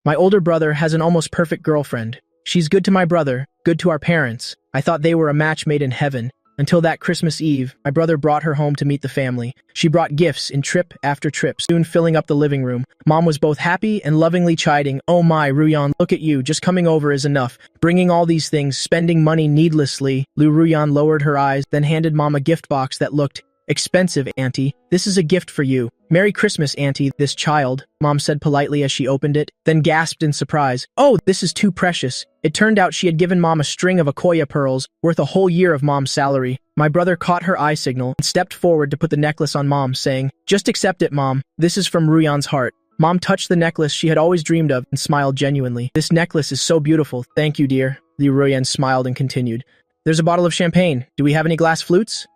My older brother has an almost perfect girlfriend. She's good to my brother, good to our parents. I thought they were a match made in heaven. Until that Christmas Eve, my brother brought her home to meet the family. She brought gifts in trip after trip, soon filling up the living room. Mom was both happy and lovingly chiding, "Oh my, Ruyan, look at you, just coming over is enough. Bringing all these things, spending money needlessly." Ruyan lowered her eyes, then handed Mom a gift box that looked expensive. "Auntie, this is a gift for you." "Merry Christmas, Auntie, this child," Mom said politely as she opened it, then gasped in surprise. "Oh, this is too precious." It turned out she had given Mom a string of Akoya pearls, worth a whole year of Mom's salary. My brother caught her eye signal and stepped forward to put the necklace on Mom, saying, "Just accept it, Mom. This is from Ruyan's heart." Mom touched the necklace she had always dreamed of and smiled genuinely. "This necklace is so beautiful. Thank you, dear." Ruyan smiled and continued, "There's a bottle of champagne. Do we have any glass flutes?"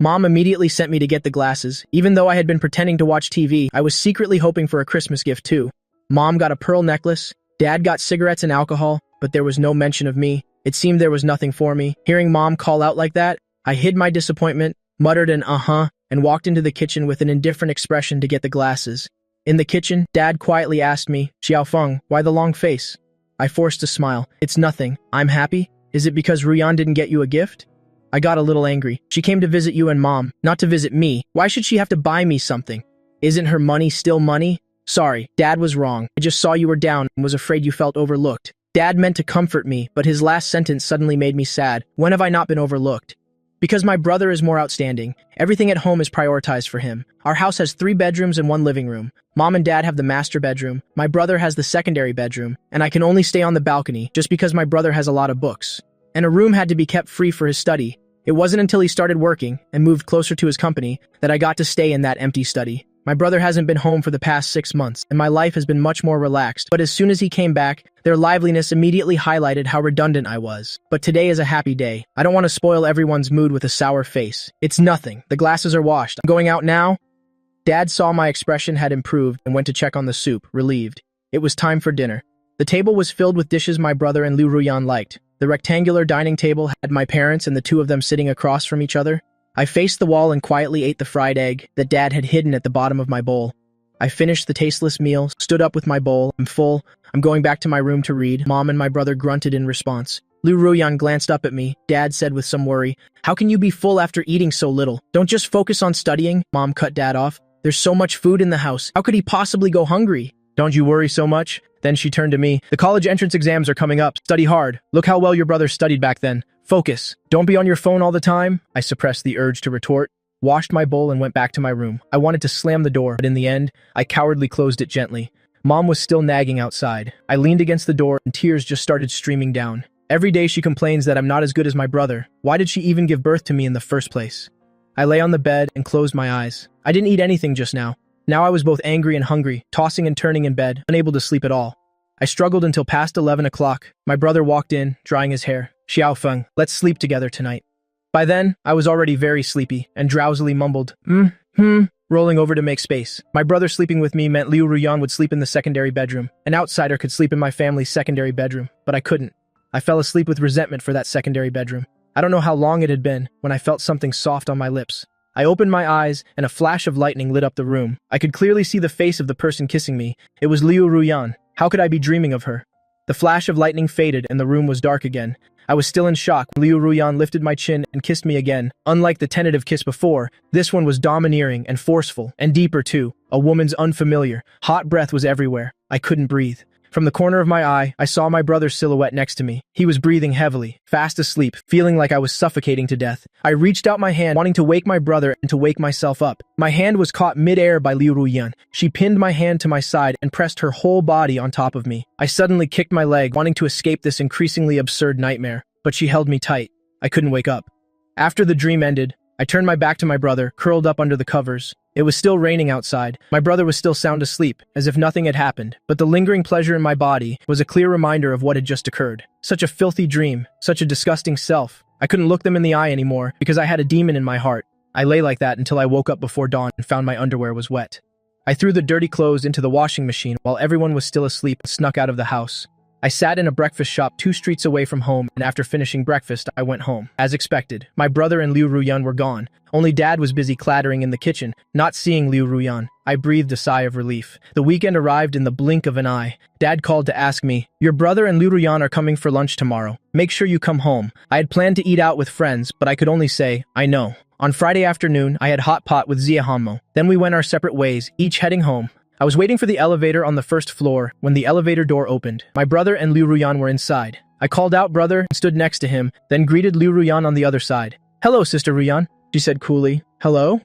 Mom immediately sent me to get the glasses. Even though I had been pretending to watch TV, I was secretly hoping for a Christmas gift too. Mom got a pearl necklace, Dad got cigarettes and alcohol, but there was no mention of me. It seemed there was nothing for me. Hearing Mom call out like that, I hid my disappointment, muttered an uh-huh, and walked into the kitchen with an indifferent expression to get the glasses. In the kitchen, Dad quietly asked me, "Xiaofeng, why the long face?" I forced a smile. "It's nothing. I'm happy. Is it because Ruyan didn't get you a gift?" I got a little angry. "She came to visit you and Mom, not to visit me. Why should she have to buy me something? Isn't her money still money?" "Sorry, Dad was wrong. I just saw you were down and was afraid you felt overlooked." Dad meant to comfort me, but his last sentence suddenly made me sad. When have I not been overlooked? Because my brother is more outstanding. Everything at home is prioritized for him. Our house has 3 bedrooms and 1 living room. Mom and Dad have the master bedroom. My brother has the secondary bedroom, and I can only stay on the balcony just because my brother has a lot of books. And a room had to be kept free for his study. It wasn't until he started working and moved closer to his company that I got to stay in that empty study. My brother hasn't been home for the past 6 months, and my life has been much more relaxed. But as soon as he came back, their liveliness immediately highlighted how redundant I was. But today is a happy day. I don't want to spoil everyone's mood with a sour face. It's nothing. The glasses are washed. I'm going out now. Dad saw my expression had improved and went to check on the soup, relieved. It was time for dinner. The table was filled with dishes my brother and Liu Ruyan liked. The rectangular dining table had my parents and the 2 of them sitting across from each other. I faced the wall and quietly ate the fried egg that Dad had hidden at the bottom of my bowl. I finished the tasteless meal, stood up with my bowl. "I'm full. I'm going back to my room to read." Mom and my brother grunted in response. Liu Ruyan glanced up at me. Dad said with some worry, "How can you be full after eating so little? Don't just focus on studying." Mom cut Dad off. "There's so much food in the house. How could he possibly go hungry?" "Don't you worry so much." Then she turned to me. "The college entrance exams are coming up. Study hard. Look how well your brother studied back then. Focus. Don't be on your phone all the time." I suppressed the urge to retort, washed my bowl and went back to my room. I wanted to slam the door, but in the end, I cowardly closed it gently. Mom was still nagging outside. I leaned against the door and tears just started streaming down. Every day she complains that I'm not as good as my brother. Why did she even give birth to me in the first place? I lay on the bed and closed my eyes. I didn't eat anything just now. Now I was both angry and hungry, tossing and turning in bed, unable to sleep at all. I struggled until past 11 o'clock. My brother walked in, drying his hair. "Xiaofeng, let's sleep together tonight." By then, I was already very sleepy and drowsily mumbled, rolling over to make space. My brother sleeping with me meant Liu Ruyan would sleep in the secondary bedroom. An outsider could sleep in my family's secondary bedroom, but I couldn't. I fell asleep with resentment for that secondary bedroom. I don't know how long it had been when I felt something soft on my lips. I opened my eyes, and a flash of lightning lit up the room. I could clearly see the face of the person kissing me. It was Liu Ruyan. How could I be dreaming of her? The flash of lightning faded, and the room was dark again. I was still in shock when Liu Ruyan lifted my chin and kissed me again. Unlike the tentative kiss before, this one was domineering and forceful, and deeper too. A woman's unfamiliar. Hot breath was everywhere. I couldn't breathe. From the corner of my eye, I saw my brother's silhouette next to me. He was breathing heavily, fast asleep, feeling like I was suffocating to death. I reached out my hand, wanting to wake my brother and to wake myself up. My hand was caught mid-air by Liu Ruyan. She pinned my hand to my side and pressed her whole body on top of me. I suddenly kicked my leg, wanting to escape this increasingly absurd nightmare, but she held me tight. I couldn't wake up. After the dream ended, I turned my back to my brother, curled up under the covers. It was still raining outside. My brother was still sound asleep, as if nothing had happened, but the lingering pleasure in my body was a clear reminder of what had just occurred. Such a filthy dream, such a disgusting self. I couldn't look them in the eye anymore because I had a demon in my heart. I lay like that until I woke up before dawn and found my underwear was wet. I threw the dirty clothes into the washing machine while everyone was still asleep and snuck out of the house. I sat in a breakfast shop 2 streets away from home, and after finishing breakfast, I went home. As expected, my brother and Liu Ruyan were gone. Only Dad was busy clattering in the kitchen. Not seeing Liu Ruyan, I breathed a sigh of relief. The weekend arrived in the blink of an eye. Dad called to ask me, "Your brother and Liu Ruyan are coming for lunch tomorrow. Make sure you come home." I had planned to eat out with friends, but I could only say, "I know." On Friday afternoon, I had hot pot with Zia Hanmo. Then we went our separate ways, each heading home. I was waiting for the elevator on the first floor when the elevator door opened. My brother and Liu Ruyan were inside. I called out brother and stood next to him, then greeted Liu Ruyan on the other side. "Hello, Sister Ruyan," she said coolly. "Hello?"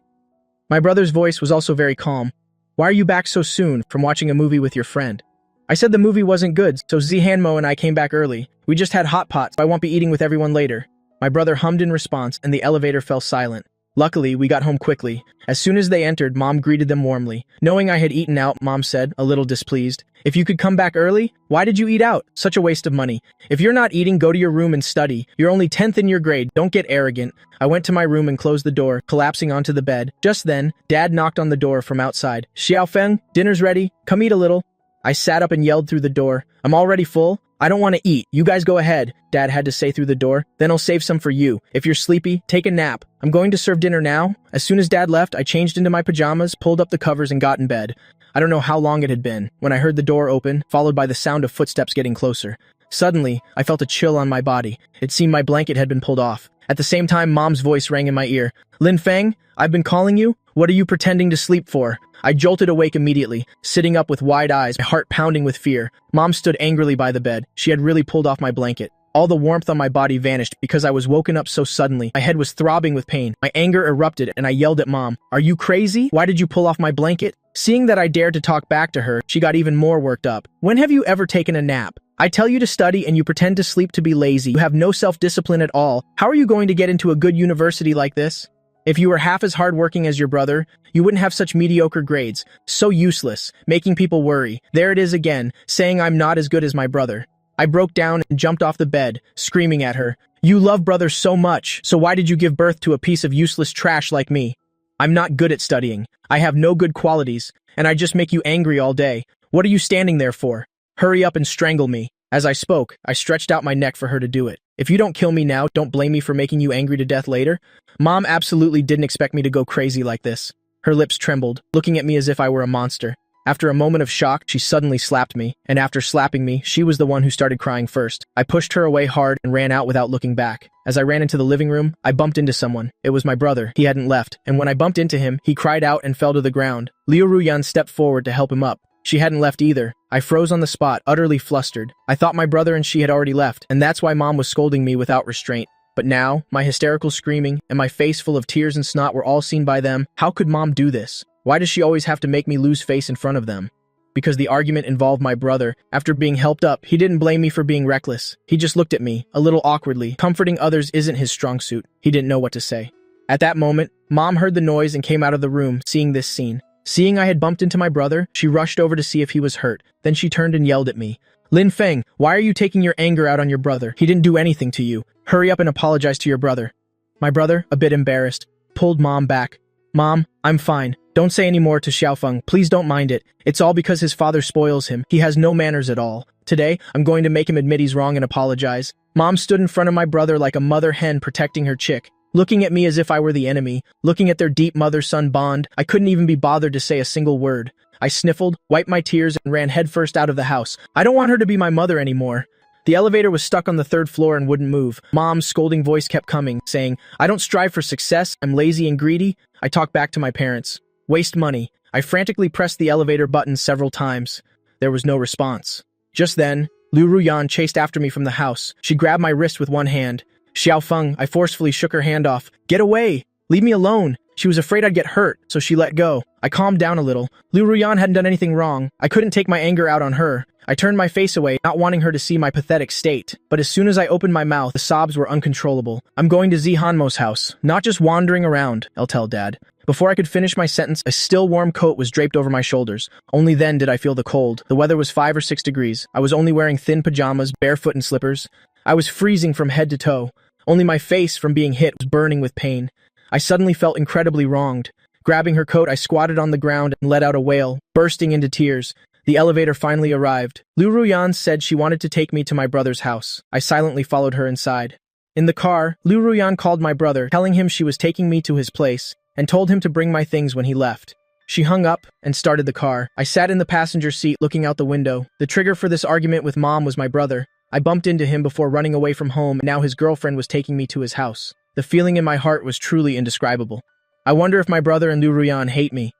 My brother's voice was also very calm. "Why are you back so soon from watching a movie with your friend?" I said the movie wasn't good, so Zia Hanmo and I came back early. We just had hot pot, so I won't be eating with everyone later. My brother hummed in response, and the elevator fell silent. Luckily, we got home quickly. As soon as they entered, Mom greeted them warmly. Knowing I had eaten out, Mom said, a little displeased, "If you could come back early, why did you eat out? Such a waste of money. If you're not eating, go to your room and study. You're only 10th in your grade. Don't get arrogant." I went to my room and closed the door, collapsing onto the bed. Just then, Dad knocked on the door from outside. "Xiaofeng, dinner's ready. Come eat a little." I sat up and yelled through the door, "I'm already full. I don't want to eat. You guys go ahead," Dad had to say through the door. "Then I'll save some for you. If you're sleepy, take a nap. I'm going to serve dinner now." As soon as Dad left, I changed into my pajamas, pulled up the covers, and got in bed. I don't know how long it had been when I heard the door open, followed by the sound of footsteps getting closer. Suddenly, I felt a chill on my body. It seemed my blanket had been pulled off. At the same time, Mom's voice rang in my ear. "Lin Feng, I've been calling you. What are you pretending to sleep for?" I jolted awake immediately, sitting up with wide eyes, my heart pounding with fear. Mom stood angrily by the bed. She had really pulled off my blanket. All the warmth on my body vanished because I was woken up so suddenly. My head was throbbing with pain. My anger erupted, and I yelled at Mom, "Are you crazy? Why did you pull off my blanket?" Seeing that I dared to talk back to her, she got even more worked up. "When have you ever taken a nap? I tell you to study and you pretend to sleep to be lazy. You have no self-discipline at all. How are you going to get into a good university like this? If you were half as hardworking as your brother, you wouldn't have such mediocre grades. So useless, making people worry. There it is again, saying I'm not as good as my brother." I broke down and jumped off the bed, screaming at her, "You love brother so much, so why did you give birth to a piece of useless trash like me? I'm not good at studying. I have no good qualities, and I just make you angry all day. What are you standing there for? Hurry up and strangle me." As I spoke, I stretched out my neck for her to do it. "If you don't kill me now, don't blame me for making you angry to death later." Mom absolutely didn't expect me to go crazy like this. Her lips trembled, looking at me as if I were a monster. After a moment of shock, she suddenly slapped me, and after slapping me, she was the one who started crying first. I pushed her away hard and ran out without looking back. As I ran into the living room, I bumped into someone. It was my brother. He hadn't left, and when I bumped into him, he cried out and fell to the ground. Liu Ruyan stepped forward to help him up. She hadn't left either. I froze on the spot, utterly flustered. I thought my brother and she had already left, and that's why Mom was scolding me without restraint. But now, my hysterical screaming and my face full of tears and snot were all seen by them. How could Mom do this? Why does she always have to make me lose face in front of them? Because the argument involved my brother. After being helped up, he didn't blame me for being reckless. He just looked at me, a little awkwardly. Comforting others isn't his strong suit. He didn't know what to say. At that moment, Mom heard the noise and came out of the room, seeing this scene. Seeing I had bumped into my brother, she rushed over to see if he was hurt. Then she turned and yelled at me. "Lin Feng, why are you taking your anger out on your brother? He didn't do anything to you. Hurry up and apologize to your brother." My brother, a bit embarrassed, pulled Mom back. "Mom, I'm fine. Don't say any more to Xiaofeng. Please don't mind it. It's all because his father spoils him. He has no manners at all. Today, I'm going to make him admit he's wrong and apologize." Mom stood in front of my brother like a mother hen protecting her chick, looking at me as if I were the enemy, looking at their deep mother-son bond. I couldn't even be bothered to say a single word. I sniffled, wiped my tears, and ran headfirst out of the house. I don't want her to be my mother anymore. The elevator was stuck on the 3rd floor and wouldn't move. Mom's scolding voice kept coming, saying, "I don't strive for success, I'm lazy and greedy." I talked back to my parents. Waste money. I frantically pressed the elevator button several times. There was no response. Just then, Liu Ruyan chased after me from the house. She grabbed my wrist with one hand. "Xiaofeng," I forcefully shook her hand off. "Get away! Leave me alone!" She was afraid I'd get hurt, so she let go. I calmed down a little. Liu Ruyan hadn't done anything wrong. I couldn't take my anger out on her. I turned my face away, not wanting her to see my pathetic state. But as soon as I opened my mouth, the sobs were uncontrollable. "I'm going to Zihanmo's house. Not just wandering around, I'll tell Dad." Before I could finish my sentence, a still warm coat was draped over my shoulders. Only then did I feel the cold. The weather was 5 or 6 degrees. I was only wearing thin pajamas, barefoot and slippers. I was freezing from head to toe. Only my face, from being hit, was burning with pain. I suddenly felt incredibly wronged. Grabbing her coat, I squatted on the ground and let out a wail, bursting into tears. The elevator finally arrived. Liu Ruyan said she wanted to take me to my brother's house. I silently followed her inside. In the car, Liu Ruyan called my brother, telling him she was taking me to his place, and told him to bring my things when he left. She hung up and started the car. I sat in the passenger seat looking out the window. The trigger for this argument with Mom was my brother. I bumped into him before running away from home, and now his girlfriend was taking me to his house. The feeling in my heart was truly indescribable. I wonder if my brother and Liu Ruyan hate me.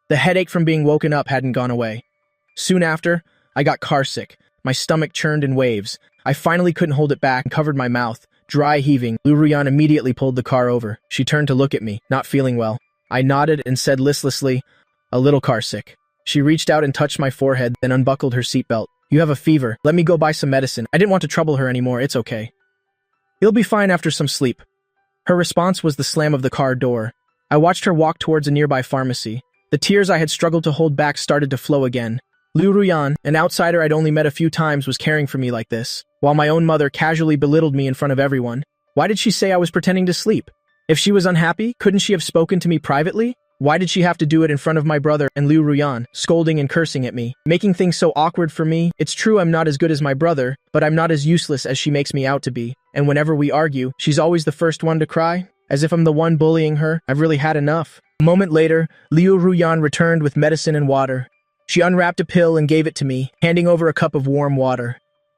The headache from being woken up hadn't gone away. Soon after, I got carsick. My stomach churned in waves. I finally couldn't hold it back and covered my mouth. Dry heaving, Liu Ruyan immediately pulled the car over. She turned to look at me, not feeling well. I nodded and said listlessly, "A little carsick." She reached out and touched my forehead, then unbuckled her seatbelt. "You have a fever. Let me go buy some medicine." I didn't want to trouble her anymore. "It's okay. You'll be fine after some sleep." Her response was the slam of the car door. I watched her walk towards a nearby pharmacy. The tears I had struggled to hold back started to flow again. Liu Ruyan, an outsider I'd only met a few times, was caring for me like this, while my own mother casually belittled me in front of everyone. Why did she say I was pretending to sleep? If she was unhappy, couldn't she have spoken to me privately? Why did she have to do it in front of my brother and Liu Ruyan, scolding and cursing at me, making things so awkward for me? It's true I'm not as good as my brother, but I'm not as useless as she makes me out to be. And whenever we argue, she's always the first one to cry, as if I'm the one bullying her. I've really had enough. A moment later, Liu Ruyan returned with medicine and water. She unwrapped a pill and gave it to me, handing over a cup of warm water.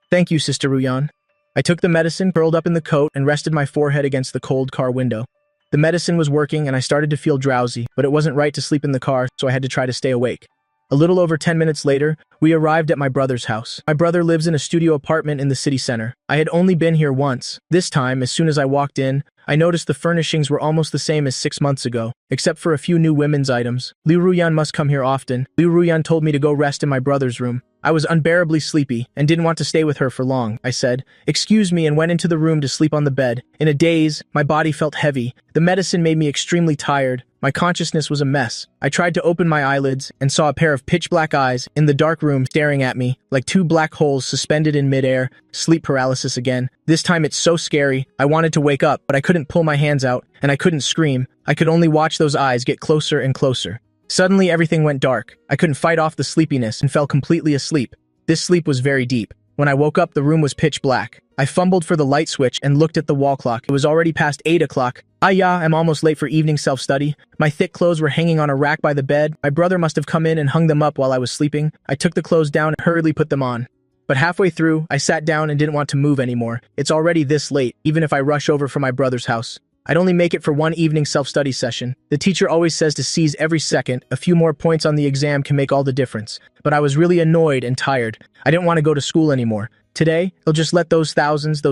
"Thank you, Sister Ruyan." I took the medicine, curled up in the coat, and rested my forehead against the cold car window. The medicine was working, and I started to feel drowsy, but it wasn't right to sleep in the car, so I had to try to stay awake. A little over 10 minutes later, we arrived at my brother's house. My brother lives in a studio apartment in the city center. I had only been here once. This time, as soon as I walked in, I noticed the furnishings were almost the same as 6 months ago, except for a few new women's items. Liu Ruyan must come here often. Liu Ruyan told me to go rest in my brother's room. I was unbearably sleepy and didn't want to stay with her for long. I said, "Excuse me," and went into the room to sleep on the bed. In a daze, my body felt heavy. The medicine made me extremely tired. My consciousness was a mess. I tried to open my eyelids and saw a pair of pitch-black eyes in the dark room staring at me, like two black holes suspended in midair. Sleep paralysis again. This time it's so scary. I wanted to wake up, but I couldn't pull my hands out, and I couldn't scream. I could only watch those eyes get closer and closer. Suddenly everything went dark. I couldn't fight off the sleepiness and fell completely asleep. This sleep was very deep. When I woke up, the room was pitch black. I fumbled for the light switch and looked at the wall clock. It was already past 8 o'clock. I'm almost late for evening self-study. My thick clothes were hanging on a rack by the bed. My brother must have come in and hung them up while I was sleeping. I took the clothes down and hurriedly put them on. But halfway through, I sat down and didn't want to move anymore. It's already this late, even if I rush over from my brother's house. I'd only make it for one evening self-study session. The teacher always says to seize every second. A few more points on the exam can make all the difference. But I was really annoyed and tired. I didn't want to go to school anymore. Today, they'll just let those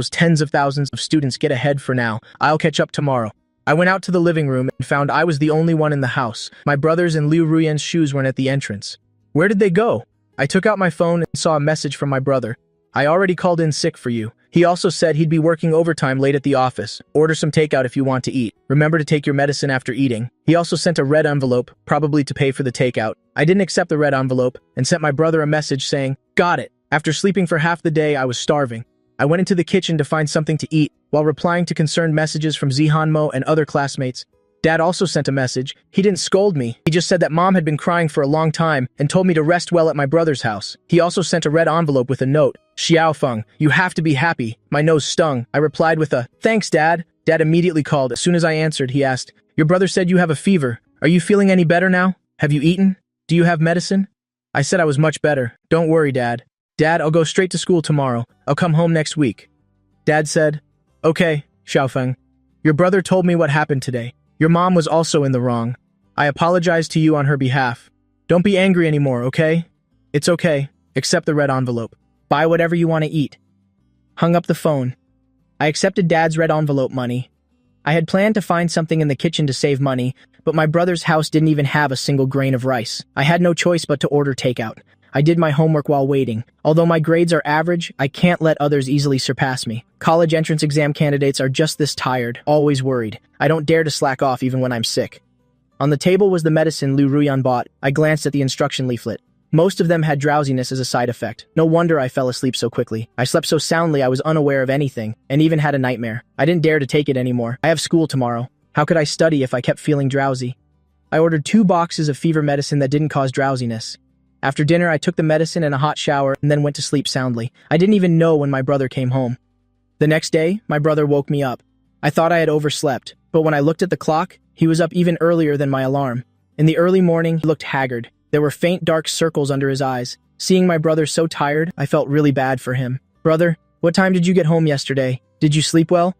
tens of thousands of students get ahead for now. I'll catch up tomorrow. I went out to the living room and found I was the only one in the house. My brother's and Liu Ruyan's shoes weren't at the entrance. Where did they go? I took out my phone and saw a message from my brother. "I already called in sick for you. He also said he'd be working overtime late at the office. Order some takeout if you want to eat. Remember to take your medicine after eating." He also sent a red envelope, probably to pay for the takeout. I didn't accept the red envelope and sent my brother a message saying, "Got it." After sleeping for half the day, I was starving. I went into the kitchen to find something to eat, while replying to concerned messages from Zihanmo and other classmates. Dad also sent a message. He didn't scold me. He just said that Mom had been crying for a long time and told me to rest well at my brother's house. He also sent a red envelope with a note. "Xiaofeng, you have to be happy." My nose stung. I replied with a, "Thanks, Dad." Dad immediately called. As soon as I answered, he asked, "Your brother said you have a fever. Are you feeling any better now? Have you eaten? Do you have medicine?" I said I was much better. "Don't worry, Dad." "Dad, I'll go straight to school tomorrow. I'll come home next week." Dad said, "Okay, Xiaofeng. Your brother told me what happened today. Your mom was also in the wrong. I apologize to you on her behalf. Don't be angry anymore, okay? It's okay. Accept the red envelope. Buy whatever you want to eat." Hung up the phone. I accepted Dad's red envelope money. I had planned to find something in the kitchen to save money, but my brother's house didn't even have a single grain of rice. I had no choice but to order takeout. I did my homework while waiting. Although my grades are average, I can't let others easily surpass me. College entrance exam candidates are just this tired, always worried. I don't dare to slack off even when I'm sick. On the table was the medicine Liu Ruyan bought. I glanced at the instruction leaflet. Most of them had drowsiness as a side effect. No wonder I fell asleep so quickly. I slept so soundly I was unaware of anything, and even had a nightmare. I didn't dare to take it anymore. I have school tomorrow. How could I study if I kept feeling drowsy? I ordered 2 boxes of fever medicine that didn't cause drowsiness. After dinner, I took the medicine and a hot shower and then went to sleep soundly. I didn't even know when my brother came home. The next day, my brother woke me up. I thought I had overslept, but when I looked at the clock, he was up even earlier than my alarm. In the early morning, he looked haggard. There were faint dark circles under his eyes. Seeing my brother so tired, I felt really bad for him. Brother, what time did you get home yesterday? Did you sleep well?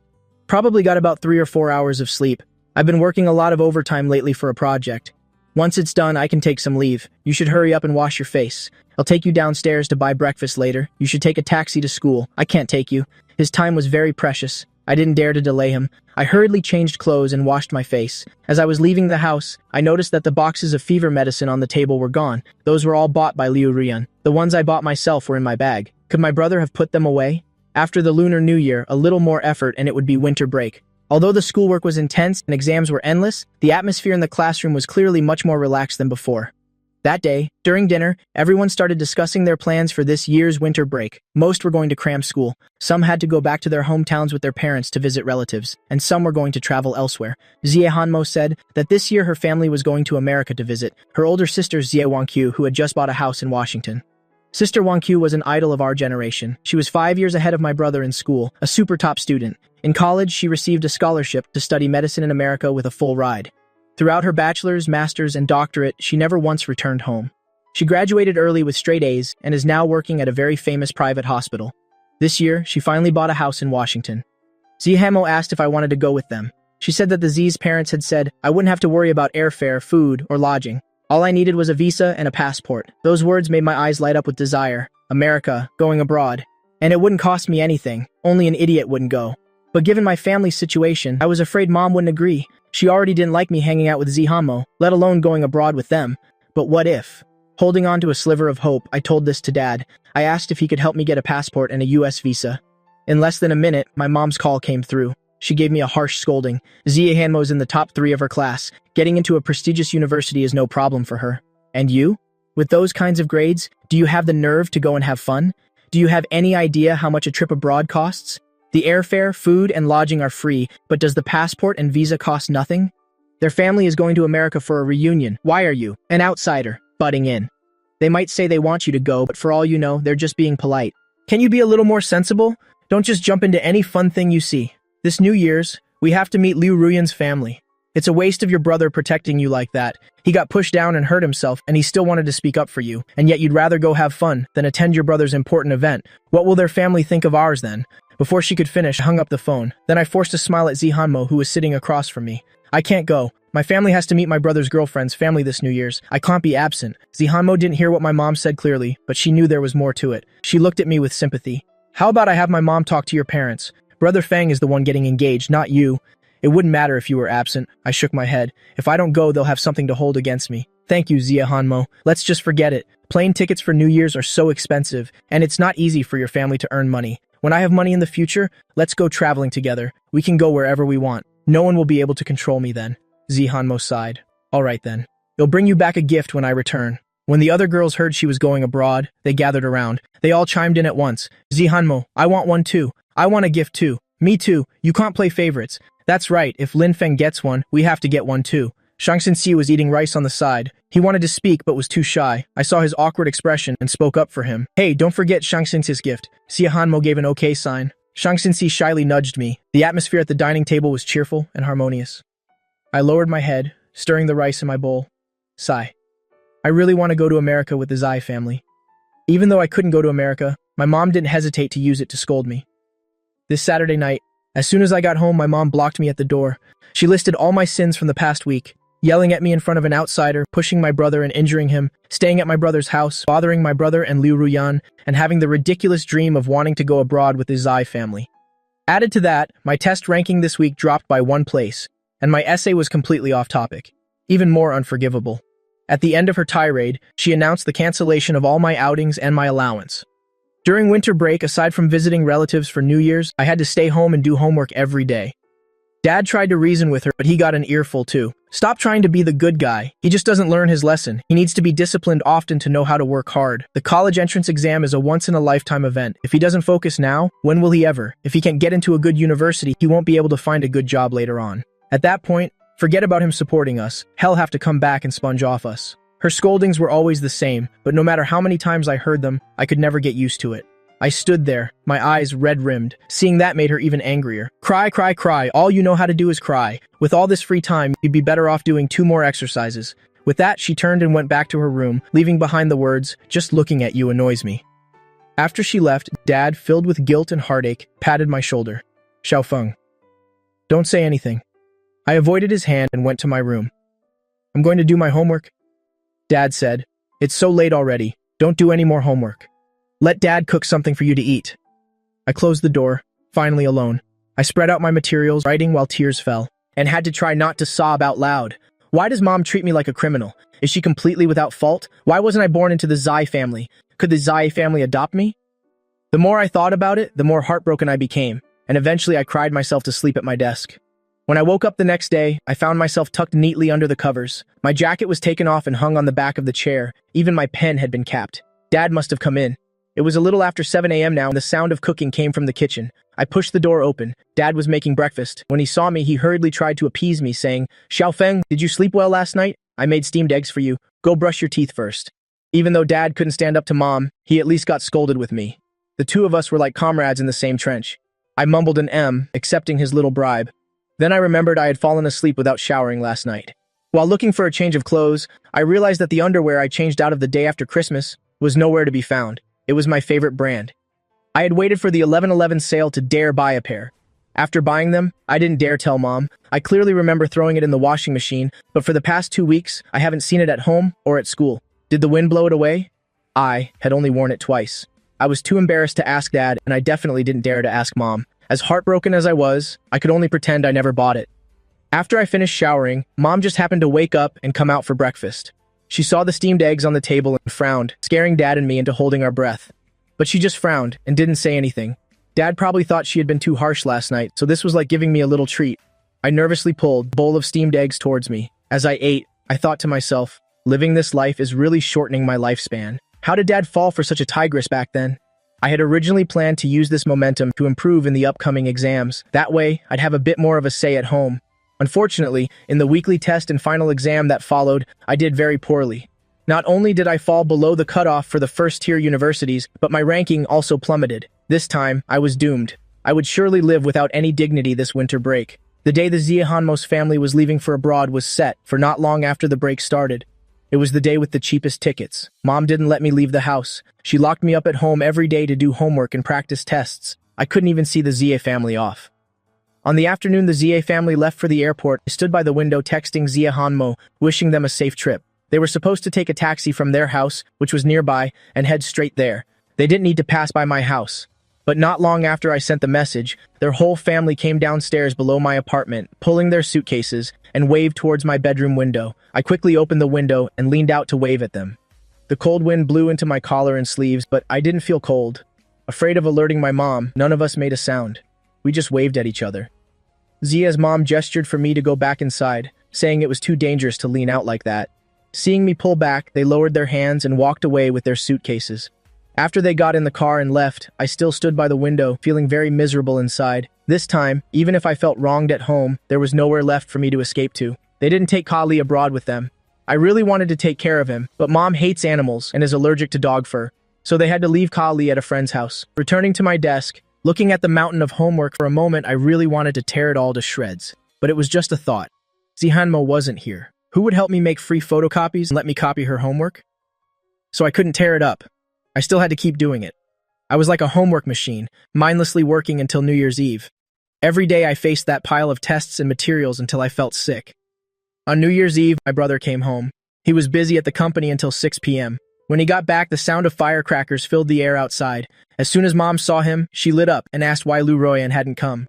Probably got about 3 or 4 hours of sleep. I've been working a lot of overtime lately for a project. Once it's done, I can take some leave. You should hurry up and wash your face. I'll take you downstairs to buy breakfast later. You should take a taxi to school. I can't take you. His time was very precious. I didn't dare to delay him. I hurriedly changed clothes and washed my face. As I was leaving the house, I noticed that the boxes of fever medicine on the table were gone. Those were all bought by Liu Ruyan. The ones I bought myself were in my bag. Could my brother have put them away? After the Lunar New Year, a little more effort and it would be winter break. Although the schoolwork was intense and exams were endless, the atmosphere in the classroom was clearly much more relaxed than before. That day, during dinner, everyone started discussing their plans for this year's winter break. Most were going to cram school. Some had to go back to their hometowns with their parents to visit relatives, and some were going to travel elsewhere. Xie Hanmo said that this year her family was going to America to visit her older sister Xie Wangqiu, who had just bought a house in Washington. Sister Wangqiu was an idol of our generation. She was 5 years ahead of my brother in school, a super top student. In college, she received a scholarship to study medicine in America with a full ride. Throughout her bachelor's, master's, and doctorate, she never once returned home. She graduated early with straight A's and is now working at a very famous private hospital. This year, she finally bought a house in Washington. Xie Hamo asked if I wanted to go with them. She said that the Z's parents had said I wouldn't have to worry about airfare, food, or lodging. All I needed was a visa and a passport. Those words made my eyes light up with desire. America, going abroad. And it wouldn't cost me anything. Only an idiot wouldn't go. But given my family's situation, I was afraid Mom wouldn't agree. She already didn't like me hanging out with Zihamo, let alone going abroad with them. But what if? Holding on to a sliver of hope, I told this to Dad. I asked if he could help me get a passport and a US visa. In less than a minute, my mom's call came through. She gave me a harsh scolding. Xie Hanmo's in the top 3 of her class. Getting into a prestigious university is no problem for her. And you? With those kinds of grades, do you have the nerve to go and have fun? Do you have any idea how much a trip abroad costs? The airfare, food, and lodging are free, but does the passport and visa cost nothing? Their family is going to America for a reunion. Why are you, an outsider, butting in? They might say they want you to go, but for all you know, they're just being polite. Can you be a little more sensible? Don't just jump into any fun thing you see. This New Year's, we have to meet Liu Ruyan's family. It's a waste of your brother protecting you like that. He got pushed down and hurt himself, and he still wanted to speak up for you, and yet you'd rather go have fun than attend your brother's important event. What will their family think of ours then? Before she could finish, I hung up the phone. Then I forced a smile at Zihanmo, who was sitting across from me. I can't go. My family has to meet my brother's girlfriend's family this New Year's. I can't be absent. Zihanmo didn't hear what my mom said clearly, but she knew there was more to it. She looked at me with sympathy. How about I have my mom talk to your parents? Brother Fang is the one getting engaged, not you. It wouldn't matter if you were absent. I shook my head. If I don't go, they'll have something to hold against me. Thank you, Xie Hanmo. Let's just forget it. Plane tickets for New Year's are so expensive, and it's not easy for your family to earn money. When I have money in the future, let's go traveling together. We can go wherever we want. No one will be able to control me then. Xie Hanmo sighed. All right then. You'll bring you back a gift when I return. When the other girls heard she was going abroad, they gathered around. They all chimed in at once. Xie Hanmo, I want one too. I want a gift too. Me too. You can't play favorites. That's right. If Lin Feng gets one, we have to get one too. Shang Xinxi was eating rice on the side. He wanted to speak but was too shy. I saw his awkward expression and spoke up for him. Hey, don't forget Shang Xinxi's gift. Xie Hanmo gave an okay sign. Shang Xinxi shyly nudged me. The atmosphere at the dining table was cheerful and harmonious. I lowered my head, stirring the rice in my bowl. Sigh. I really want to go to America with the Zai family. Even though I couldn't go to America, my mom didn't hesitate to use it to scold me. This Saturday night, as soon as I got home, my mom blocked me at the door. She listed all my sins from the past week. Yelling at me in front of an outsider, pushing my brother and injuring him, staying at my brother's house, bothering my brother and Liu Ruyan, and having the ridiculous dream of wanting to go abroad with the Zai family. Added to that, my test ranking this week dropped by 1 place, and my essay was completely off topic. Even more unforgivable. At the end of her tirade, she announced the cancellation of all my outings and my allowance. During winter break, aside from visiting relatives for New Year's, I had to stay home and do homework every day. Dad tried to reason with her, but he got an earful too. Stop trying to be the good guy. He just doesn't learn his lesson. He needs to be disciplined often to know how to work hard. The college entrance exam is a once-in-a-lifetime event. If he doesn't focus now, when will he ever? If he can't get into a good university, he won't be able to find a good job later on. At that point, forget about him supporting us. He'll have to come back and sponge off us. Her scoldings were always the same, but no matter how many times I heard them, I could never get used to it. I stood there, my eyes red-rimmed. Seeing that made her even angrier. Cry, cry, cry. All you know how to do is cry. With all this free time, you'd be better off doing 2 more exercises. With that, she turned and went back to her room, leaving behind the words, "Just looking at you annoys me." After she left, Dad, filled with guilt and heartache, patted my shoulder. "Xiaofeng, don't say anything." I avoided his hand and went to my room. "I'm going to do my homework," Dad said. "It's so late already. Don't do any more homework. Let Dad cook something for you to eat." I closed the door, finally alone. I spread out my materials, writing while tears fell, and had to try not to sob out loud. Why does Mom treat me like a criminal? Is she completely without fault? Why wasn't I born into the Zai family? Could the Zai family adopt me? The more I thought about it, the more heartbroken I became, and eventually I cried myself to sleep at my desk. When I woke up the next day, I found myself tucked neatly under the covers. My jacket was taken off and hung on the back of the chair. Even my pen had been capped. Dad must have come in. It was a little after 7 a.m. now, and the sound of cooking came from the kitchen. I pushed the door open. Dad was making breakfast. When he saw me, he hurriedly tried to appease me, saying, "Xiaofeng, did you sleep well last night? I made steamed eggs for you. Go brush your teeth first." Even though Dad couldn't stand up to Mom, he at least got scolded with me. The two of us were like comrades in the same trench. I mumbled an M, accepting his little bribe. Then I remembered I had fallen asleep without showering last night. While looking for a change of clothes, I realized that the underwear I changed out of the day after Christmas was nowhere to be found. It was my favorite brand. I had waited for the 11/11 sale to dare buy a pair. After buying them, I didn't dare tell Mom. I clearly remember throwing it in the washing machine, but for the past 2 weeks, I haven't seen it at home or at school. Did the wind blow it away? I had only worn it twice. I was too embarrassed to ask Dad, and I definitely didn't dare to ask Mom. As heartbroken as I was, I could only pretend I never bought it. After I finished showering, Mom just happened to wake up and come out for breakfast. She saw the steamed eggs on the table and frowned, scaring Dad and me into holding our breath. But she just frowned and didn't say anything. Dad probably thought she had been too harsh last night, so this was like giving me a little treat. I nervously pulled a bowl of steamed eggs towards me. As I ate, I thought to myself, living this life is really shortening my lifespan. How did Dad fall for such a tigress back then? I had originally planned to use this momentum to improve in the upcoming exams. That way, I'd have a bit more of a say at home. Unfortunately, in the weekly test and final exam that followed, I did very poorly. Not only did I fall below the cutoff for the first-tier universities, but my ranking also plummeted. This time, I was doomed. I would surely live without any dignity this winter break. The day the Ziahanmos family was leaving for abroad was set for not long after the break started. It was the day with the cheapest tickets. Mom didn't let me leave the house. She locked me up at home every day to do homework and practice tests. I couldn't even see the Zia family off. On the afternoon the Zia family left for the airport, I stood by the window texting Zia Hanmo, wishing them a safe trip. They were supposed to take a taxi from their house, which was nearby, and head straight there. They didn't need to pass by my house. But not long after I sent the message, their whole family came downstairs below my apartment, pulling their suitcases, and waved towards my bedroom window. I quickly opened the window and leaned out to wave at them. The cold wind blew into my collar and sleeves, but I didn't feel cold. Afraid of alerting my mom, none of us made a sound. We just waved at each other. Zia's mom gestured for me to go back inside, saying it was too dangerous to lean out like that. Seeing me pull back, they lowered their hands and walked away with their suitcases. After they got in the car and left, I still stood by the window, feeling very miserable inside. This time, even if I felt wronged at home, there was nowhere left for me to escape to. They didn't take Kali abroad with them. I really wanted to take care of him, but Mom hates animals and is allergic to dog fur, so they had to leave Kali at a friend's house. Returning to my desk, looking at the mountain of homework for a moment, I really wanted to tear it all to shreds. But it was just a thought. Zihanmo wasn't here. Who would help me make free photocopies and let me copy her homework? So I couldn't tear it up. I still had to keep doing it. I was like a homework machine, mindlessly working until New Year's Eve. Every day I faced that pile of tests and materials until I felt sick. On New Year's Eve, my brother came home. He was busy at the company until 6 p.m. When he got back, the sound of firecrackers filled the air outside. As soon as Mom saw him, she lit up and asked why Lu Royan hadn't come.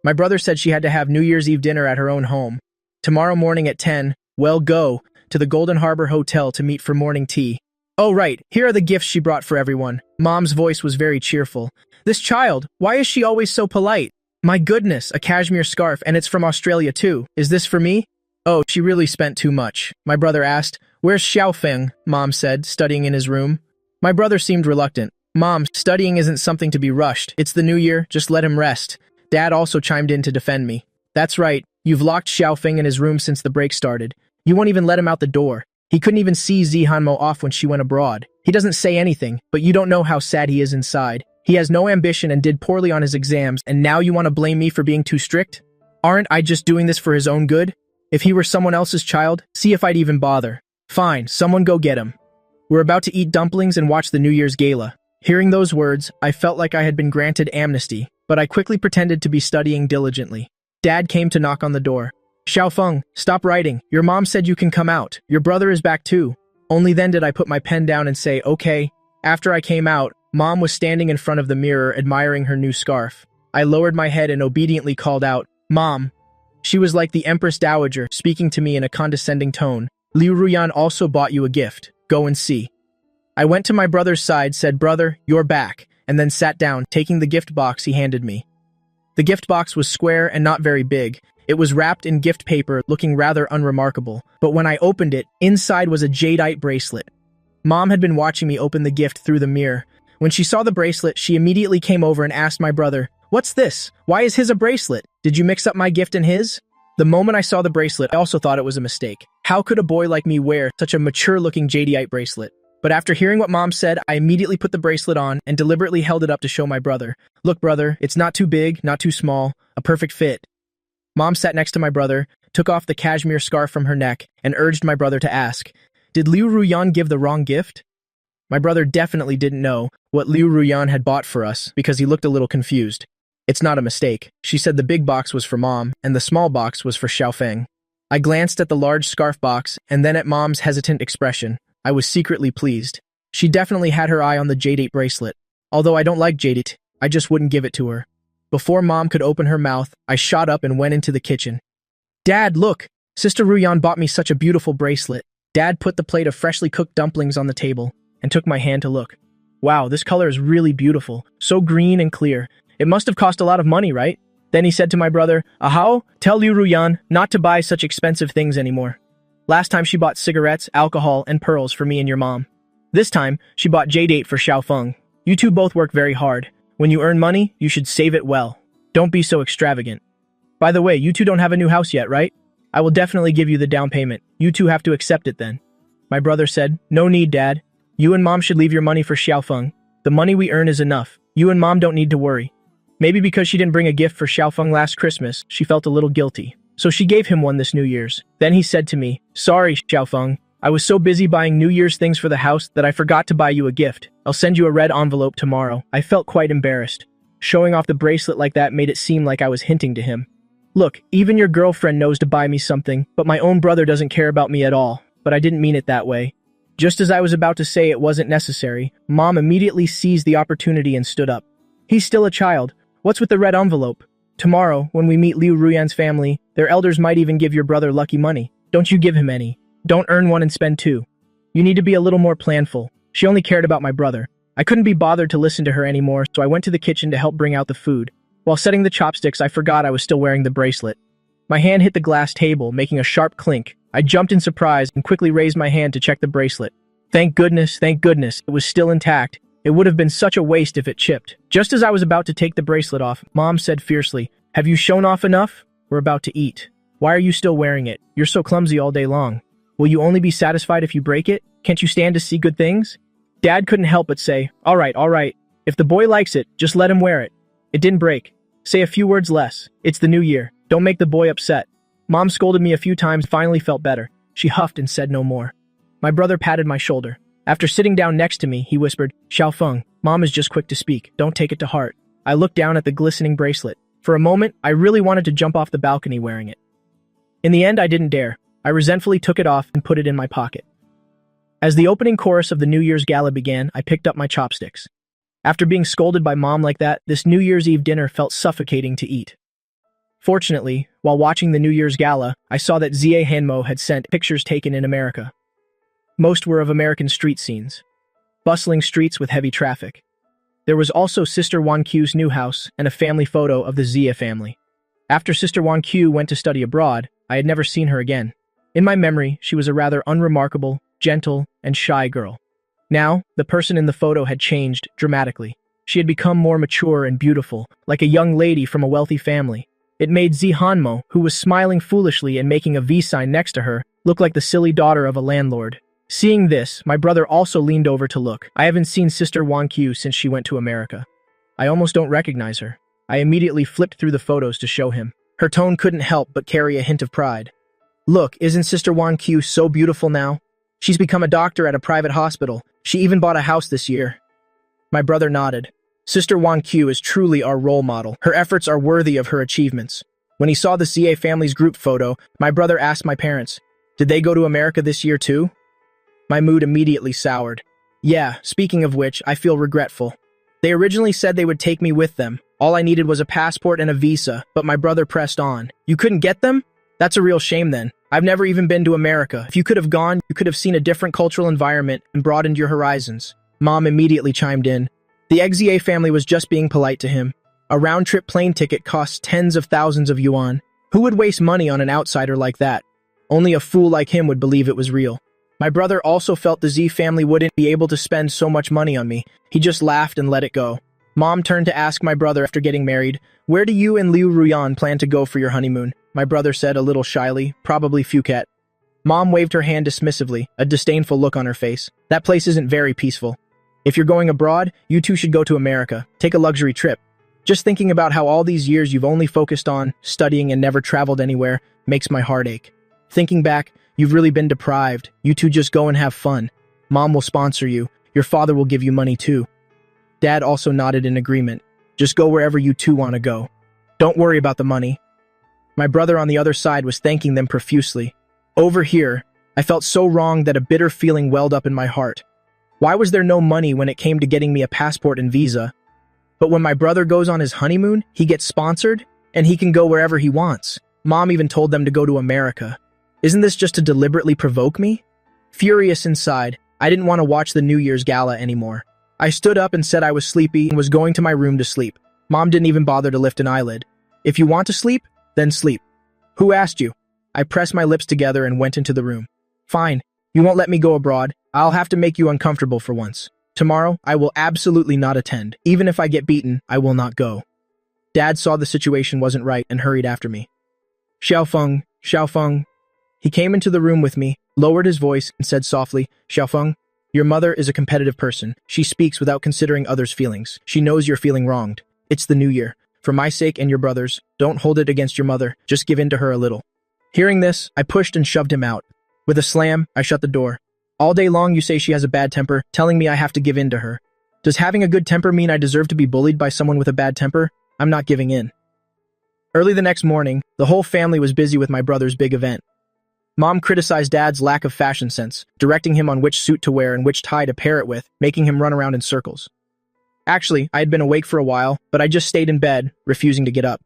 My brother said she had to have New Year's Eve dinner at her own home. Tomorrow morning at 10, well, go to the Golden Harbor Hotel to meet for morning tea. Oh, right, here are the gifts she brought for everyone. Mom's voice was very cheerful. This child, why is she always so polite? My goodness, a cashmere scarf, and it's from Australia too. Is this for me? Oh, she really spent too much. My brother asked. Where's Xiaofeng? Mom said, studying in his room. My brother seemed reluctant. Mom, studying isn't something to be rushed. It's the new year, just let him rest. Dad also chimed in to defend me. That's right, you've locked Xiaofeng in his room since the break started. You won't even let him out the door. He couldn't even see Zihanmo off when she went abroad. He doesn't say anything, but you don't know how sad he is inside. He has no ambition and did poorly on his exams, and now you want to blame me for being too strict? Aren't I just doing this for his own good? If he were someone else's child, see if I'd even bother. Fine, someone go get him. We're about to eat dumplings and watch the New Year's gala. Hearing those words, I felt like I had been granted amnesty, but I quickly pretended to be studying diligently. Dad came to knock on the door. Xiaofeng, stop writing. Your mom said you can come out. Your brother is back too. Only then did I put my pen down and say, okay. After I came out, Mom was standing in front of the mirror admiring her new scarf. I lowered my head and obediently called out, Mom. She was like the Empress Dowager, speaking to me in a condescending tone. Liu Ruyan also bought you a gift. Go and see. I went to my brother's side, said, Brother, you're back, and then sat down, taking the gift box he handed me. The gift box was square and not very big. It was wrapped in gift paper, looking rather unremarkable, but when I opened it, inside was a jadeite bracelet. Mom had been watching me open the gift through the mirror. When she saw the bracelet, she immediately came over and asked my brother, What's this? Why is his a bracelet? Did you mix up my gift and his? The moment I saw the bracelet, I also thought it was a mistake. How could a boy like me wear such a mature-looking jadeite bracelet? But after hearing what Mom said, I immediately put the bracelet on and deliberately held it up to show my brother. Look, brother, it's not too big, not too small, a perfect fit. Mom sat next to my brother, took off the cashmere scarf from her neck, and urged my brother to ask, Did Liu Ruyan give the wrong gift? My brother definitely didn't know what Liu Ruyan had bought for us because he looked a little confused. It's not a mistake. She said the big box was for Mom, and the small box was for Xiaofeng. I glanced at the large scarf box and then at Mom's hesitant expression. I was secretly pleased. She definitely had her eye on the jadeite bracelet. Although I don't like jadeite, I just wouldn't give it to her. Before Mom could open her mouth, I shot up and went into the kitchen. Dad, look! Sister Ruyan bought me such a beautiful bracelet. Dad put the plate of freshly cooked dumplings on the table and took my hand to look. Wow, this color is really beautiful. So green and clear. It must have cost a lot of money, right? Then he said to my brother, Ahao, tell Liu Ruyan not to buy such expensive things anymore. Last time she bought cigarettes, alcohol, and pearls for me and your mom. This time, she bought jadeite for Xiaofeng. You two both work very hard. When you earn money, you should save it well. Don't be so extravagant. By the way, you two don't have a new house yet, right? I will definitely give you the down payment. You two have to accept it then. My brother said, No need, Dad. You and Mom should leave your money for Xiaofeng. The money we earn is enough. You and Mom don't need to worry. Maybe because she didn't bring a gift for Xiaofeng last Christmas, she felt a little guilty. So she gave him one this New Year's. Then he said to me, Sorry, Xiaofeng. I was so busy buying New Year's things for the house that I forgot to buy you a gift. I'll send you a red envelope tomorrow. I felt quite embarrassed. Showing off the bracelet like that made it seem like I was hinting to him. Look, even your girlfriend knows to buy me something, but my own brother doesn't care about me at all. But I didn't mean it that way. Just as I was about to say it wasn't necessary, Mom immediately seized the opportunity and stood up. He's still a child. What's with the red envelope? Tomorrow, when we meet Liu Ruyan's family, their elders might even give your brother lucky money. Don't you give him any. Don't earn one and spend two. You need to be a little more planful. She only cared about my brother. I couldn't be bothered to listen to her anymore, so I went to the kitchen to help bring out the food. While setting the chopsticks, I forgot I was still wearing the bracelet. My hand hit the glass table, making a sharp clink. I jumped in surprise and quickly raised my hand to check the bracelet. Thank goodness, it was still intact. It would have been such a waste if it chipped. Just as I was about to take the bracelet off, Mom said fiercely, Have you shown off enough? We're about to eat. Why are you still wearing it? You're so clumsy all day long. Will you only be satisfied if you break it? Can't you stand to see good things? Dad couldn't help but say, All right. If the boy likes it, just let him wear it. It didn't break. Say a few words less. It's the new year. Don't make the boy upset. Mom scolded me a few times, finally felt better. She huffed and said no more. My brother patted my shoulder. After sitting down next to me, he whispered, Xiaofeng, Mom is just quick to speak. Don't take it to heart. I looked down at the glistening bracelet. For a moment, I really wanted to jump off the balcony wearing it. In the end, I didn't dare. I resentfully took it off and put it in my pocket. As the opening chorus of the New Year's gala began, I picked up my chopsticks. After being scolded by Mom like that, this New Year's Eve dinner felt suffocating to eat. Fortunately, while watching the New Year's gala, I saw that Zia Hanmo had sent pictures taken in America. Most were of American street scenes. Bustling streets with heavy traffic. There was also Sister Wan Q's new house and a family photo of the Zia family. After Sister Wan Q went to study abroad, I had never seen her again. In my memory, she was a rather unremarkable, gentle, and shy girl. Now, the person in the photo had changed dramatically. She had become more mature and beautiful, like a young lady from a wealthy family. It made Zihanmo, who was smiling foolishly and making a V sign next to her, Looked like the silly daughter of a landlord. Seeing this, my brother also leaned over to look. I haven't seen Sister Won Kyu since she went to America. I almost don't recognize her. I immediately flipped through the photos to show him. Her tone couldn't help but carry a hint of pride. Look, isn't Sister Won Kyu so beautiful now? She's become a doctor at a private hospital. She even bought a house this year. My brother nodded. Sister Won Kyu is truly our role model. Her efforts are worthy of her achievements. When he saw the CA family's group photo, my brother asked my parents, did they go to America this year too? My mood immediately soured. Yeah, speaking of which, I feel regretful. They originally said they would take me with them. All I needed was a passport and a visa, but my brother pressed on. You couldn't get them? That's a real shame then. I've never even been to America. If you could have gone, you could have seen a different cultural environment and broadened your horizons. Mom immediately chimed in. The XZA family was just being polite to him. A round-trip plane ticket costs tens of thousands of yuan. Who would waste money on an outsider like that? Only a fool like him would believe it was real. My brother also felt the Z family wouldn't be able to spend so much money on me. He just laughed and let it go. Mom turned to ask my brother after getting married, where do you and Liu Ruyan plan to go for your honeymoon? My brother said a little shyly, probably Phuket. Mom waved her hand dismissively, a disdainful look on her face. That place isn't very peaceful. If you're going abroad, you two should go to America. Take a luxury trip. Just thinking about how all these years you've only focused on studying and never traveled anywhere makes my heart ache. Thinking back, you've really been deprived. You two just go and have fun. Mom will sponsor you. Your father will give you money too. Dad also nodded in agreement. Just go wherever you two want to go. Don't worry about the money. My brother on the other side was thanking them profusely. Over here, I felt so wrong that a bitter feeling welled up in my heart. Why was there no money when it came to getting me a passport and visa? But when my brother goes on his honeymoon, he gets sponsored, and he can go wherever he wants. Mom even told them to go to America. Isn't this just to deliberately provoke me? Furious inside, I didn't want to watch the New Year's gala anymore. I stood up and said I was sleepy and was going to my room to sleep. Mom didn't even bother to lift an eyelid. If you want to sleep, then sleep. Who asked you? I pressed my lips together and went into the room. Fine, you won't let me go abroad. I'll have to make you uncomfortable for once. Tomorrow, I will absolutely not attend. Even if I get beaten, I will not go. Dad saw the situation wasn't right and hurried after me. Xiaofeng, Xiaofeng. He came into the room with me, lowered his voice, and said softly, Xiaofeng, your mother is a competitive person. She speaks without considering others' feelings. She knows you're feeling wronged. It's the new year. For my sake and your brother's, don't hold it against your mother. Just give in to her a little. Hearing this, I pushed and shoved him out. With a slam, I shut the door. All day long you say she has a bad temper, telling me I have to give in to her. Does having a good temper mean I deserve to be bullied by someone with a bad temper? I'm not giving in. Early the next morning, the whole family was busy with my brother's big event. Mom criticized Dad's lack of fashion sense, directing him on which suit to wear and which tie to pair it with, making him run around in circles. Actually, I had been awake for a while, but I just stayed in bed, refusing to get up.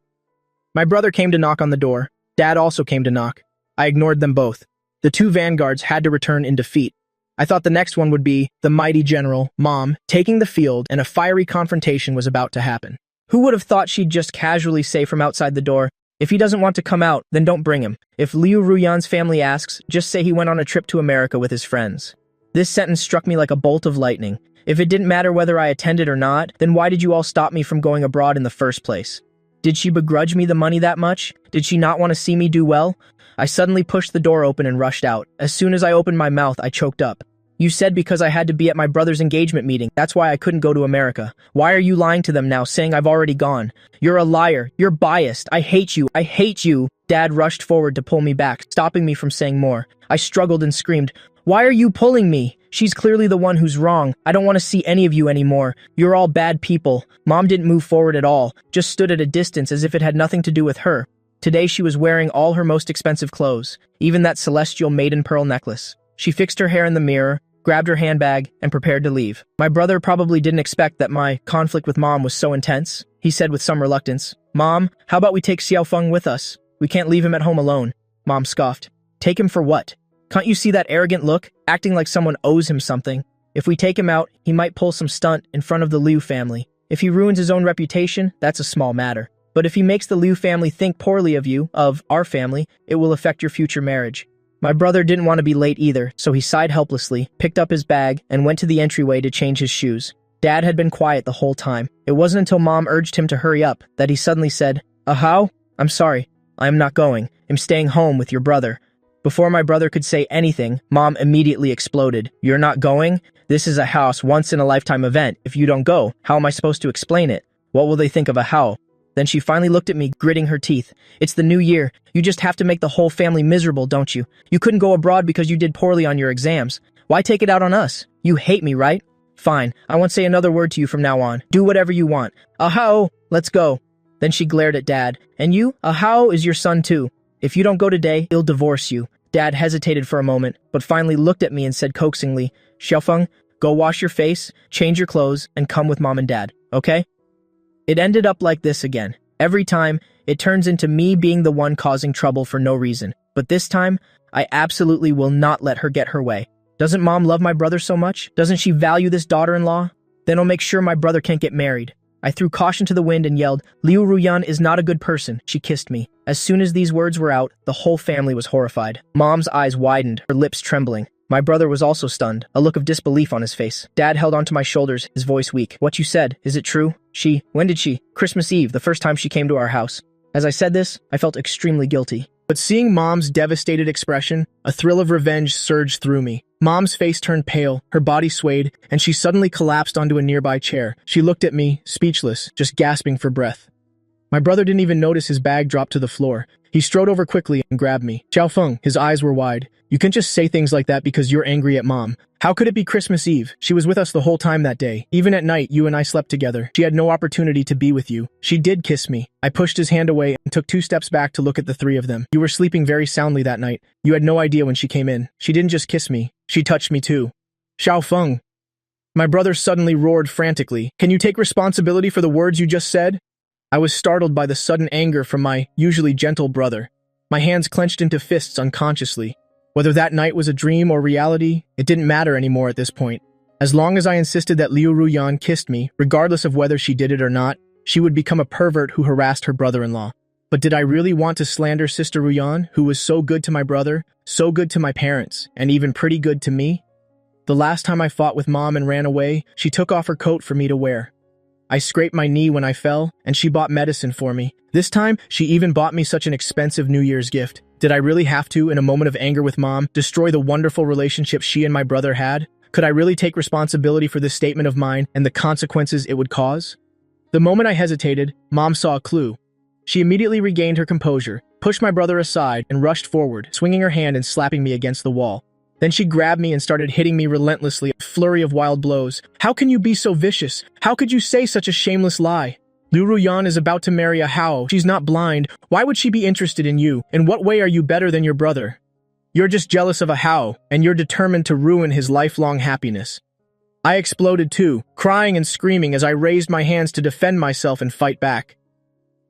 My brother came to knock on the door. Dad also came to knock. I ignored them both. The two vanguards had to return in defeat. I thought the next one would be the mighty general, Mom, taking the field, and a fiery confrontation was about to happen. Who would have thought she'd just casually say from outside the door, if he doesn't want to come out, then don't bring him. If Liu Ruyan's family asks, just say he went on a trip to America with his friends. This sentence struck me like a bolt of lightning. If it didn't matter whether I attended or not, then why did you all stop me from going abroad in the first place? Did she begrudge me the money that much? Did she not want to see me do well? I suddenly pushed the door open and rushed out. As soon as I opened my mouth, I choked up. You said because I had to be at my brother's engagement meeting. That's why I couldn't go to America. Why are you lying to them now, saying I've already gone? You're a liar. You're biased. I hate you. I hate you. Dad rushed forward to pull me back, stopping me from saying more. I struggled and screamed, why are you pulling me? She's clearly the one who's wrong. I don't want to see any of you anymore. You're all bad people. Mom didn't move forward at all, just stood at a distance as if it had nothing to do with her. Today she was wearing all her most expensive clothes, even that celestial maiden pearl necklace. She fixed her hair in the mirror, grabbed her handbag, and prepared to leave. My brother probably didn't expect that my conflict with Mom was so intense. He said with some reluctance, Mom, how about we take Xiaofeng with us? We can't leave him at home alone. Mom scoffed. Take him for what? Can't you see that arrogant look, acting like someone owes him something? If we take him out, he might pull some stunt in front of the Liu family. If he ruins his own reputation, that's a small matter. But if he makes the Liu family think poorly of you, of our family, it will affect your future marriage. My brother didn't want to be late either, so he sighed helplessly, picked up his bag, and went to the entryway to change his shoes. Dad had been quiet the whole time. It wasn't until Mom urged him to hurry up that he suddenly said, How? I'm sorry. I'm not going. I'm staying home with your brother. Before my brother could say anything, Mom immediately exploded. "You're not going? This is a house once-in-a-lifetime event. If you don't go, how am I supposed to explain it? What will they think of a how?" Then she finally looked at me, gritting her teeth. "It's the new year. You just have to make the whole family miserable, don't you? You couldn't go abroad because you did poorly on your exams. Why take it out on us? You hate me, right? Fine, I won't say another word to you from now on. Do whatever you want. Ahow, let's go." Then she glared at Dad. "And you? Ahow is your son too. If you don't go today, he'll divorce you." Dad hesitated for a moment, but finally looked at me and said coaxingly, "Xiaofeng, go wash your face, change your clothes, and come with Mom and Dad, okay?" It ended up like this again. Every time, it turns into me being the one causing trouble for no reason. But this time, I absolutely will not let her get her way. Doesn't Mom love my brother so much? Doesn't she value this daughter-in-law? Then I'll make sure my brother can't get married. I threw caution to the wind and yelled, "Liu Ruyan is not a good person." She kissed me. As soon as these words were out, the whole family was horrified. Mom's eyes widened, her lips trembling. My brother was also stunned, a look of disbelief on his face. Dad held onto my shoulders, his voice weak. "What you said, is it true? When did she? Christmas Eve, the first time she came to our house." As I said this, I felt extremely guilty. But seeing Mom's devastated expression, a thrill of revenge surged through me. Mom's face turned pale, her body swayed, and she suddenly collapsed onto a nearby chair. She looked at me, speechless, just gasping for breath. My brother didn't even notice his bag drop to the floor. He strode over quickly and grabbed me. "Xiaofeng," his eyes were wide. "You can't just say things like that because you're angry at Mom. How could it be Christmas Eve? She was with us the whole time that day. Even at night, you and I slept together. She had no opportunity to be with you. She did kiss me." I pushed his hand away and took 2 steps back to look at the 3 of them. "You were sleeping very soundly that night. You had no idea when she came in. She didn't just kiss me. She touched me too." "Xiaofeng!" My brother suddenly roared frantically. "Can you take responsibility for the words you just said?" I was startled by the sudden anger from my usually gentle brother. My hands clenched into fists unconsciously. Whether that night was a dream or reality, it didn't matter anymore at this point. As long as I insisted that Liu Ruyan kissed me, regardless of whether she did it or not, she would become a pervert who harassed her brother-in-law. But did I really want to slander Sister Ruyan, who was so good to my brother, so good to my parents, and even pretty good to me? The last time I fought with Mom and ran away, she took off her coat for me to wear. I scraped my knee when I fell, and she bought medicine for me. This time, she even bought me such an expensive New Year's gift. Did I really have to, in a moment of anger with Mom, destroy the wonderful relationship she and my brother had? Could I really take responsibility for this statement of mine and the consequences it would cause? The moment I hesitated, Mom saw a clue. She immediately regained her composure, pushed my brother aside, and rushed forward, swinging her hand and slapping me against the wall. Then she grabbed me and started hitting me relentlessly, a flurry of wild blows. "How can you be so vicious? How could you say such a shameless lie? Liu Ruyan is about to marry a Hao. She's not blind. Why would she be interested in you? In what way are you better than your brother? You're just jealous of a Hao, and you're determined to ruin his lifelong happiness." I exploded too, crying and screaming as I raised my hands to defend myself and fight back.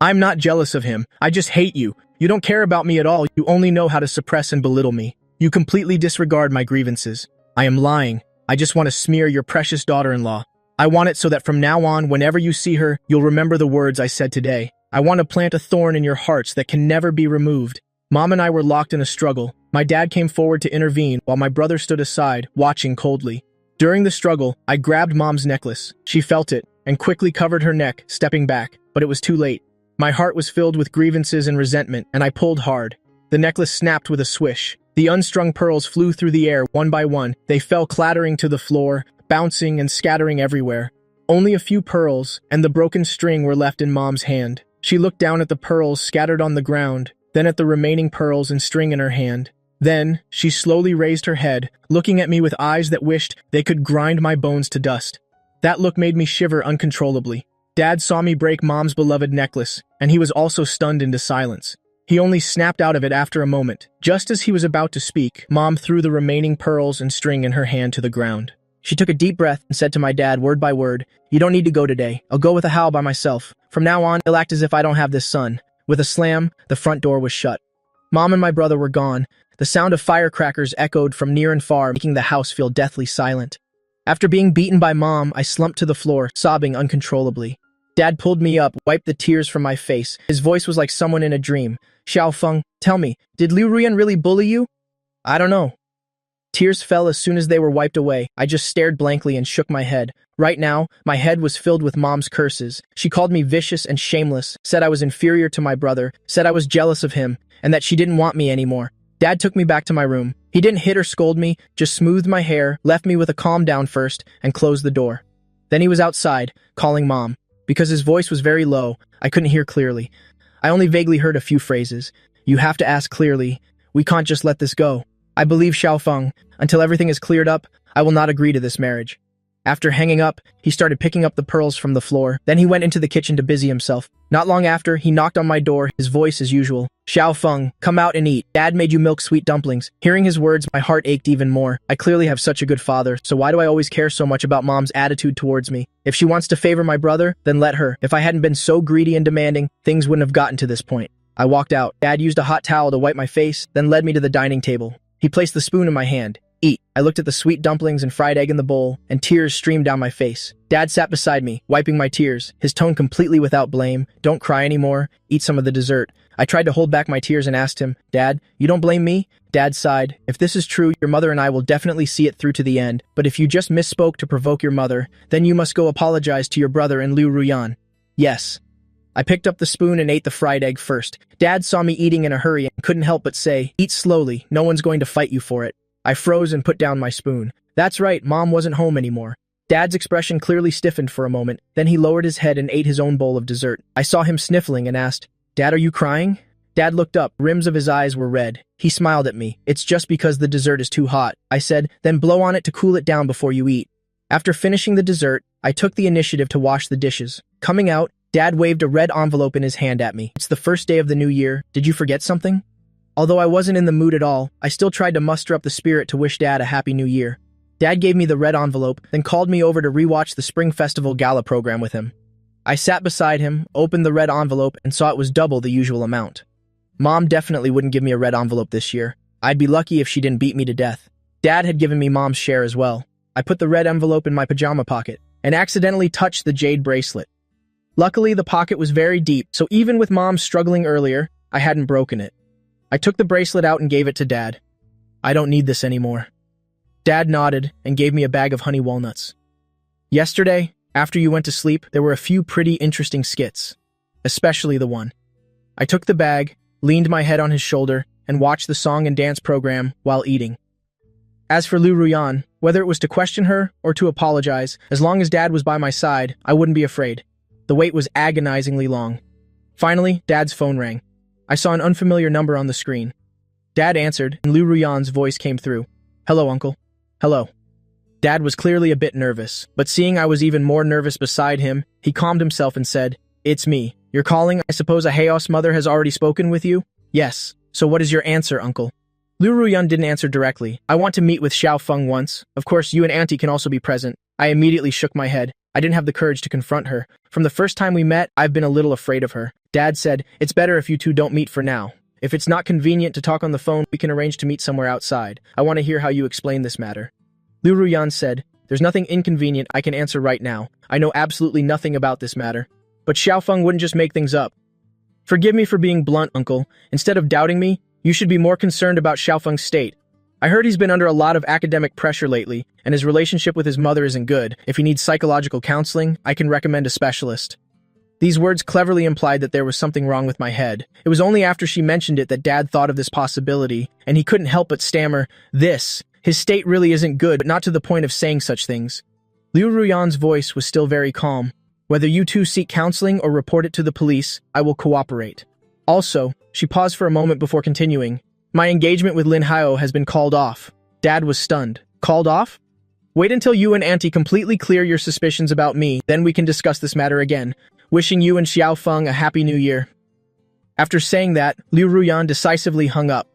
"I'm not jealous of him. I just hate you. You don't care about me at all. You only know how to suppress and belittle me. You completely disregard my grievances. I am lying. I just want to smear your precious daughter-in-law. I want it so that from now on, whenever you see her, you'll remember the words I said today. I want to plant a thorn in your hearts that can never be removed." Mom and I were locked in a struggle. My dad came forward to intervene while my brother stood aside, watching coldly. During the struggle, I grabbed Mom's necklace. She felt it and quickly covered her neck, stepping back, but it was too late. My heart was filled with grievances and resentment, and I pulled hard. The necklace snapped with a swish. The unstrung pearls flew through the air one by one. They fell clattering to the floor, bouncing and scattering everywhere. Only a few pearls and the broken string were left in Mom's hand. She looked down at the pearls scattered on the ground, then at the remaining pearls and string in her hand. Then, she slowly raised her head, looking at me with eyes that wished they could grind my bones to dust. That look made me shiver uncontrollably. Dad saw me break Mom's beloved necklace, and he was also stunned into silence. He only snapped out of it after a moment. Just as he was about to speak, Mom threw the remaining pearls and string in her hand to the ground. She took a deep breath and said to my dad, word by word, "You don't need to go today. I'll go with a Hao by myself. From now on, he'll act as if I don't have this son." With a slam, the front door was shut. Mom and my brother were gone. The sound of firecrackers echoed from near and far, making the house feel deathly silent. After being beaten by Mom, I slumped to the floor, sobbing uncontrollably. Dad pulled me up, wiped the tears from my face. His voice was like someone in a dream. "Xiaofeng, tell me, did Liu Ruyan really bully you?" "I don't know." Tears fell as soon as they were wiped away. I just stared blankly and shook my head. Right now, my head was filled with Mom's curses. She called me vicious and shameless, said I was inferior to my brother, said I was jealous of him, and that she didn't want me anymore. Dad took me back to my room. He didn't hit or scold me, just smoothed my hair, left me with a calm down first, and closed the door. Then he was outside, calling Mom. Because his voice was very low, I couldn't hear clearly. I only vaguely heard a few phrases. You have to ask clearly. We can't just let this go. I believe Xiaofeng. Until everything is cleared up, I will not agree to this marriage. After hanging up, he started picking up the pearls from the floor. Then he went into the kitchen to busy himself. Not long after, he knocked on my door, his voice as usual. Xiaofeng, come out and eat. Dad made you milk sweet dumplings. Hearing his words, my heart ached even more. I clearly have such a good father, so why do I always care so much about Mom's attitude towards me? If she wants to favor my brother, then let her. If I hadn't been so greedy and demanding, things wouldn't have gotten to this point. I walked out. Dad used a hot towel to wipe my face, then led me to the dining table. He placed the spoon in my hand. Eat. I looked at the sweet dumplings and fried egg in the bowl, and tears streamed down my face. Dad sat beside me, wiping my tears, his tone completely without blame. Don't cry anymore. Eat some of the dessert. I tried to hold back my tears and asked him, Dad, you don't blame me? Dad sighed. If this is true, your mother and I will definitely see it through to the end. But if you just misspoke to provoke your mother, then you must go apologize to your brother and Liu Ruyan. Yes. I picked up the spoon and ate the fried egg first. Dad saw me eating in a hurry and couldn't help but say, eat slowly, no one's going to fight you for it. I froze and put down my spoon. That's right, Mom wasn't home anymore. Dad's expression clearly stiffened for a moment, then he lowered his head and ate his own bowl of dessert. I saw him sniffling and asked, Dad, are you crying? Dad looked up, rims of his eyes were red. He smiled at me. It's just because the dessert is too hot. I said, then blow on it to cool it down before you eat. After finishing the dessert, I took the initiative to wash the dishes. Coming out, Dad waved a red envelope in his hand at me. It's the first day of the new year. Did you forget something? Although I wasn't in the mood at all, I still tried to muster up the spirit to wish Dad a happy new year. Dad gave me the red envelope, then called me over to rewatch the Spring Festival Gala program with him. I sat beside him, opened the red envelope, and saw it was double the usual amount. Mom definitely wouldn't give me a red envelope this year. I'd be lucky if she didn't beat me to death. Dad had given me Mom's share as well. I put the red envelope in my pajama pocket, and accidentally touched the jade bracelet. Luckily, the pocket was very deep, so even with Mom struggling earlier, I hadn't broken it. I took the bracelet out and gave it to Dad. I don't need this anymore. Dad nodded and gave me a bag of honey walnuts. Yesterday, after you went to sleep, there were a few pretty interesting skits, especially the one. I took the bag, leaned my head on his shoulder, and watched the song and dance program while eating. As for Liu Ruyan, whether it was to question her or to apologize, as long as Dad was by my side, I wouldn't be afraid. The wait was agonizingly long. Finally, Dad's phone rang. I saw an unfamiliar number on the screen. Dad answered, and Liu Ruyan's voice came through. Hello, Uncle. Hello. Dad was clearly a bit nervous, but seeing I was even more nervous beside him, he calmed himself and said, It's me. You're calling? I suppose a Haos mother has already spoken with you? Yes. So what is your answer, Uncle? Liu Ruyan didn't answer directly. I want to meet with Xiaofeng once. Of course, you and Auntie can also be present. I immediately shook my head. I didn't have the courage to confront her. From the first time we met, I've been a little afraid of her. Dad said, it's better if you two don't meet for now. If it's not convenient to talk on the phone, we can arrange to meet somewhere outside. I want to hear how you explain this matter. Liu Ruyan said, there's nothing inconvenient I can answer right now. I know absolutely nothing about this matter. But Xiaofeng wouldn't just make things up. Forgive me for being blunt, Uncle. Instead of doubting me, you should be more concerned about Xiaofeng's state. I heard he's been under a lot of academic pressure lately, and his relationship with his mother isn't good. If he needs psychological counseling, I can recommend a specialist. These words cleverly implied that there was something wrong with my head. It was only after she mentioned it that Dad thought of this possibility, and he couldn't help but stammer, this. His state really isn't good, but not to the point of saying such things. Liu Ruyan's voice was still very calm. Whether you two seek counseling or report it to the police, I will cooperate. Also, she paused for a moment before continuing. My engagement with Lin Hao has been called off. Dad was stunned. Called off? Wait until you and Auntie completely clear your suspicions about me, then we can discuss this matter again. Wishing you and Xiaofeng a happy new year. After saying that, Liu Ruyan decisively hung up.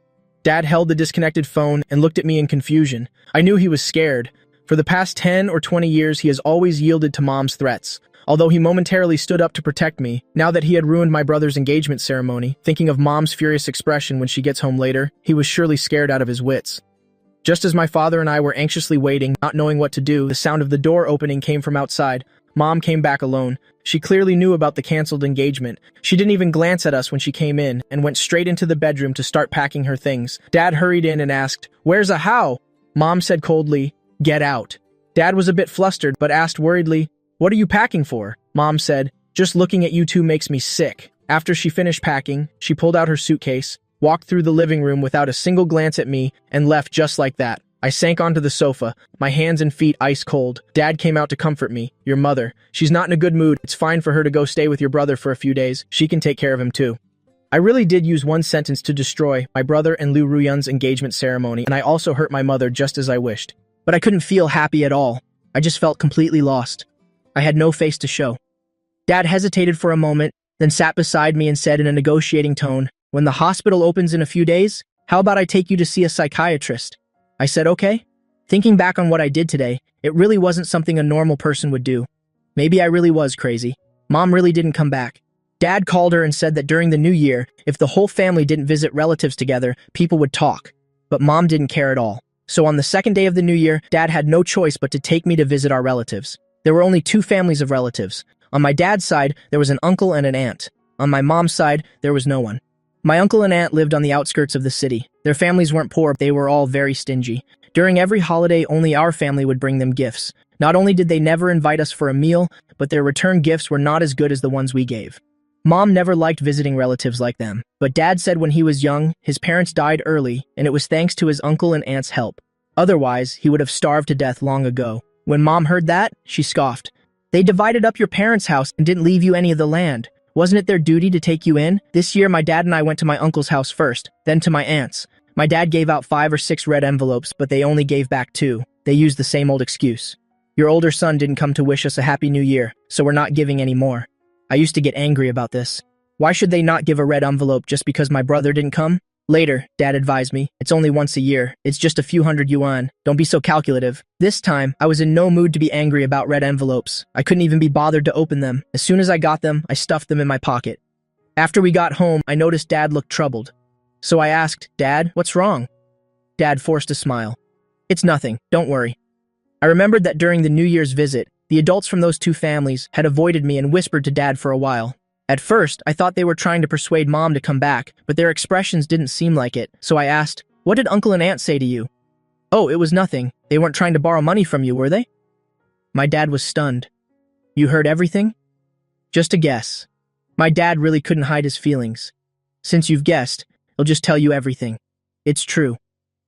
Dad held the disconnected phone and looked at me in confusion. I knew he was scared. For the past 10 or 20 years, he has always yielded to Mom's threats. Although he momentarily stood up to protect me, now that he had ruined my brother's engagement ceremony, thinking of Mom's furious expression when she gets home later, he was surely scared out of his wits. Just as my father and I were anxiously waiting, not knowing what to do, the sound of the door opening came from outside. Mom came back alone. She clearly knew about the canceled engagement. She didn't even glance at us when she came in, and went straight into the bedroom to start packing her things. Dad hurried in and asked, "Where's a Hao?" Mom said coldly, "Get out." Dad was a bit flustered, but asked worriedly, "What are you packing for?" Mom said, "Just looking at you two makes me sick." After she finished packing, she pulled out her suitcase. walked through the living room without a single glance at me, and left just like that. I sank onto the sofa, my hands and feet ice cold. Dad came out to comfort me. Your mother. She's not in a good mood. It's fine for her to go stay with your brother for a few days. She can take care of him too. I really did use one sentence to destroy my brother and Liu Ruyun's engagement ceremony, and I also hurt my mother just as I wished. But I couldn't feel happy at all. I just felt completely lost. I had no face to show. Dad hesitated for a moment, then sat beside me and said in a negotiating tone, "When the hospital opens in a few days, how about I take you to see a psychiatrist?" I said, "Okay." Thinking back on what I did today, it really wasn't something a normal person would do. Maybe I really was crazy. Mom really didn't come back. Dad called her and said that during the new year, if the whole family didn't visit relatives together, people would talk. But Mom didn't care at all. So on the second day of the new year, Dad had no choice but to take me to visit our relatives. There were only two families of relatives. On my dad's side, there was an uncle and an aunt. On my mom's side, there was no one. My uncle and aunt lived on the outskirts of the city. Their families weren't poor, they were all very stingy. During every holiday, only our family would bring them gifts. Not only did they never invite us for a meal, but their return gifts were not as good as the ones we gave. Mom never liked visiting relatives like them, but Dad said when he was young, his parents died early, and it was thanks to his uncle and aunt's help. Otherwise, he would have starved to death long ago. When Mom heard that, she scoffed. "They divided up your parents' house and didn't leave you any of the land. Wasn't it their duty to take you in?" This year, my dad and I went to my uncle's house first, then to my aunt's. My dad gave out 5 or 6 red envelopes, but they only gave back 2. They used the same old excuse. "Your older son didn't come to wish us a happy new year, so we're not giving any more." I used to get angry about this. Why should they not give a red envelope just because my brother didn't come? Later, Dad advised me, "It's only once a year. It's just a few hundred yuan. Don't be so calculative." This time, I was in no mood to be angry about red envelopes. I couldn't even be bothered to open them. As soon as I got them, I stuffed them in my pocket. After we got home, I noticed Dad looked troubled. So I asked, "Dad, what's wrong?" Dad forced a smile. "It's nothing. Don't worry." I remembered that during the New Year's visit, the adults from those two families had avoided me and whispered to Dad for a while. At first, I thought they were trying to persuade Mom to come back, but their expressions didn't seem like it, so I asked, "What did Uncle and Aunt say to you?" "Oh, it was nothing. They weren't trying to borrow money from you, were they?" My dad was stunned. "You heard everything?" "Just a guess." My dad really couldn't hide his feelings. "Since you've guessed, I'll just tell you everything. It's true.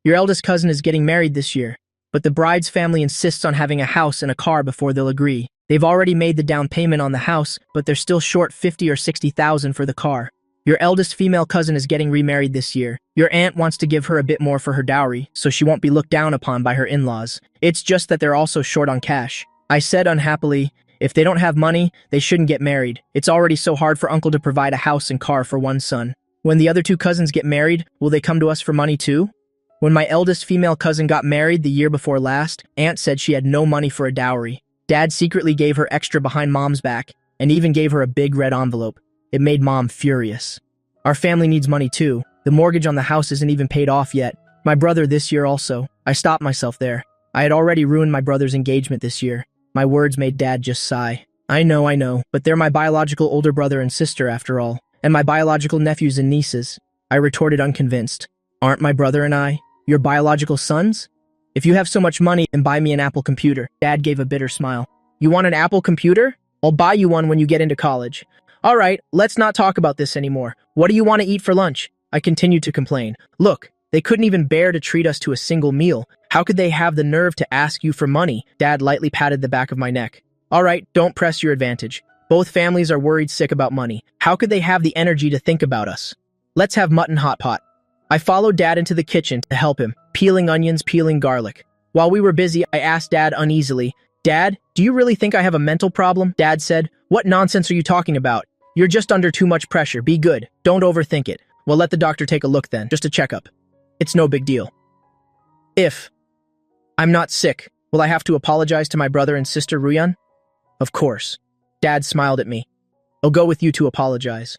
Your eldest cousin is getting married this year, but the bride's family insists on having a house and a car before they'll agree. They've already made the down payment on the house, but they're still short 50 or 60,000 for the car. Your eldest female cousin is getting remarried this year. Your aunt wants to give her a bit more for her dowry, so she won't be looked down upon by her in-laws. It's just that they're also short on cash." I said unhappily, "If they don't have money, they shouldn't get married. It's already so hard for Uncle to provide a house and car for one son. When the other two cousins get married, will they come to us for money too?" When my eldest female cousin got married the year before last, Aunt said she had no money for a dowry. Dad secretly gave her extra behind Mom's back, and even gave her a big red envelope. It made Mom furious. "Our family needs money too. The mortgage on the house isn't even paid off yet. My brother this year also." I stopped myself there. I had already ruined my brother's engagement this year. My words made Dad just sigh. I know, but they're my biological older brother and sister after all, and my biological nephews and nieces." I retorted unconvinced. "Aren't my brother and I your biological sons? If you have so much money, then buy me an Apple computer." Dad gave a bitter smile. "You want an Apple computer? I'll buy you one when you get into college." "All right, let's not talk about this anymore. What do you want to eat for lunch?" I continued to complain. "Look, they couldn't even bear to treat us to a single meal. How could they have the nerve to ask you for money?" Dad lightly patted the back of my neck. "All right, don't press your advantage. Both families are worried sick about money. How could they have the energy to think about us? Let's have mutton hot pot." I followed Dad into the kitchen to help him, peeling onions, peeling garlic. While we were busy, I asked Dad uneasily, "Dad, do you really think I have a mental problem?" Dad said, "What nonsense are you talking about? You're just under too much pressure. Be good. Don't overthink it." "Well, let the doctor take a look then, just a checkup. It's no big deal." "If I'm not sick, will I have to apologize to my brother and sister Ruyun?" "Of course." Dad smiled at me. "I'll go with you to apologize."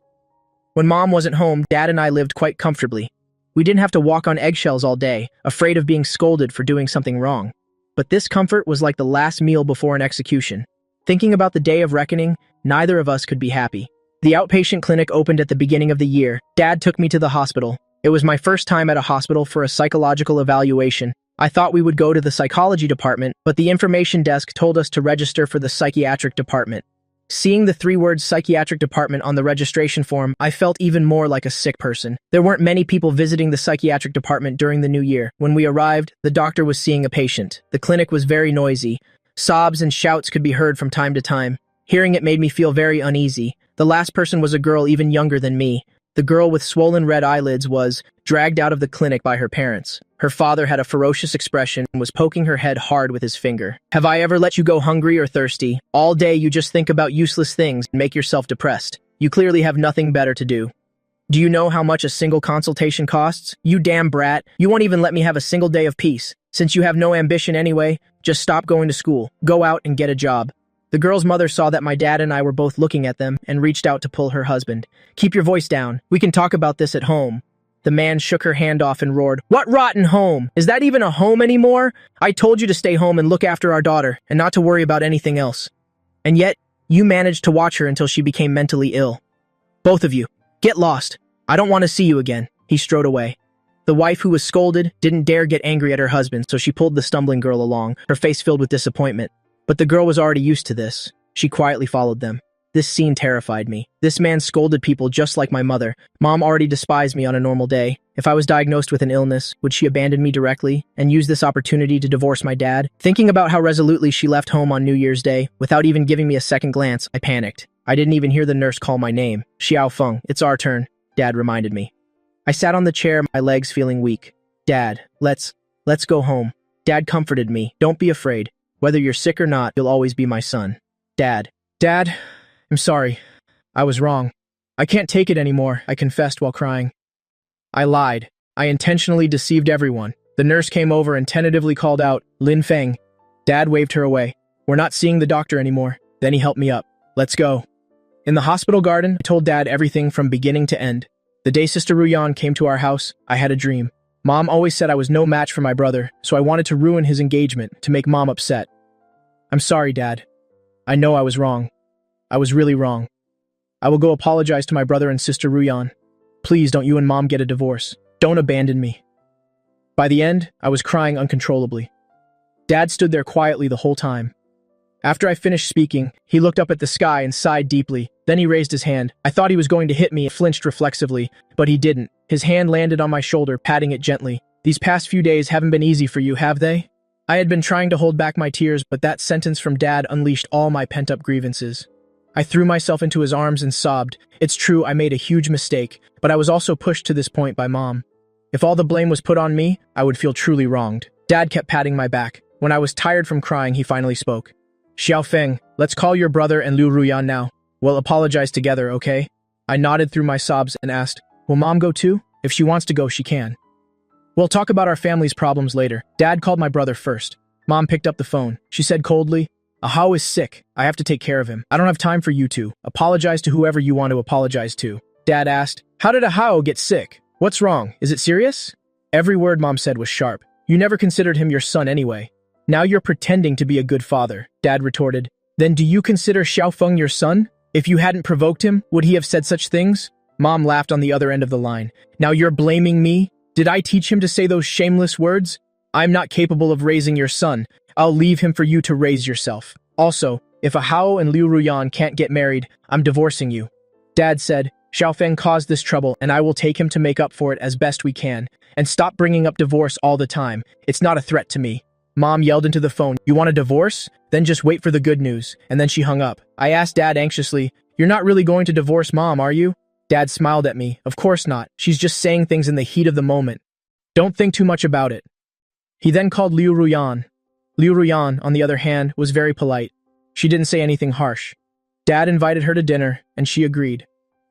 When Mom wasn't home, Dad and I lived quite comfortably. We didn't have to walk on eggshells all day, afraid of being scolded for doing something wrong. But this comfort was like the last meal before an execution. Thinking about the day of reckoning, neither of us could be happy. The outpatient clinic opened at the beginning of the year. Dad took me to the hospital. It was my first time at a hospital for a psychological evaluation. I thought we would go to the psychology department, but the information desk told us to register for the psychiatric department. Seeing the three-word psychiatric department on the registration form, I felt even more like a sick person. There weren't many people visiting the psychiatric department during the new year. When we arrived, the doctor was seeing a patient. The clinic was very noisy. Sobs and shouts could be heard from time to time. Hearing it made me feel very uneasy. The last person was a girl even younger than me. The girl with swollen red eyelids was dragged out of the clinic by her parents. Her father had a ferocious expression and was poking her head hard with his finger. Have I ever let you go hungry or thirsty? All day you just think about useless things and make yourself depressed. You clearly have nothing better to do. Do you know how much a single consultation costs? You damn brat. You won't even let me have a single day of peace. Since you have no ambition anyway, just stop going to school. Go out and get a job. The girl's mother saw that my dad and I were both looking at them and reached out to pull her husband. Keep your voice down. We can talk about this at home. The man shook her hand off and roared, "What rotten home? Is that even a home anymore? I told you to stay home and look after our daughter and not to worry about anything else. And yet, you managed to watch her until she became mentally ill. Both of you, get lost. I don't want to see you again." He strode away. The wife, who was scolded, didn't dare get angry at her husband, so she pulled the stumbling girl along, her face filled with disappointment. But the girl was already used to this. She quietly followed them. This scene terrified me. This man scolded people just like my mother. Mom already despised me on a normal day. If I was diagnosed with an illness, would she abandon me directly and use this opportunity to divorce my dad? Thinking about how resolutely she left home on New Year's Day, without even giving me a second glance, I panicked. I didn't even hear the nurse call my name. "Xiao Feng, it's our turn," Dad reminded me. I sat on the chair, my legs feeling weak. "Dad, let's go home." Dad comforted me. "Don't be afraid. Whether you're sick or not, you'll always be my son." Dad, I'm sorry. I was wrong. I can't take it anymore," I confessed while crying. I lied. I intentionally deceived everyone. The nurse came over and tentatively called out, "Lin Feng." Dad waved her away. "We're not seeing the doctor anymore." Then he helped me up. "Let's go." In the hospital garden, I told Dad everything from beginning to end. The day Sister Ruyan came to our house, I had a dream. Mom always said I was no match for my brother, so I wanted to ruin his engagement to make Mom upset. "I'm sorry, Dad. I know I was wrong. I was really wrong. I will go apologize to my brother and Sister Ruyan. Please don't you and Mom get a divorce. Don't abandon me." By the end, I was crying uncontrollably. Dad stood there quietly the whole time. After I finished speaking, he looked up at the sky and sighed deeply. Then he raised his hand. I thought he was going to hit me and flinched reflexively, but he didn't. His hand landed on my shoulder, patting it gently. "These past few days haven't been easy for you, have they?" I had been trying to hold back my tears, but that sentence from Dad unleashed all my pent-up grievances. I threw myself into his arms and sobbed. It's true, I made a huge mistake, but I was also pushed to this point by Mom. If all the blame was put on me, I would feel truly wronged. Dad kept patting my back. When I was tired from crying, he finally spoke. "Xiao Feng, let's call your brother and Liu Ruyan now. We'll apologize together, okay?" I nodded through my sobs and asked, "Will Mom go too? If she wants to go, she can. We'll talk about our family's problems later." Dad called my brother first. Mom picked up the phone. She said coldly, "Ahao is sick. I have to take care of him. I don't have time for you two. Apologize to whoever you want to apologize to." Dad asked, "How did Ahao get sick? What's wrong? Is it serious?" Every word Mom said was sharp. "You never considered him your son anyway. Now you're pretending to be a good father," Dad retorted. "Then do you consider Xiao Feng your son? If you hadn't provoked him, would he have said such things?" Mom laughed on the other end of the line. "Now you're blaming me? Did I teach him to say those shameless words? I'm not capable of raising your son. I'll leave him for you to raise yourself. Also, if Ahao and Liu Ruyan can't get married, I'm divorcing you." Dad said, "Xiao Feng caused this trouble and I will take him to make up for it as best we can. And stop bringing up divorce all the time. It's not a threat to me." Mom yelled into the phone, "You want a divorce? Then just wait for the good news." And then she hung up. I asked Dad anxiously, "You're not really going to divorce Mom, are you?" Dad smiled at me. "Of course not. She's just saying things in the heat of the moment. Don't think too much about it." He then called Liu Ruyan. Liu Ruyan, on the other hand, was very polite. She didn't say anything harsh. Dad invited her to dinner, and she agreed.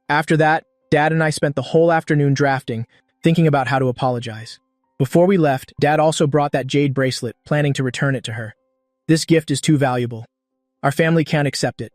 After that, Dad and I spent the whole afternoon drafting, thinking about how to apologize. Before we left, Dad also brought that jade bracelet, planning to return it to her. This gift is too valuable. Our family can't accept it.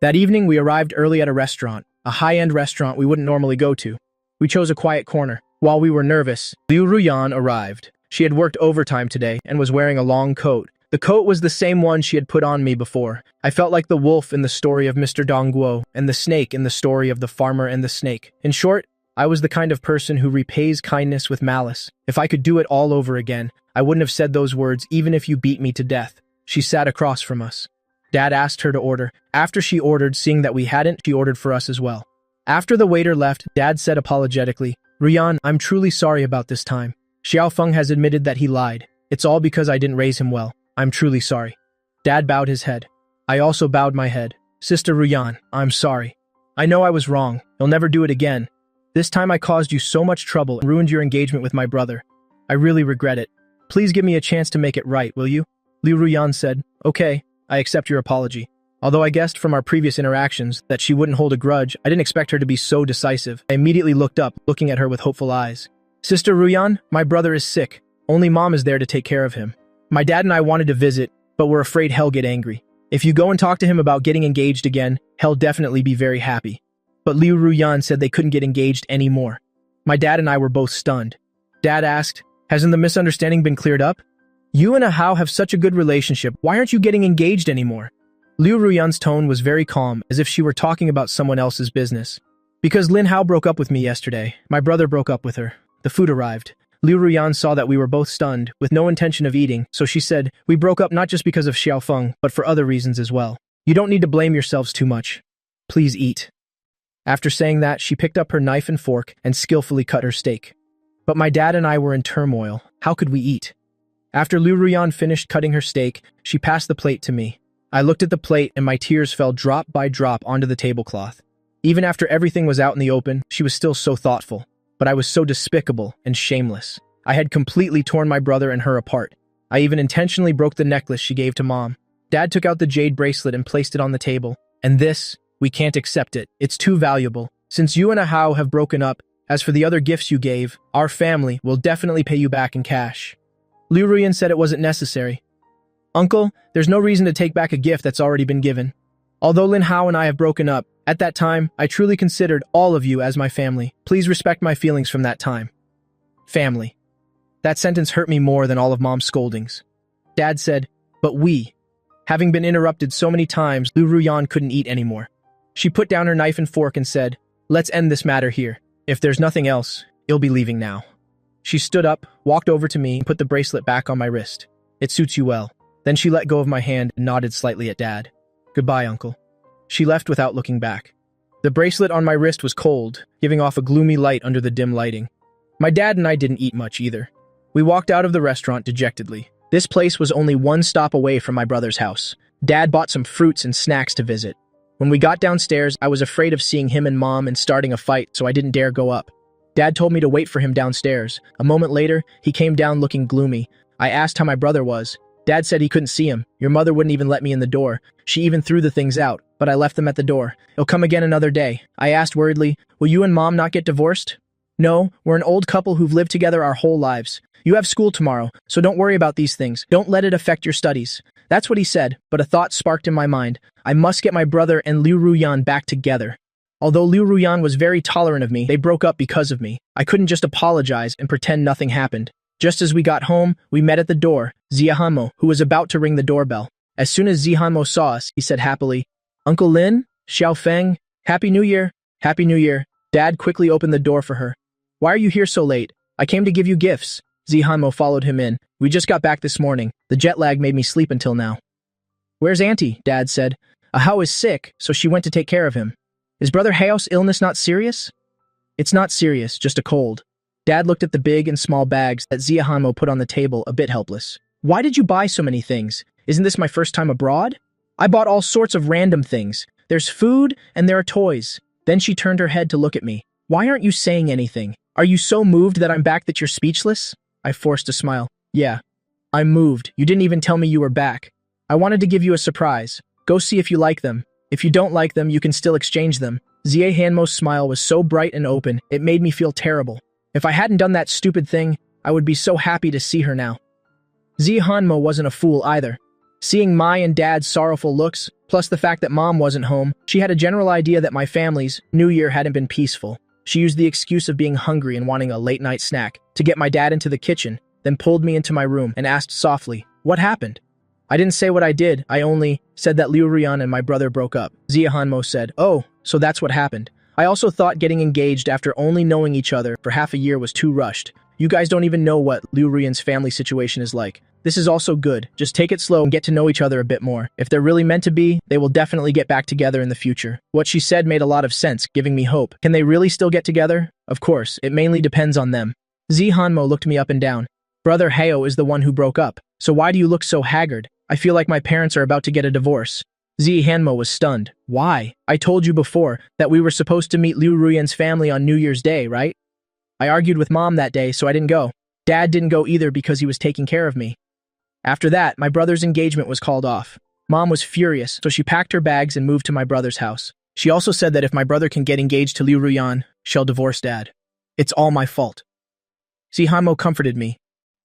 That evening, we arrived early at a restaurant, a high-end restaurant we wouldn't normally go to. We chose a quiet corner. While we were nervous, Liu Ruyan arrived. She had worked overtime today and was wearing a long coat. The coat was the same one she had put on me before. I felt like the wolf in the story of Mr. Dongguo and the snake in the story of the farmer and the snake. In short, I was the kind of person who repays kindness with malice. If I could do it all over again, I wouldn't have said those words even if you beat me to death. She sat across from us. Dad asked her to order. After she ordered, seeing that we hadn't, she ordered for us as well. After the waiter left, Dad said apologetically, Ruyan, I'm truly sorry about this time. Xiaofeng has admitted that he lied. It's all because I didn't raise him well. I'm truly sorry. Dad bowed his head. I also bowed my head. Sister Ruyan, I'm sorry. I know I was wrong. You'll never do it again. This time I caused you so much trouble and ruined your engagement with my brother. I really regret it. Please give me a chance to make it right, will you? Liu Ruyan said, Okay, I accept your apology. Although I guessed from our previous interactions that she wouldn't hold a grudge, I didn't expect her to be so decisive. I immediately looked up, looking at her with hopeful eyes. Sister Ruyan, my brother is sick. Only Mom is there to take care of him. My dad and I wanted to visit, but we're afraid he'll get angry. If you go and talk to him about getting engaged again, he'll definitely be very happy. But Liu Ruyan said they couldn't get engaged anymore. My dad and I were both stunned. Dad asked, Hasn't the misunderstanding been cleared up? You and Ahao have such a good relationship. Why aren't you getting engaged anymore? Liu Ruyan's tone was very calm, as if she were talking about someone else's business. Because Lin Hao broke up with me yesterday. My brother broke up with her. The food arrived. Liu Ruyan saw that we were both stunned, with no intention of eating, so she said, We broke up not just because of Xiaofeng, but for other reasons as well. You don't need to blame yourselves too much. Please eat. After saying that, she picked up her knife and fork and skillfully cut her steak. But my dad and I were in turmoil. How could we eat? After Liu Ruyan finished cutting her steak, she passed the plate to me. I looked at the plate and my tears fell drop by drop onto the tablecloth. Even after everything was out in the open, she was still so thoughtful. But I was so despicable and shameless. I had completely torn my brother and her apart. I even intentionally broke the necklace she gave to Mom. Dad took out the jade bracelet and placed it on the table. And this, we can't accept it. It's too valuable. Since you and Ahao have broken up, as for the other gifts you gave, our family will definitely pay you back in cash. Liu Ruyan said it wasn't necessary. Uncle, there's no reason to take back a gift that's already been given. Although Lin Hao and I have broken up, at that time, I truly considered all of you as my family. Please respect my feelings from that time. Family. That sentence hurt me more than all of Mom's scoldings. Dad said, but we. Having been interrupted so many times, Liu Ruyan couldn't eat anymore. She put down her knife and fork and said, Let's end this matter here. If there's nothing else, you'll be leaving now. She stood up, walked over to me, and put the bracelet back on my wrist. It suits you well. Then she let go of my hand and nodded slightly at Dad. Goodbye, Uncle. She left without looking back. The bracelet on my wrist was cold, giving off a gloomy light under the dim lighting. My dad and I didn't eat much either. We walked out of the restaurant dejectedly. This place was only one stop away from my brother's house. Dad bought some fruits and snacks to visit. When we got downstairs, I was afraid of seeing him and Mom and starting a fight, so I didn't dare go up. Dad told me to wait for him downstairs. A moment later, he came down looking gloomy. I asked how my brother was. Dad said he couldn't see him. Your mother wouldn't even let me in the door. She even threw the things out, but I left them at the door. He'll come again another day. I asked worriedly, will you and Mom not get divorced? No, we're an old couple who've lived together our whole lives. You have school tomorrow, so don't worry about these things. Don't let it affect your studies. That's what he said, but a thought sparked in my mind. I must get my brother and Liu Ruyan back together. Although Liu Ruyan was very tolerant of me, they broke up because of me. I couldn't just apologize and pretend nothing happened. Just as we got home, we met at the door, Ziahanmo, who was about to ring the doorbell. As soon as Ziahanmo saw us, he said happily, Uncle Lin, Xiaofeng, Happy New Year, Happy New Year. Dad quickly opened the door for her. Why are you here so late? I came to give you gifts. Ziahanmo followed him in. We just got back this morning. The jet lag made me sleep until now. Where's Auntie? Dad said. Ahao is sick, so she went to take care of him. Is Brother Hao's illness not serious? It's not serious, just a cold. Dad looked at the big and small bags that Ziahanmo put on the table, a bit helpless. Why did you buy so many things? Isn't this my first time abroad? I bought all sorts of random things. There's food and there are toys. Then she turned her head to look at me. Why aren't you saying anything? Are you so moved that I'm back that you're speechless? I forced a smile. Yeah, I'm moved. You didn't even tell me you were back. I wanted to give you a surprise. Go see if you like them. If you don't like them, you can still exchange them. Ziahanmo's smile was so bright and open, it made me feel terrible. If I hadn't done that stupid thing, I would be so happy to see her now. Ziahanmo wasn't a fool either. Seeing my and Dad's sorrowful looks, plus the fact that Mom wasn't home, she had a general idea that my family's New Year hadn't been peaceful. She used the excuse of being hungry and wanting a late-night snack to get my dad into the kitchen, then pulled me into my room and asked softly, what happened? I didn't say what I did, I only said that Liu Ruyan and my brother broke up. Ziahanmo said, oh, so that's what happened. I also thought getting engaged after only knowing each other for half a year was too rushed. You guys don't even know what Liu Ruyan's family situation is like. This is also good. Just take it slow and get to know each other a bit more. If they're really meant to be, they will definitely get back together in the future. What she said made a lot of sense, giving me hope. Can they really still get together? Of course, it mainly depends on them. Hanmo looked me up and down. Brother Heo is the one who broke up. So why do you look so haggard? I feel like my parents are about to get a divorce. Hanmo was stunned. Why? I told you before that we were supposed to meet Liu Ruyan's family on New Year's Day, right? I argued with Mom that day, so I didn't go. Dad didn't go either because he was taking care of me. After that, my brother's engagement was called off. Mom was furious, so she packed her bags and moved to my brother's house. She also said that if my brother can get engaged to Liu Ruyan, she'll divorce Dad. It's all my fault. Hanmo comforted me.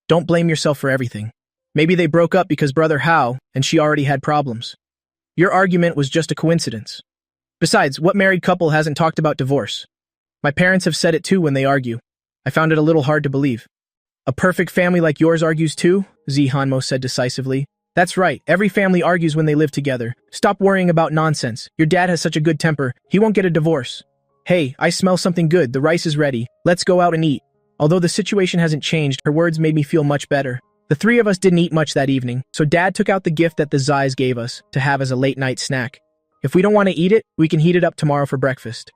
Don't blame yourself for everything. Maybe they broke up because Brother Hao and she already had problems. Your argument was just a coincidence. Besides, what married couple hasn't talked about divorce? My parents have said it too when they argue. I found it a little hard to believe. A perfect family like yours argues too? Hanmo said decisively. That's right, every family argues when they live together. Stop worrying about nonsense. Your dad has such a good temper, he won't get a divorce. Hey, I smell something good, the rice is ready. Let's go out and eat. Although the situation hasn't changed, her words made me feel much better. The three of us didn't eat much that evening, so Dad took out the gift that the Zais gave us to have as a late-night snack. If we don't want to eat it, we can heat it up tomorrow for breakfast.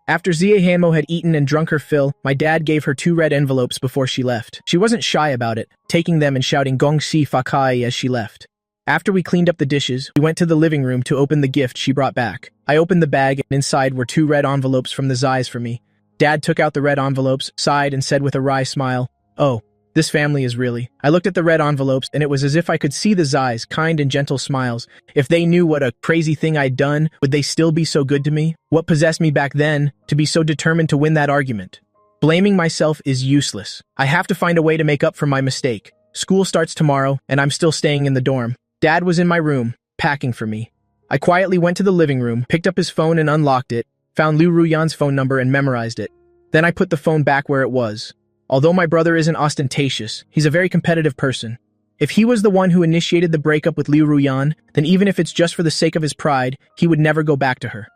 After Hanmo had eaten and drunk her fill, my dad gave her 2 red envelopes before she left. She wasn't shy about it, taking them and shouting Gongxi Fakai as she left. After we cleaned up the dishes, we went to the living room to open the gift she brought back. I opened the bag, and inside were 2 red envelopes from the Zais for me. Dad took out the red envelopes, sighed, and said with a wry smile, "Oh, this family is really..." I looked at the red envelopes, and it was as if I could see the Zais' kind and gentle smiles. If they knew what a crazy thing I'd done, would they still be so good to me? What possessed me back then to be so determined to win that argument? Blaming myself is useless. I have to find a way to make up for my mistake. School starts tomorrow, and I'm still staying in the dorm. Dad was in my room, packing for me. I quietly went to the living room, picked up his phone and unlocked it, found Liu Ruyan's phone number and memorized it. Then I put the phone back where it was. Although my brother isn't ostentatious, he's a very competitive person. If he was the one who initiated the breakup with Liu Ruyan, then even if it's just for the sake of his pride, he would never go back to her.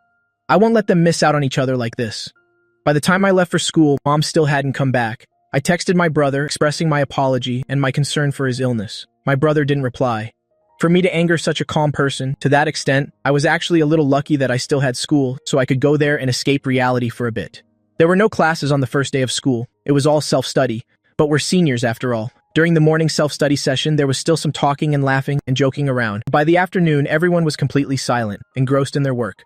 I won't let them miss out on each other like this. By the time I left for school, Mom still hadn't come back. I texted my brother, expressing my apology and my concern for his illness. My brother didn't reply. For me to anger such a calm person, to that extent, I was actually a little lucky that I still had school, so I could go there and escape reality for a bit. There were no classes on the first day of school. It was all self-study, but we're seniors after all. During the morning self-study session, there was still some talking and laughing and joking around. By the afternoon, everyone was completely silent, engrossed in their work.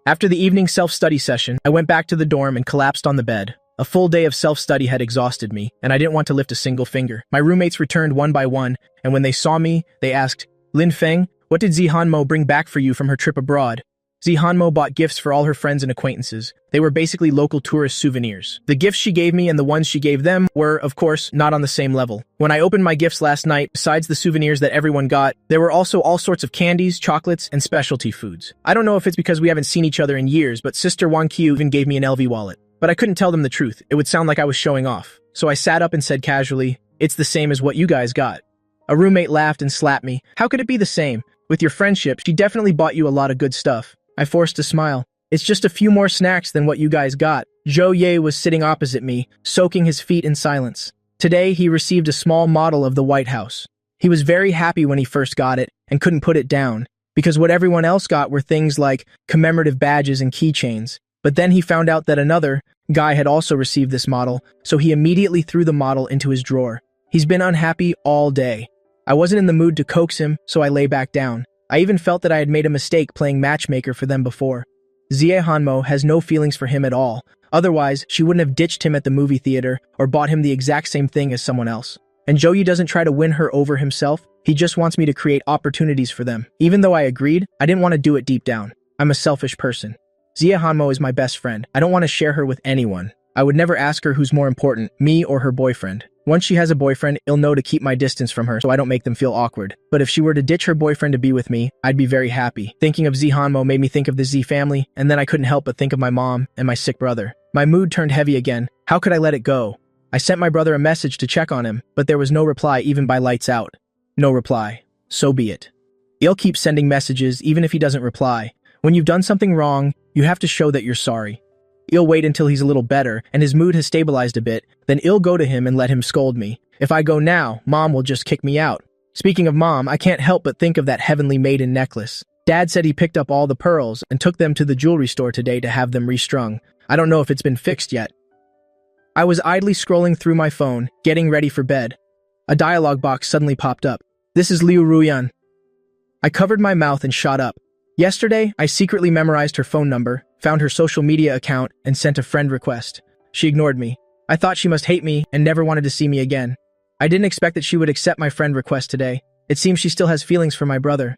After the evening self-study session, I went back to the dorm and collapsed on the bed. A full day of self-study had exhausted me, and I didn't want to lift a single finger. My roommates returned one by one, and when they saw me, they asked, "Lin Feng, what did Hanmo bring back for you from her trip abroad?" Hanmo bought gifts for all her friends and acquaintances. They were basically local tourist souvenirs. The gifts she gave me and the ones she gave them were, of course, not on the same level. When I opened my gifts last night, besides the souvenirs that everyone got, there were also all sorts of candies, chocolates, and specialty foods. I don't know if it's because we haven't seen each other in years, but Sister Wang Qiu even gave me an LV wallet. But I couldn't tell them the truth. It would sound like I was showing off. So I sat up and said casually, "It's the same as what you guys got." A roommate laughed and slapped me. "How could it be the same? With your friendship, she definitely bought you a lot of good stuff." I forced a smile. "It's just a few more snacks than what you guys got." Zhou Ye was sitting opposite me, soaking his feet in silence. Today, he received a small model of the White House. He was very happy when he first got it and couldn't put it down, because what everyone else got were things like commemorative badges and keychains. But then he found out that another guy had also received this model, so he immediately threw the model into his drawer. He's been unhappy all day. I wasn't in the mood to coax him, so I lay back down. I even felt that I had made a mistake playing matchmaker for them before. Hanmo has no feelings for him at all. Otherwise, she wouldn't have ditched him at the movie theater or bought him the exact same thing as someone else. And Zhou doesn't try to win her over himself. He just wants me to create opportunities for them. Even though I agreed, I didn't want to do it deep down. I'm a selfish person. Hanmo is my best friend. I don't want to share her with anyone. I would never ask her who's more important, me or her boyfriend. Once she has a boyfriend, he'll know to keep my distance from her so I don't make them feel awkward. But if she were to ditch her boyfriend to be with me, I'd be very happy. Thinking of Hanmo made me think of the Z family, and then I couldn't help but think of my mom and my sick brother. My mood turned heavy again. How could I let it go? I sent my brother a message to check on him, but there was no reply even by lights out. No reply. So be it. He'll keep sending messages even if he doesn't reply. When you've done something wrong, you have to show that you're sorry. I'll wait until he's a little better and his mood has stabilized a bit, then I'll go to him and let him scold me. If I go now, Mom will just kick me out. Speaking of mom, I can't help but think of that heavenly maiden necklace. Dad said he picked up all the pearls and took them to the jewelry store today to have them restrung. I don't know if it's been fixed yet. I was idly scrolling through my phone, getting ready for bed. A dialogue box suddenly popped up. This is Liu Ruyan. I covered my mouth and shot up. Yesterday, I secretly memorized her phone number, found her social media account, and sent a friend request. She ignored me. I thought she must hate me and never wanted to see me again. I didn't expect that she would accept my friend request today. It seems she still has feelings for my brother.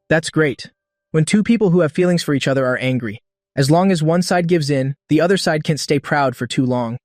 That's great. When two people who have feelings for each other are angry, as long as one side gives in, the other side can't stay proud for too long.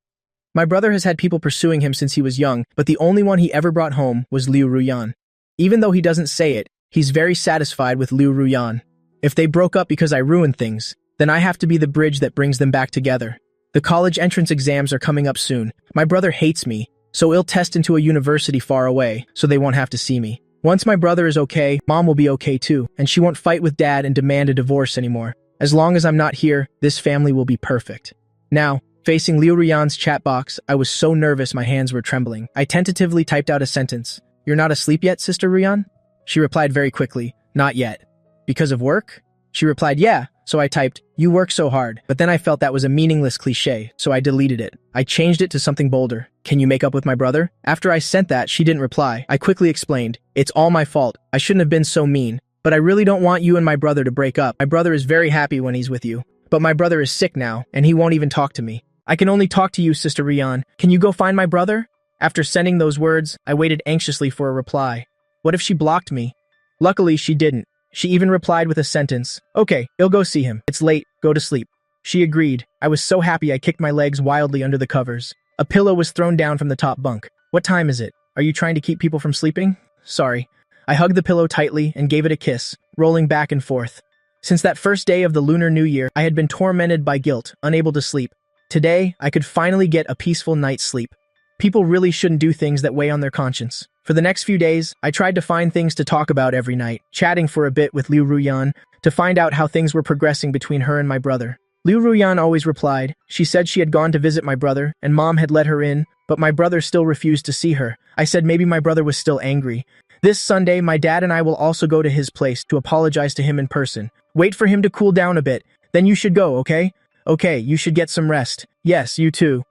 My brother has had people pursuing him since he was young, but the only one he ever brought home was Liu Ruyan. Even though he doesn't say it, he's very satisfied with Liu Ruyan. If they broke up because I ruined things, then I have to be the bridge that brings them back together. The college entrance exams are coming up soon. My brother hates me, so he'll test into a university far away, so they won't have to see me. Once my brother is okay, mom will be okay too, and she won't fight with dad and demand a divorce anymore. As long as I'm not here, this family will be perfect. Now, facing Liu Ruyan's chat box, I was so nervous my hands were trembling. I tentatively typed out a sentence. You're not asleep yet, Sister Ruyan? She replied very quickly, not yet. Because of work? She replied, yeah. So I typed, you work so hard, but then I felt that was a meaningless cliche, so I deleted it. I changed it to something bolder. Can you make up with my brother? After I sent that, she didn't reply. I quickly explained, it's all my fault. I shouldn't have been so mean, but I really don't want you and my brother to break up. My brother is very happy when he's with you, but my brother is sick now, and he won't even talk to me. I can only talk to you, Sister Ruyan. Can you go find my brother? After sending those words, I waited anxiously for a reply. What if she blocked me? Luckily, she didn't. She even replied with a sentence. Okay, I'll go see him. It's late. Go to sleep. She agreed. I was so happy I kicked my legs wildly under the covers. A pillow was thrown down from the top bunk. What time is it? Are you trying to keep people from sleeping? Sorry. I hugged the pillow tightly and gave it a kiss, rolling back and forth. Since that first day of the Lunar New Year, I had been tormented by guilt, unable to sleep. Today, I could finally get a peaceful night's sleep. People really shouldn't do things that weigh on their conscience. For the next few days, I tried to find things to talk about every night, chatting for a bit with Liu Ruyan to find out how things were progressing between her and my brother. Liu Ruyan always replied. She said she had gone to visit my brother, and mom had let her in, but my brother still refused to see her. I said maybe my brother was still angry. This Sunday, my dad and I will also go to his place to apologize to him in person. Wait for him to cool down a bit, then you should go, okay? Okay, you should get some rest. Yes, you too.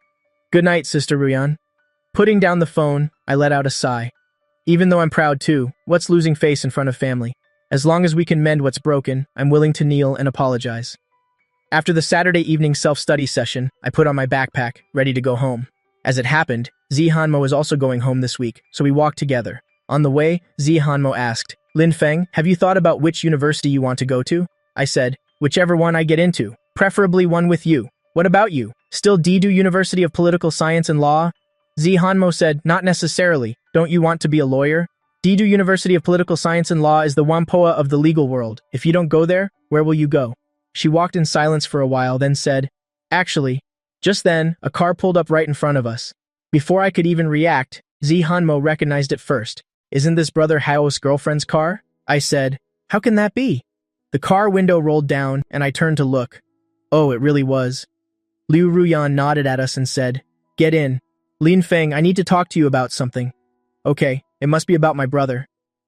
Good night, Sister Ruyan. Putting down the phone, I let out a sigh. Even though I'm proud too, what's losing face in front of family? As long as we can mend what's broken, I'm willing to kneel and apologize. After the Saturday evening self-study session, I put on my backpack, ready to go home. As it happened, Zihanmo is also going home this week, so we walked together. On the way, Zihanmo asked, Lin Feng, have you thought about which university you want to go to? I said, whichever one I get into, preferably one with you. What about you? Still Didu University of Political Science and Law? Zihanmo said, not necessarily. Don't you want to be a lawyer? Didu University of Political Science and Law is the Wampoa of the legal world. If you don't go there, where will you go? She walked in silence for a while, then said, actually. Just then, a car pulled up right in front of us. Before I could even react, Zihanmo recognized it first. Isn't this Brother Hao's girlfriend's car? I said, how can that be? The car window rolled down, and I turned to look. Oh, it really was. Liu Ruyan nodded at us and said, get in. Lin Feng, I need to talk to you about something. Okay, it must be about my brother.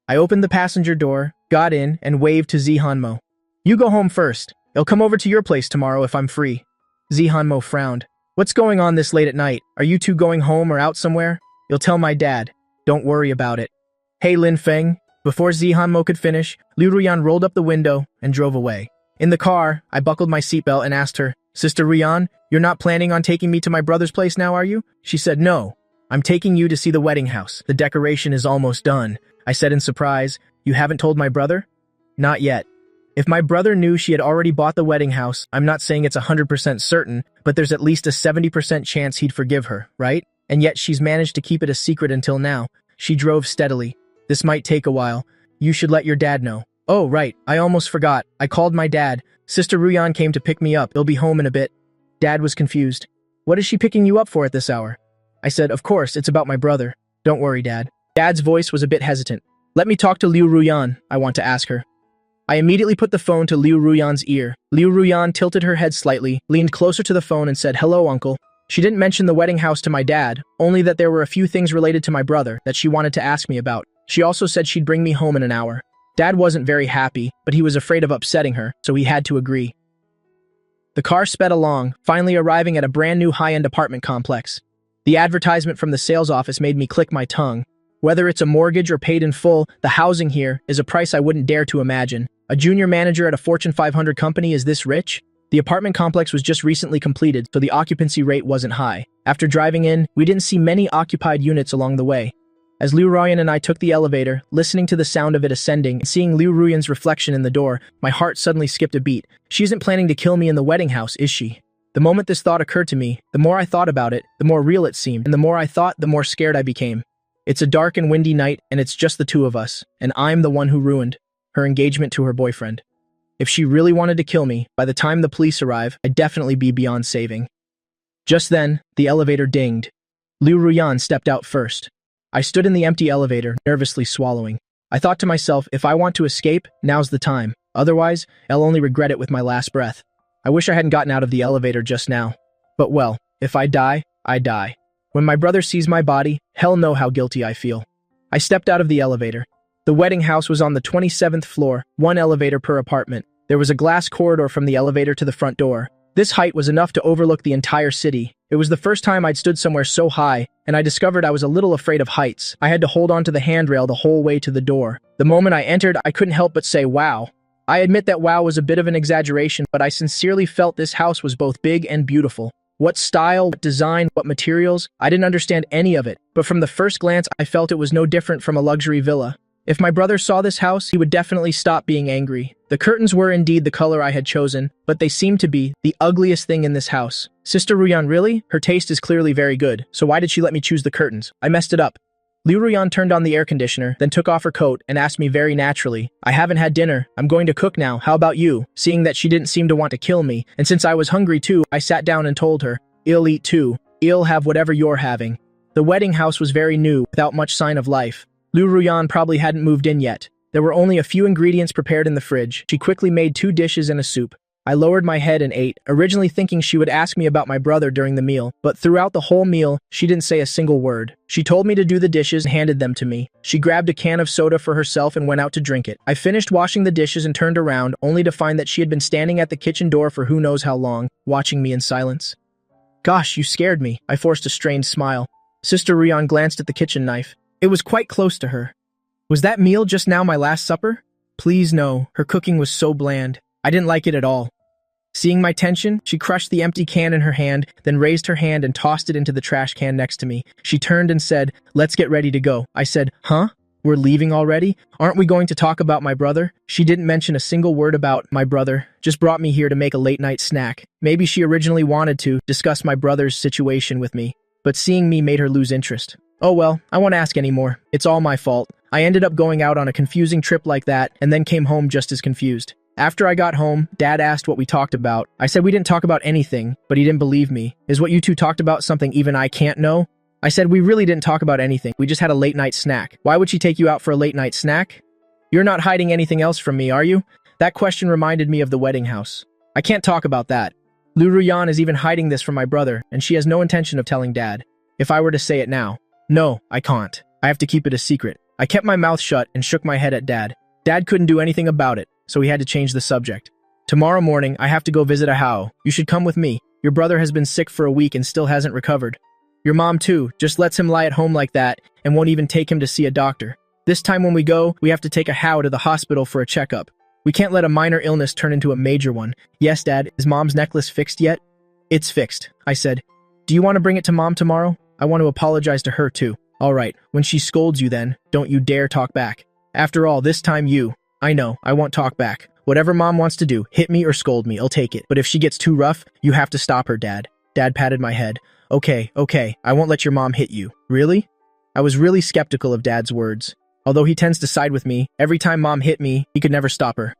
I opened the passenger door, got in, and waved to Zihanmo. You go home first. I'll come over to your place tomorrow if I'm free. Zihanmo frowned. What's going on this late at night? Are you two going home or out somewhere? You'll tell my dad. Don't worry about it. Hey, Lin Feng. Before Zihanmo could finish, Liu Ruyan rolled up the window and drove away. In the car, I buckled my seatbelt and asked her, Sister Ruyan, you're not planning on taking me to my brother's place now, are you? She said, no. I'm taking you to see the wedding house. The decoration is almost done. I said in surprise, you haven't told my brother? Not yet. If my brother knew she had already bought the wedding house, I'm not saying it's 100% certain, but there's at least a 70% chance he'd forgive her, right? And yet she's managed to keep it a secret until now. She drove steadily. This might take a while. You should let your dad know. Oh, right. I almost forgot. I called my dad. Sister Ruyan came to pick me up. He'll be home in a bit. Dad was confused. What is she picking you up for at this hour? I said, of course, it's about my brother. Don't worry, Dad. Dad's voice was a bit hesitant. Let me talk to Liu Ruyan. I want to ask her. I immediately put the phone to Liu Ruyan's ear. Liu Ruyan tilted her head slightly, leaned closer to the phone and said, hello, uncle. She didn't mention the wedding house to my dad, only that there were a few things related to my brother that she wanted to ask me about. She also said she'd bring me home in an hour. Dad wasn't very happy, but he was afraid of upsetting her, so he had to agree. The car sped along, finally arriving at a brand new high-end apartment complex. The advertisement from the sales office made me click my tongue. Whether it's a mortgage or paid in full, the housing here is a price I wouldn't dare to imagine. A junior manager at a Fortune 500 company is this rich? The apartment complex was just recently completed, so the occupancy rate wasn't high. After driving in, we didn't see many occupied units along the way. As Liu Ruyan and I took the elevator, listening to the sound of it ascending and seeing Liu Ruyan's reflection in the door, my heart suddenly skipped a beat. She isn't planning to kill me in the wedding house, is she? The moment this thought occurred to me, the more I thought about it, the more real it seemed, and the more I thought, the more scared I became. It's a dark and windy night, and it's just the two of us, and I'm the one who ruined her engagement to her boyfriend. If she really wanted to kill me, by the time the police arrive, I'd definitely be beyond saving. Just then, the elevator dinged. Liu Ruyan stepped out first. I stood in the empty elevator, nervously swallowing. I thought to myself, if I want to escape, now's the time. Otherwise, I'll only regret it with my last breath. I wish I hadn't gotten out of the elevator just now. But well, if I die, I die. When my brother sees my body, hell know how guilty I feel. I stepped out of the elevator. The wedding house was on the 27th floor, one elevator per apartment. There was a glass corridor from the elevator to the front door. This height was enough to overlook the entire city. It was the first time I'd stood somewhere so high, and I discovered I was a little afraid of heights. I had to hold on to the handrail the whole way to the door. The moment I entered, I couldn't help but say, wow. I admit that wow was a bit of an exaggeration, but I sincerely felt this house was both big and beautiful. What style, what design, what materials, I didn't understand any of it, but from the first glance, I felt it was no different from a luxury villa. If my brother saw this house, he would definitely stop being angry. The curtains were indeed the color I had chosen, but they seemed to be the ugliest thing in this house. Sister Ruyan, really? Her taste is clearly very good, so why did she let me choose the curtains? I messed it up. Liu Ruyan turned on the air conditioner, then took off her coat and asked me very naturally, I haven't had dinner. I'm going to cook now. How about you? Seeing that she didn't seem to want to kill me, and since I was hungry too, I sat down and told her, I'll eat too. I'll have whatever you're having. The wedding house was very new, without much sign of life. Liu Ruyan probably hadn't moved in yet. There were only a few ingredients prepared in the fridge. She quickly made 2 dishes and a soup. I lowered my head and ate, originally thinking she would ask me about my brother during the meal, but throughout the whole meal, she didn't say a single word. She told me to do the dishes and handed them to me. She grabbed a can of soda for herself and went out to drink it. I finished washing the dishes and turned around, only to find that she had been standing at the kitchen door for who knows how long, watching me in silence. Gosh, you scared me. I forced a strained smile. Sister Ruyan glanced at the kitchen knife. It was quite close to her. Was that meal just now my last supper? Please no, her cooking was so bland. I didn't like it at all. Seeing my tension, she crushed the empty can in her hand, then raised her hand and tossed it into the trash can next to me. She turned and said, let's get ready to go. I said, huh? We're leaving already? Aren't we going to talk about my brother? She didn't mention a single word about my brother, just brought me here to make a late-night snack. Maybe she originally wanted to discuss my brother's situation with me, but seeing me made her lose interest. Oh well, I won't ask anymore. It's all my fault. I ended up going out on a confusing trip like that and then came home just as confused. After I got home, Dad asked what we talked about. I said we didn't talk about anything, but he didn't believe me. Is what you two talked about something even I can't know? I said we really didn't talk about anything. We just had a late-night snack. Why would she take you out for a late-night snack? You're not hiding anything else from me, are you? That question reminded me of the wedding house. I can't talk about that. Liu Ruyan is even hiding this from my brother, and she has no intention of telling Dad. If I were to say it now. No, I can't. I have to keep it a secret. I kept my mouth shut and shook my head at Dad. Dad couldn't do anything about it, so he had to change the subject. Tomorrow morning, I have to go visit a Hao. You should come with me. Your brother has been sick for a week and still hasn't recovered. Your mom, too, just lets him lie at home like that and won't even take him to see a doctor. This time when we go, we have to take a Hao to the hospital for a checkup. We can't let a minor illness turn into a major one. Yes, Dad, is Mom's necklace fixed yet? It's fixed, I said. Do you want to bring it to Mom tomorrow? I want to apologize to her, too. All right, when she scolds you then, don't you dare talk back. After all, this time you. I know, I won't talk back. Whatever Mom wants to do, hit me or scold me, I'll take it. But if she gets too rough, you have to stop her, Dad. Dad patted my head. Okay, I won't let your mom hit you. Really? I was really skeptical of Dad's words. Although he tends to side with me, every time Mom hit me, he could never stop her.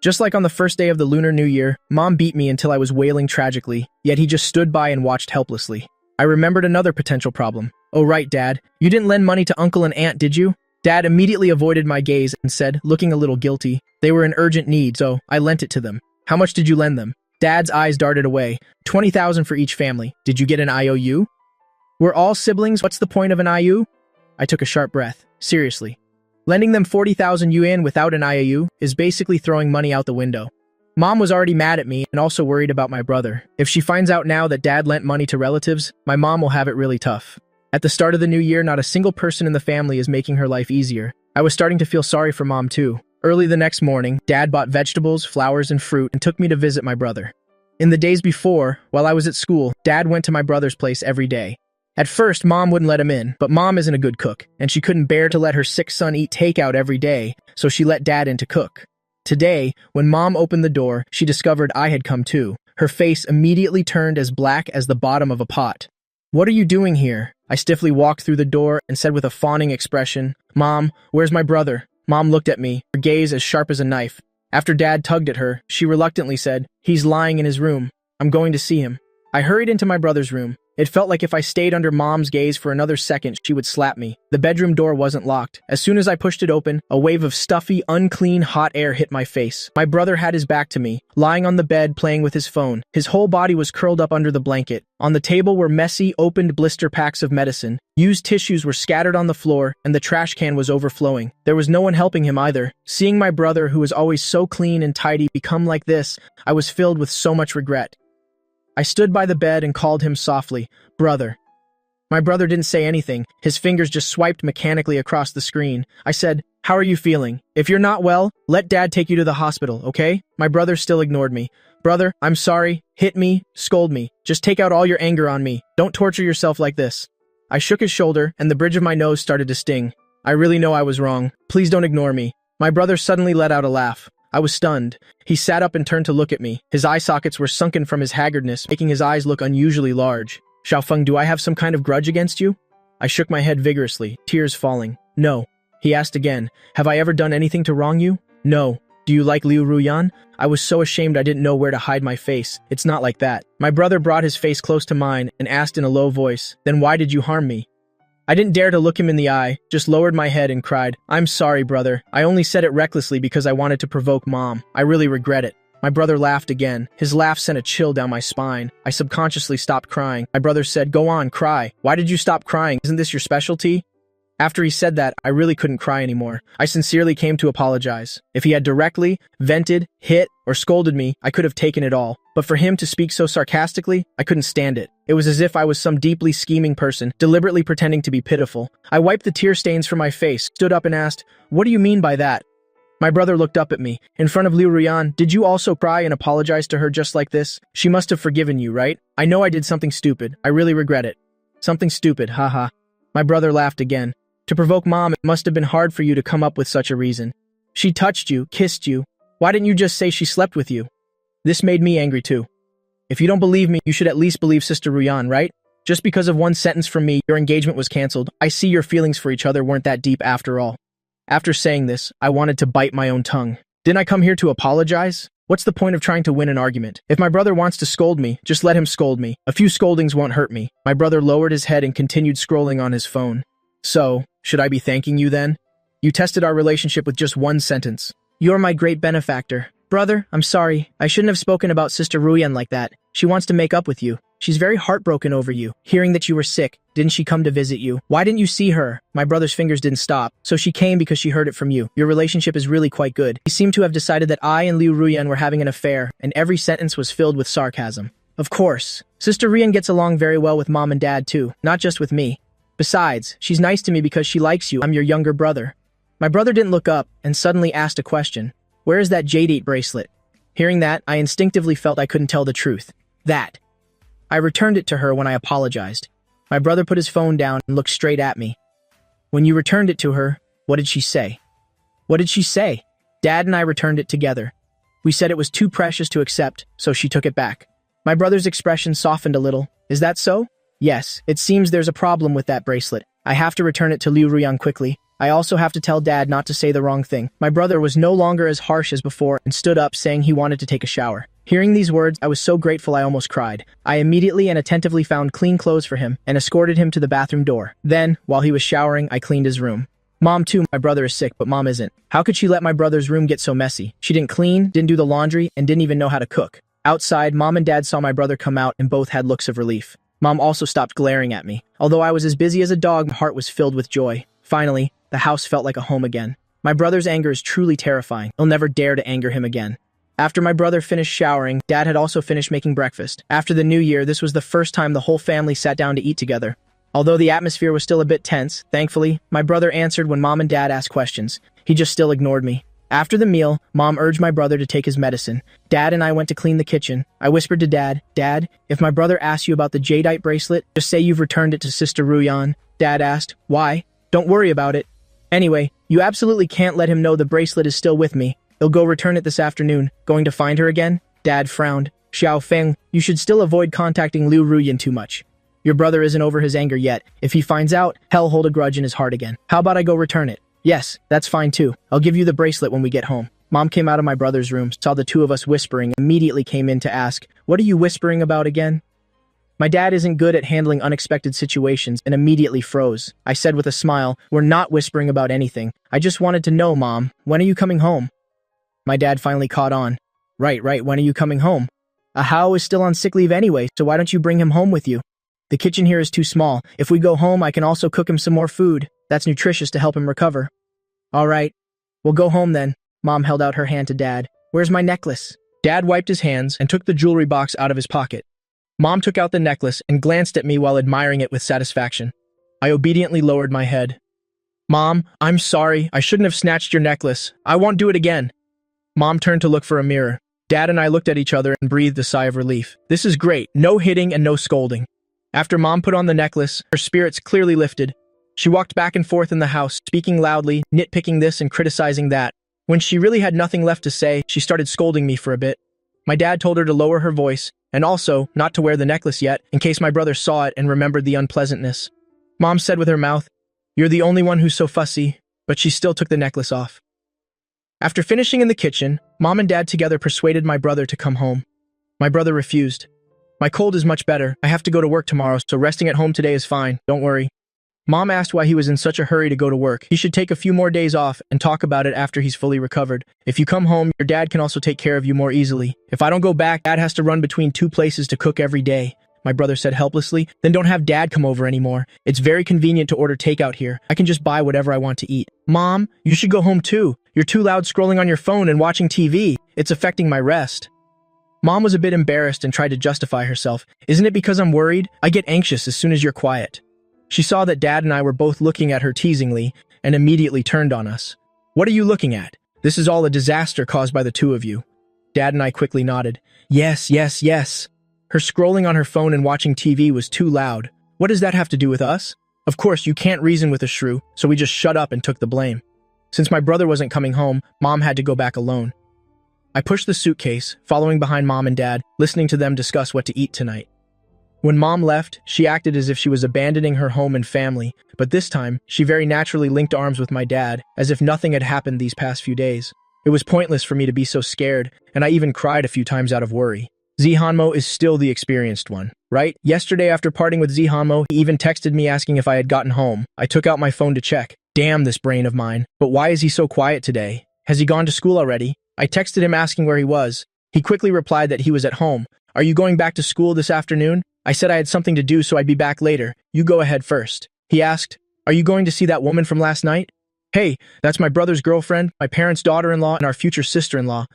Just like on the first day of the Lunar New Year, Mom beat me until I was wailing tragically, yet he just stood by and watched helplessly. I remembered another potential problem. Oh right, Dad, you didn't lend money to Uncle and Aunt, did you? Dad immediately avoided my gaze and said, looking a little guilty, they were in urgent need, so I lent it to them. How much did you lend them? Dad's eyes darted away. 20,000 for each family. Did you get an IOU? We're all siblings, what's the point of an IOU? I took a sharp breath. Seriously. Lending them 40,000 yuan without an IOU is basically throwing money out the window. Mom was already mad at me and also worried about my brother. If she finds out now that dad lent money to relatives, my mom will have it really tough. At the start of the new year, not a single person in the family is making her life easier. I was starting to feel sorry for mom too. Early the next morning, dad bought vegetables, flowers, and fruit and took me to visit my brother. In the days before, while I was at school, dad went to my brother's place every day. At first, mom wouldn't let him in, but mom isn't a good cook, and she couldn't bear to let her sick son eat takeout every day, so she let dad in to cook. Today, when mom opened the door, she discovered I had come too. Her face immediately turned as black as the bottom of a pot. "What are you doing here?" I stiffly walked through the door and said with a fawning expression, "Mom, where's my brother?" Mom looked at me, her gaze as sharp as a knife. After dad tugged at her, she reluctantly said, "He's lying in his room. I'm going to see him." I hurried into my brother's room. It felt like if I stayed under mom's gaze for another second, she would slap me. The bedroom door wasn't locked. As soon as I pushed it open, a wave of stuffy, unclean, hot air hit my face. My brother had his back to me, lying on the bed playing with his phone. His whole body was curled up under the blanket. On the table were messy, opened blister packs of medicine. Used tissues were scattered on the floor, and the trash can was overflowing. There was no one helping him either. Seeing my brother, who was always so clean and tidy, become like this, I was filled with so much regret. I stood by the bed and called him softly, "Brother." My brother didn't say anything. His fingers just swiped mechanically across the screen. I said, "How are you feeling? If you're not well, let dad take you to the hospital, okay?" My brother still ignored me. "Brother, I'm sorry. Hit me, scold me. Just take out all your anger on me. Don't torture yourself like this." I shook his shoulder, and the bridge of my nose started to sting. "I really know I was wrong. Please don't ignore me." My brother suddenly let out a laugh. I was stunned. He sat up and turned to look at me. His eye sockets were sunken from his haggardness, making his eyes look unusually large. "Xiaofeng, do I have some kind of grudge against you?" I shook my head vigorously, tears falling. "No." He asked again, "Have I ever done anything to wrong you?" "No." "Do you like Liu Ruyan?" I was so ashamed I didn't know where to hide my face. "It's not like that." My brother brought his face close to mine and asked in a low voice, "Then why did you harm me?" I didn't dare to look him in the eye, just lowered my head and cried, "I'm sorry, brother. I only said it recklessly because I wanted to provoke mom. I really regret it." My brother laughed again. His laugh sent a chill down my spine. I subconsciously stopped crying. My brother said, "Go on, cry. Why did you stop crying? Isn't this your specialty?" After he said that, I really couldn't cry anymore. I sincerely came to apologize. If he had directly, vented, hit, or scolded me, I could have taken it all. But for him to speak so sarcastically, I couldn't stand it. It was as if I was some deeply scheming person, deliberately pretending to be pitiful. I wiped the tear stains from my face, stood up and asked, "What do you mean by that?" My brother looked up at me. "In front of Liu Ruyan, did you also cry and apologize to her just like this? She must have forgiven you, right? I know I did something stupid. I really regret it." "Something stupid, haha." My brother laughed again. "To provoke mom, it must have been hard for you to come up with such a reason. She touched you, kissed you. Why didn't you just say she slept with you?" This made me angry too. "If you don't believe me, you should at least believe Sister Ruyan, right? Just because of one sentence from me, your engagement was canceled. I see your feelings for each other weren't that deep after all." After saying this, I wanted to bite my own tongue. Didn't I come here to apologize? What's the point of trying to win an argument? If my brother wants to scold me, just let him scold me. A few scoldings won't hurt me. My brother lowered his head and continued scrolling on his phone. "So, should I be thanking you then? You tested our relationship with just one sentence. You're my great benefactor. Brother, I'm sorry. I shouldn't have spoken about Sister Ruyan like that. She wants to make up with you. She's very heartbroken over you. Hearing that you were sick, didn't she come to visit you? Why didn't you see her?" My brother's fingers didn't stop. "So she came because she heard it from you. Your relationship is really quite good." He seemed to have decided that I and Liu Ruyan were having an affair, and every sentence was filled with sarcasm. Of course. Sister Ruyan gets along very well with mom and dad too, not just with me. Besides, she's nice to me because she likes you. I'm your younger brother. My brother didn't look up and suddenly asked a question. "Where is that jadeite bracelet?" Hearing that, I instinctively felt I couldn't tell the truth. That. I returned it to her when I apologized. My brother put his phone down and looked straight at me. "When you returned it to her, what did she say?" "What did she say?" "Dad and I returned it together. We said it was too precious to accept, so she took it back." My brother's expression softened a little. "Is that so?" "Yes, it seems there's a problem with that bracelet. I have to return it to Liu Ruyan quickly. I also have to tell Dad not to say the wrong thing." My brother was no longer as harsh as before and stood up saying he wanted to take a shower. Hearing these words, I was so grateful I almost cried. I immediately and attentively found clean clothes for him and escorted him to the bathroom door. Then, while he was showering, I cleaned his room. Mom too, my brother is sick, but mom isn't. How could she let my brother's room get so messy? She didn't clean, didn't do the laundry, and didn't even know how to cook. Outside, mom and dad saw my brother come out and both had looks of relief. Mom also stopped glaring at me. Although I was as busy as a dog, my heart was filled with joy. Finally, the house felt like a home again. My brother's anger is truly terrifying. I'll never dare to anger him again. After my brother finished showering, Dad had also finished making breakfast. After the new year, this was the first time the whole family sat down to eat together. Although the atmosphere was still a bit tense, thankfully, my brother answered when Mom and Dad asked questions. He just still ignored me. After the meal, Mom urged my brother to take his medicine. Dad and I went to clean the kitchen. I whispered to Dad, "Dad, if my brother asks you about the jadeite bracelet, just say you've returned it to Sister Ruyan." Dad asked, "Why?" "Don't worry about it. Anyway, you absolutely can't let him know the bracelet is still with me. He'll go return it this afternoon. Going to find her again?" Dad frowned. "Xiao Feng, you should still avoid contacting Liu Ruyan too much. Your brother isn't over his anger yet. If he finds out, he'll hold a grudge in his heart again. How about I go return it?" "Yes, that's fine too. I'll give you the bracelet when we get home." Mom came out of my brother's room, saw the two of us whispering, immediately came in to ask, "What are you whispering about again?" My dad isn't good at handling unexpected situations and immediately froze. I said with a smile, "We're not whispering about anything. I just wanted to know, Mom, when are you coming home?" My dad finally caught on. Right, when are you coming home?" "Ahao is still on sick leave anyway, so why don't you bring him home with you? The kitchen here is too small. If we go home, I can also cook him some more food. That's nutritious to help him recover." "All right, we'll go home then." Mom held out her hand to Dad. "Where's my necklace?" Dad wiped his hands and took the jewelry box out of his pocket. Mom took out the necklace and glanced at me while admiring it with satisfaction. I obediently lowered my head. "Mom, I'm sorry. I shouldn't have snatched your necklace. I won't do it again." Mom turned to look for a mirror. Dad and I looked at each other and breathed a sigh of relief. This is great. No hitting and no scolding. After Mom put on the necklace, her spirits clearly lifted. She walked back and forth in the house, speaking loudly, nitpicking this and criticizing that. When she really had nothing left to say, she started scolding me for a bit. My dad told her to lower her voice, and also not to wear the necklace yet, in case my brother saw it and remembered the unpleasantness. Mom said with her mouth, "You're the only one who's so fussy," but she still took the necklace off. After finishing in the kitchen, Mom and Dad together persuaded my brother to come home. My brother refused. "My cold is much better. I have to go to work tomorrow, so resting at home today is fine. Don't worry." Mom asked why he was in such a hurry to go to work. He should take a few more days off and talk about it after he's fully recovered. If you come home, your dad can also take care of you more easily. If I don't go back, Dad has to run between two places to cook every day. My brother said helplessly. Then don't have Dad come over anymore. It's very convenient to order takeout here. I can just buy whatever I want to eat. Mom, you should go home too. You're too loud scrolling on your phone and watching TV. It's affecting my rest. Mom was a bit embarrassed and tried to justify herself. Isn't it because I'm worried? I get anxious as soon as you're quiet. She saw that Dad and I were both looking at her teasingly and immediately turned on us. What are you looking at? This is all a disaster caused by the two of you. Dad and I quickly nodded. Yes. Her scrolling on her phone and watching TV was too loud. What does that have to do with us? Of course, you can't reason with a shrew, so we just shut up and took the blame. Since my brother wasn't coming home, Mom had to go back alone. I pushed the suitcase, following behind Mom and Dad, listening to them discuss what to eat tonight. When Mom left, she acted as if she was abandoning her home and family, but this time, she very naturally linked arms with my dad, as if nothing had happened these past few days. It was pointless for me to be so scared, and I even cried a few times out of worry. Zihanmo is still the experienced one, right? Yesterday after parting with Zihanmo, he even texted me asking if I had gotten home. I took out my phone to check. Damn this brain of mine. But why is he so quiet today? Has he gone to school already? I texted him asking where he was. He quickly replied that he was at home. Are you going back to school this afternoon? I said I had something to do, so I'd be back later. You go ahead first. He asked, are you going to see that woman from last night? Hey, that's my brother's girlfriend, my parents' daughter-in-law, and our future sister-in-law.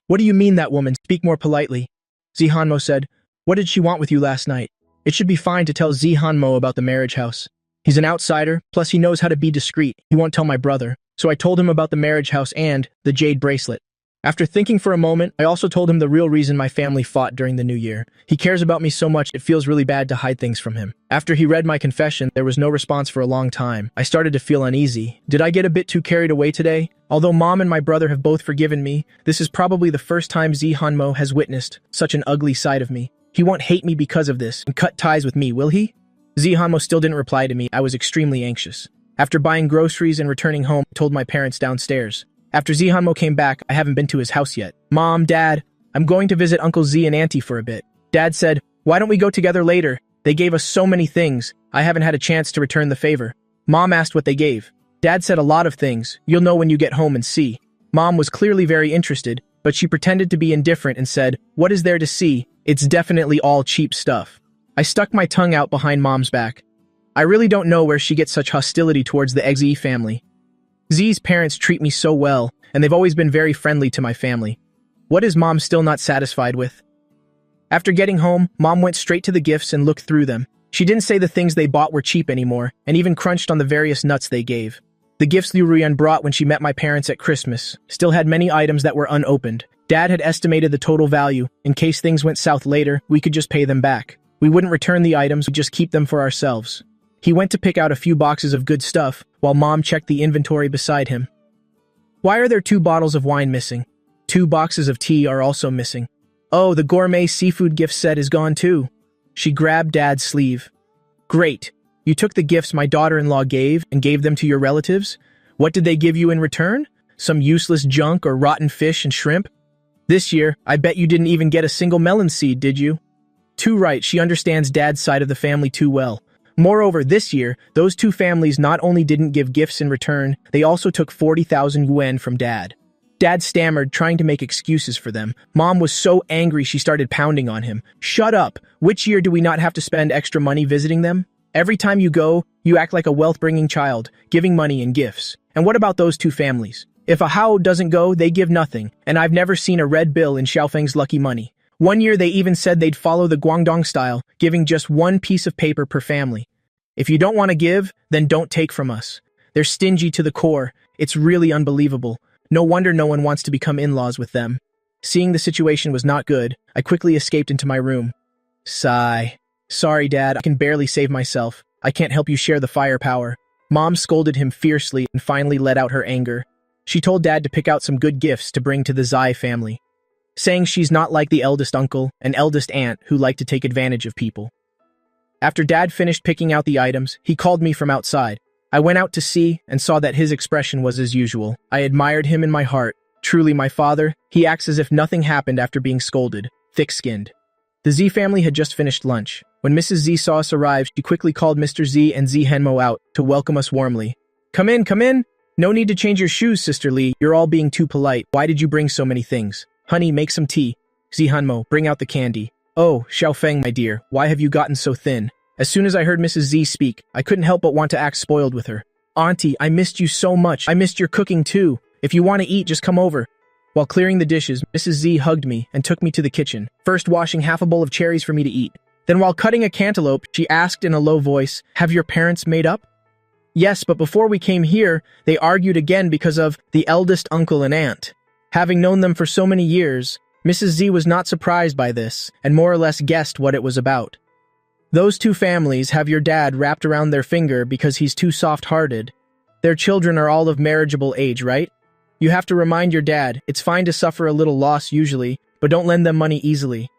What do you mean that woman? Speak more politely. Zihanmo said, what did she want with you last night? It should be fine to tell Zihanmo about the marriage house. He's an outsider, plus he knows how to be discreet. He won't tell my brother. So I told him about the marriage house and the jade bracelet. After thinking for a moment, I also told him the real reason my family fought during the new year. He cares about me so much it feels really bad to hide things from him. After he read my confession, there was no response for a long time. I started to feel uneasy. Did I get a bit too carried away today? Although Mom and my brother have both forgiven me, this is probably the first time Zihanmo has witnessed such an ugly side of me. He won't hate me because of this and cut ties with me, will he? Zihanmo still didn't reply to me. I was extremely anxious. After buying groceries and returning home, I told my parents downstairs. After Zihanmo came back, I haven't been to his house yet. Mom, Dad, I'm going to visit Uncle Z and Auntie for a bit. Dad said, why don't we go together later? They gave us so many things. I haven't had a chance to return the favor. Mom asked what they gave. Dad said a lot of things. You'll know when you get home and see. Mom was clearly very interested, but she pretended to be indifferent and said, what is there to see? It's definitely all cheap stuff. I stuck my tongue out behind Mom's back. I really don't know where she gets such hostility towards the Z family. Z's parents treat me so well, and they've always been very friendly to my family. What is Mom still not satisfied with? After getting home, Mom went straight to the gifts and looked through them. She didn't say the things they bought were cheap anymore, and even crunched on the various nuts they gave. The gifts Liu Ruyan brought when she met my parents at Christmas still had many items that were unopened. Dad had estimated the total value. In case things went south later, we could just pay them back. We wouldn't return the items, we'd just keep them for ourselves. He went to pick out a few boxes of good stuff, while Mom checked the inventory beside him. Why are there 2 bottles of wine missing? 2 boxes of tea are also missing. Oh, the gourmet seafood gift set is gone too. She grabbed Dad's sleeve. Great. You took the gifts my daughter-in-law gave and gave them to your relatives? What did they give you in return? Some useless junk or rotten fish and shrimp? This year, I bet you didn't even get a single melon seed, did you? Too right, she understands Dad's side of the family too well. Moreover, this year, those 2 families not only didn't give gifts in return, they also took 40,000 yuan from Dad. Dad stammered, trying to make excuses for them. Mom was so angry she started pounding on him. Shut up! Which year do we not have to spend extra money visiting them? Every time you go, you act like a wealth-bringing child, giving money and gifts. And what about those 2 families? If a Hao doesn't go, they give nothing, and I've never seen a red bill in Xiaofeng's lucky money. One year they even said they'd follow the Guangdong style, giving just 1 piece of paper per family. If you don't want to give, then don't take from us. They're stingy to the core. It's really unbelievable. No wonder no one wants to become in-laws with them. Seeing the situation was not good, I quickly escaped into my room. Sigh. Sorry, Dad, I can barely save myself. I can't help you share the firepower. Mom scolded him fiercely and finally let out her anger. She told Dad to pick out some good gifts to bring to the Zai family, saying she's not like the eldest uncle and eldest aunt who like to take advantage of people. After Dad finished picking out the items, he called me from outside. I went out to see and saw that his expression was as usual. I admired him in my heart. Truly my father, he acts as if nothing happened after being scolded, thick-skinned. The Z family had just finished lunch. When Mrs. Z saw us arrive, she quickly called Mr. Z and Z Henmo out to welcome us warmly. Come in, come in! No need to change your shoes, Sister Li. You're all being too polite. Why did you bring so many things? Honey, make some tea. Z Henmo, bring out the candy. Oh, Xiaofeng, my dear, why have you gotten so thin? As soon as I heard Mrs. Z speak, I couldn't help but want to act spoiled with her. Auntie, I missed you so much. I missed your cooking too. If you want to eat, just come over. While clearing the dishes, Mrs. Z hugged me and took me to the kitchen, first washing half a bowl of cherries for me to eat. Then while cutting a cantaloupe, she asked in a low voice, "Have your parents made up?" Yes, but before we came here, they argued again because of the eldest uncle and aunt. Having known them for so many years, Mrs. Z was not surprised by this and more or less guessed what it was about. Those 2 families have your dad wrapped around their finger because he's too soft-hearted. Their children are all of marriageable age, right? You have to remind your dad, it's fine to suffer a little loss usually, but don't lend them money easily.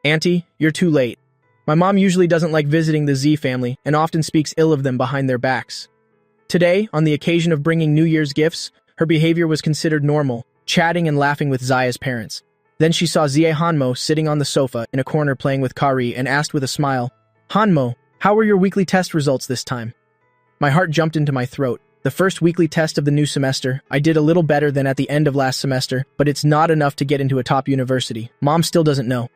Auntie, you're too late. My mom usually doesn't like visiting the Z family and often speaks ill of them behind their backs. Today, on the occasion of bringing New Year's gifts, her behavior was considered normal, chatting and laughing with Zaya's parents. Then she saw Zie Hanmo sitting on the sofa in a corner playing with Kari and asked with a smile, "Hanmo, how were your weekly test results this time?" My heart jumped into my throat. The first weekly test of the new semester, I did a little better than at the end of last semester, but it's not enough to get into a top university. Mom still doesn't know.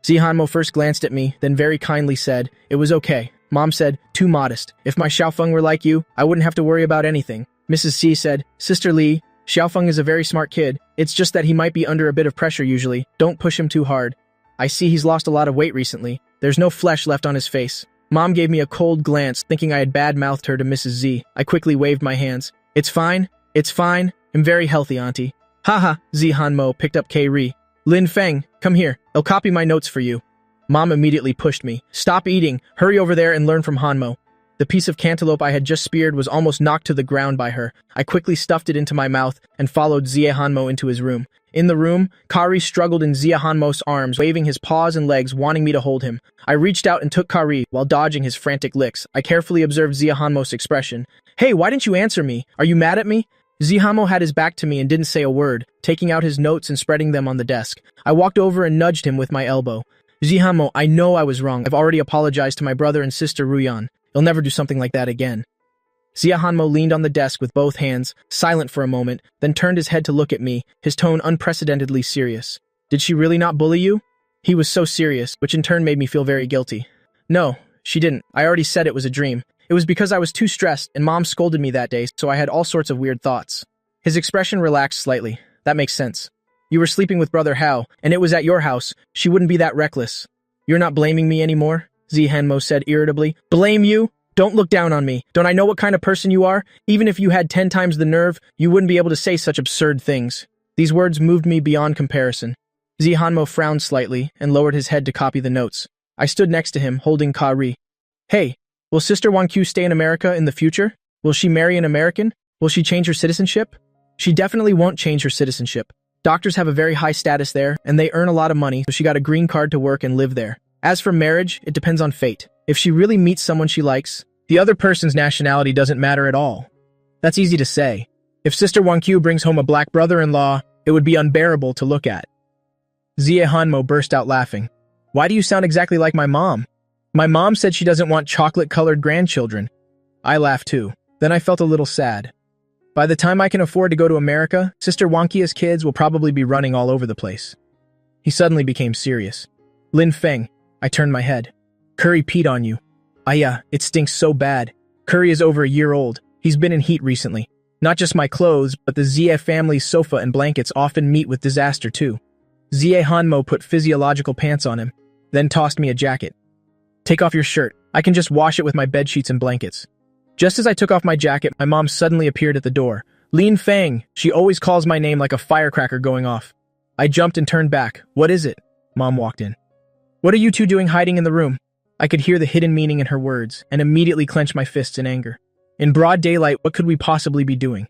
Zie Hanmo first glanced at me, then very kindly said, "It was okay." Mom said, "Too modest. If my Xiaofeng were like you, I wouldn't have to worry about anything." Mrs. C said, "Sister Li, Xiaofeng is a very smart kid. It's just that he might be under a bit of pressure usually. Don't push him too hard. I see he's lost a lot of weight recently. There's no flesh left on his face." Mom gave me a cold glance, thinking I had bad-mouthed her to Mrs. Z. I quickly waved my hands. It's fine. It's fine. I'm very healthy, Auntie." Haha, Zi Hanmo picked up K-Ri. "Lin Feng, come here. I'll copy my notes for you." Mom immediately pushed me. "Stop eating. Hurry over there and learn from Hanmo." The piece of cantaloupe I had just speared was almost knocked to the ground by her. I quickly stuffed it into my mouth and followed Zia Hanmo into his room. In the room, Kari struggled in Zia Hanmo's arms, waving his paws and legs, wanting me to hold him. I reached out and took Kari, while dodging his frantic licks. I carefully observed Zia Hanmo's expression. "Hey, why didn't you answer me? Are you mad at me?" Zia Hanmo had his back to me and didn't say a word, taking out his notes and spreading them on the desk. I walked over and nudged him with my elbow. "Zia Hanmo, I know I was wrong. I've already apologized to my brother and sister Ruyan. You'll never do something like that again." Zia Hanmo leaned on the desk with both hands, silent for a moment, then turned his head to look at me, his tone unprecedentedly serious. "Did she really not bully you?" He was so serious, which in turn made me feel very guilty. "No, she didn't. I already said it was a dream. It was because I was too stressed and Mom scolded me that day, so I had all sorts of weird thoughts. His expression relaxed slightly. That makes sense. You were sleeping with Brother Hao, and it was at your house. She wouldn't be that reckless. You're not blaming me anymore? Zihanmo said irritably. Blame you? Don't look down on me. Don't I know what kind of person you are? Even if you had 10 times the nerve, you wouldn't be able to say such absurd things. These words moved me beyond comparison. Zihanmo frowned slightly and lowered his head to copy the notes. I stood next to him, holding Kari. Hey, will Sister Wangqiu stay in America in the future? Will she marry an American? Will she change her citizenship? She definitely won't change her citizenship. Doctors have a very high status there, and they earn a lot of money, so she got a green card to work and live there. As for marriage, it depends on fate. If she really meets someone she likes, the other person's nationality doesn't matter at all. That's easy to say. If Sister Wangqiu brings home a black brother-in-law, it would be unbearable to look at. Zihanmo burst out laughing. Why do you sound exactly like my mom? My mom said she doesn't want chocolate-colored grandchildren. I laughed too. Then I felt a little sad. By the time I can afford to go to America, Sister Wangqiu's kids will probably be running all over the place. He suddenly became serious. Lin Feng, I turned my head. Curry peed on you. It stinks so bad. Curry is over a year old. He's been in heat recently. Not just my clothes, but the Zia family's sofa and blankets often meet with disaster too. Zia Hanmo put physiological pants on him, then tossed me a jacket. Take off your shirt. I can just wash it with my bedsheets and blankets. Just as I took off my jacket, my mom suddenly appeared at the door. Lin Feng, she always calls my name like a firecracker going off. I jumped and turned back. What is it? Mom walked in. What are you two doing hiding in the room? I could hear the hidden meaning in her words, and immediately clenched my fists in anger. In broad daylight, what could we possibly be doing?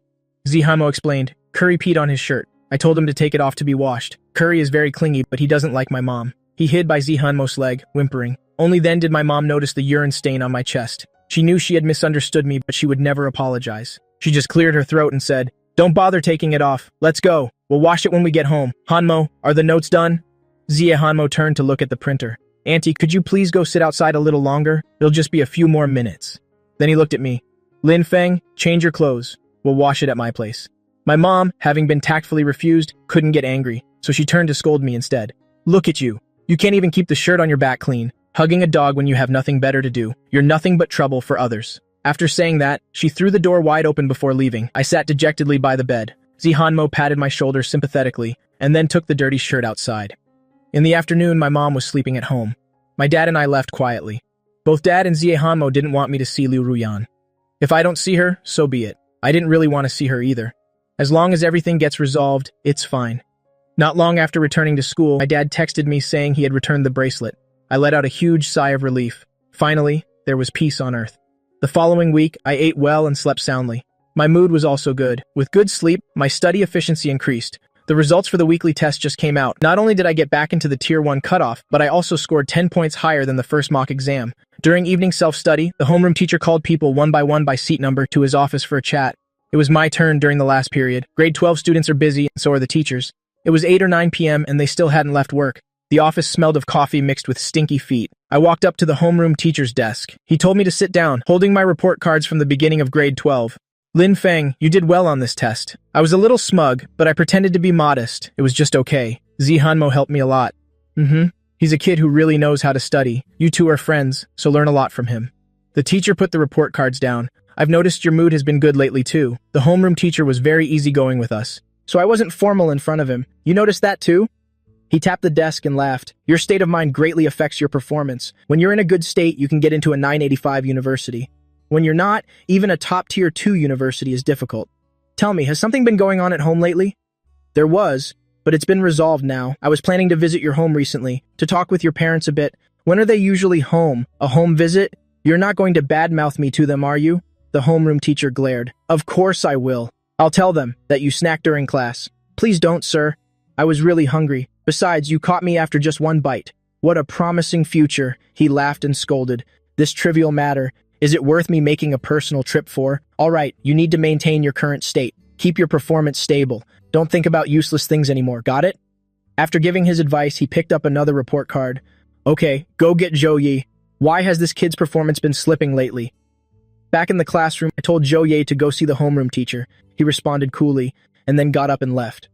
Zihamo explained. Curry peed on his shirt. I told him to take it off to be washed. Curry is very clingy, but he doesn't like my mom. He hid by Zihanmo's leg, whimpering. Only then did my mom notice the urine stain on my chest. She knew she had misunderstood me, but she would never apologize. She just cleared her throat and said, Don't bother taking it off. Let's go. We'll wash it when we get home. Hanmo, are the notes done? Zia Hanmo turned to look at the printer. Auntie, could you please go sit outside a little longer? It'll just be a few more minutes. Then he looked at me. Lin Feng, change your clothes. We'll wash it at my place. My mom, having been tactfully refused, couldn't get angry, so she turned to scold me instead. Look at you. You can't even keep the shirt on your back clean. Hugging a dog when you have nothing better to do. You're nothing but trouble for others. After saying that, she threw the door wide open before leaving. I sat dejectedly by the bed. Zihanmo patted my shoulder sympathetically, and then took the dirty shirt outside. In the afternoon, my mom was sleeping at home. My dad and I left quietly. Both Dad and Zihanmo didn't want me to see Liu Ruyan. If I don't see her, so be it. I didn't really want to see her either. As long as everything gets resolved, it's fine. Not long after returning to school, my dad texted me saying he had returned the bracelet. I let out a huge sigh of relief. Finally, there was peace on Earth. The following week, I ate well and slept soundly. My mood was also good. With good sleep, my study efficiency increased. The results for the weekly test just came out. Not only did I get back into the Tier 1 cutoff, but I also scored 10 points higher than the first mock exam. During evening self-study, the homeroom teacher called people one by one by seat number to his office for a chat. It was my turn during the last period. Grade 12 students are busy, and so are the teachers. It was 8 or 9 p.m., and they still hadn't left work. The office smelled of coffee mixed with stinky feet. I walked up to the homeroom teacher's desk. He told me to sit down, holding my report cards from the beginning of grade 12. Lin Feng, you did well on this test. I was a little smug, but I pretended to be modest. It was just okay. Zihanmo helped me a lot. He's a kid who really knows how to study. You two are friends, so learn a lot from him. The teacher put the report cards down. I've noticed your mood has been good lately too. The homeroom teacher was very easygoing with us, so I wasn't formal in front of him. You noticed that too? He tapped the desk and laughed. Your state of mind greatly affects your performance. When you're in a good state, you can get into a 985 university. When you're not, even a top tier 2 university is difficult. Tell me, has something been going on at home lately? There was, but it's been resolved now. I was planning to visit your home recently, to talk with your parents a bit. When are they usually home? A home visit? You're not going to badmouth me to them, are you? The homeroom teacher glared. Of course I will. I'll tell them that you snacked during class. Please don't, sir. I was really hungry. Besides, you caught me after just one bite. What a promising future, he laughed and scolded. This trivial matter. Is it worth me making a personal trip for? All right, you need to maintain your current state. Keep your performance stable. Don't think about useless things anymore, got it? After giving his advice, he picked up another report card. Okay, go get Zhou Yi. Why has this kid's performance been slipping lately? Back in the classroom, I told Zhou Yi to go see the homeroom teacher. He responded coolly, and then got up and left.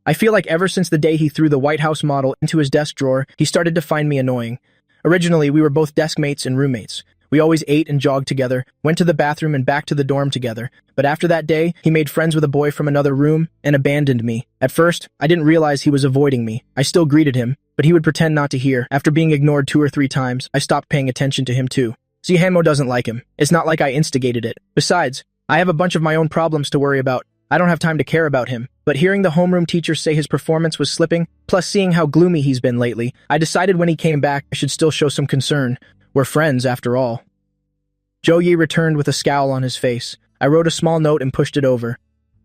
I feel like ever since the day he threw the White House model into his desk drawer, he started to find me annoying. Originally, we were both desk mates and roommates. We always ate and jogged together, went to the bathroom and back to the dorm together. But after that day, he made friends with a boy from another room and abandoned me. At first, I didn't realize he was avoiding me. I still greeted him, but he would pretend not to hear. After being ignored 2 or 3 times, I stopped paying attention to him too. Hanmo doesn't like him. It's not like I instigated it. Besides, I have a bunch of my own problems to worry about. I don't have time to care about him. But hearing the homeroom teacher say his performance was slipping, plus seeing how gloomy he's been lately, I decided when he came back I should still show some concern. We're friends, after all. Jo-yi returned with a scowl on his face. I wrote a small note and pushed it over.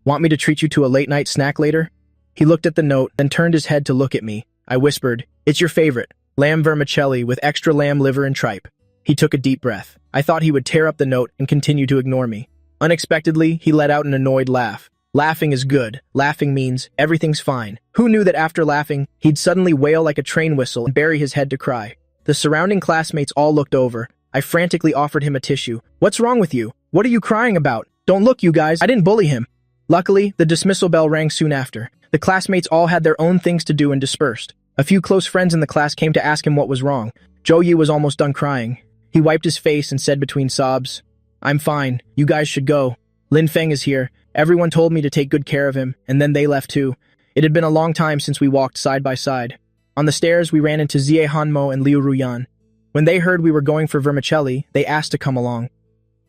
Want me to treat you to a late-night snack later? He looked at the note, then turned his head to look at me. I whispered, it's your favorite, lamb vermicelli with extra lamb liver and tripe. He took a deep breath. I thought he would tear up the note and continue to ignore me. Unexpectedly, he let out an annoyed laugh. Laughing is good. Laughing means everything's fine. Who knew that after laughing, he'd suddenly wail like a train whistle and bury his head to cry? The surrounding classmates all looked over. I frantically offered him a tissue. What's wrong with you? What are you crying about? Don't look, you guys. I didn't bully him. Luckily, the dismissal bell rang soon after. The classmates all had their own things to do and dispersed. A few close friends in the class came to ask him what was wrong. Jo-yi was almost done crying. He wiped his face and said between sobs, I'm fine. You guys should go. Lin Feng is here. Everyone told me to take good care of him, and then they left too. It had been a long time since we walked side by side. On the stairs, we ran into Zie Hanmo and Liu Ruyan. When they heard we were going for vermicelli, they asked to come along.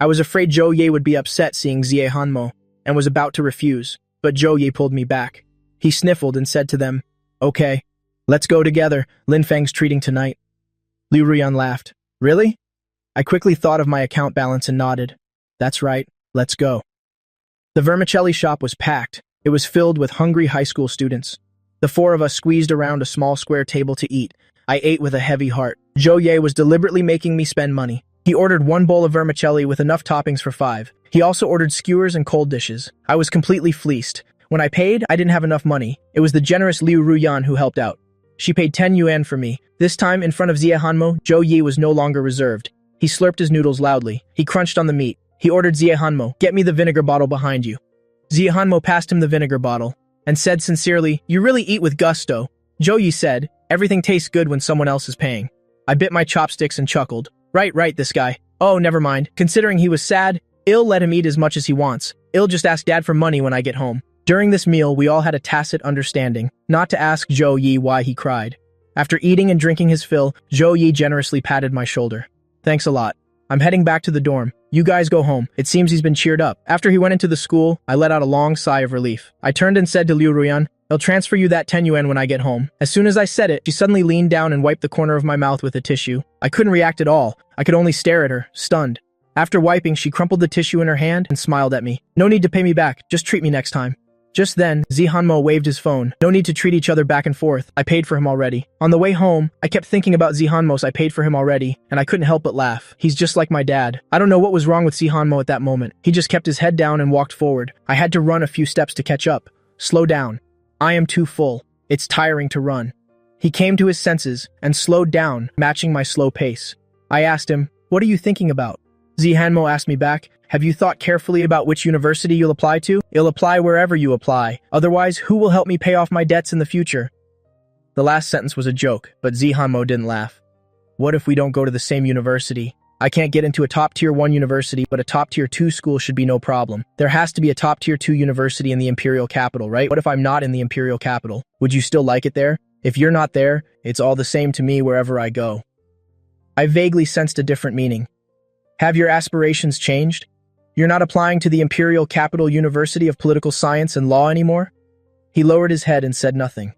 I was afraid Jo-yi would be upset seeing Zie Hanmo, and was about to refuse, but Jo-yi pulled me back. He sniffled and said to them, Okay, let's go together. Lin Feng's treating tonight. Liu Ruyan laughed. Really? I quickly thought of my account balance and nodded. That's right, let's go. The vermicelli shop was packed. It was filled with hungry high school students. The 4 of us squeezed around a small square table to eat. I ate with a heavy heart. Jo-yi was deliberately making me spend money. He ordered 1 bowl of vermicelli with enough toppings for 5. He also ordered skewers and cold dishes. I was completely fleeced. When I paid, I didn't have enough money. It was the generous Liu Ruyan who helped out. She paid 10 yuan for me. This time, in front of Zie Hanmo, Jo-yi was no longer reserved. He slurped his noodles loudly. He crunched on the meat. He ordered Zie Hanmo, get me the vinegar bottle behind you. Zie Hanmo passed him the vinegar bottle and said sincerely, you really eat with gusto. Jo-yi said, everything tastes good when someone else is paying. I bit my chopsticks and chuckled. Right, this guy. Oh, never mind. Considering he was sad, I'll let him eat as much as he wants. I'll just ask Dad for money when I get home. During this meal, we all had a tacit understanding, not to ask Jo-yi why he cried. After eating and drinking his fill, Jo-yi generously patted my shoulder. Thanks a lot. I'm heading back to the dorm. You guys go home. It seems he's been cheered up. After he went into the school, I let out a long sigh of relief. I turned and said to Liu Ruyan, I'll transfer you that 10 yuan when I get home. As soon as I said it, she suddenly leaned down and wiped the corner of my mouth with a tissue. I couldn't react at all. I could only stare at her, stunned. After wiping, she crumpled the tissue in her hand and smiled at me. No need to pay me back. Just treat me next time. Just then, Zie Hanmo waved his phone. No need to treat each other back and forth. I paid for him already. On the way home, I kept thinking about Zie Hanmo's I paid for him already, and I couldn't help but laugh. He's just like my dad. I don't know what was wrong with Zie Hanmo at that moment. He just kept his head down and walked forward. I had to run a few steps to catch up. Slow down. I am too full. It's tiring to run. He came to his senses and slowed down, matching my slow pace. I asked him, what are you thinking about? Zie Hanmo asked me back, have you thought carefully about which university you'll apply to? You'll apply wherever you apply. Otherwise, who will help me pay off my debts in the future? The last sentence was a joke, but Zie Hanmo didn't laugh. What if we don't go to the same university? I can't get into a top tier 1 university, but a top tier 2 school should be no problem. There has to be a top tier 2 university in the imperial capital, right? What if I'm not in the imperial capital? Would you still like it there? If you're not there, it's all the same to me wherever I go. I vaguely sensed a different meaning. Have your aspirations changed? You're not applying to the Imperial Capital University of Political Science and Law anymore? He lowered his head and said nothing.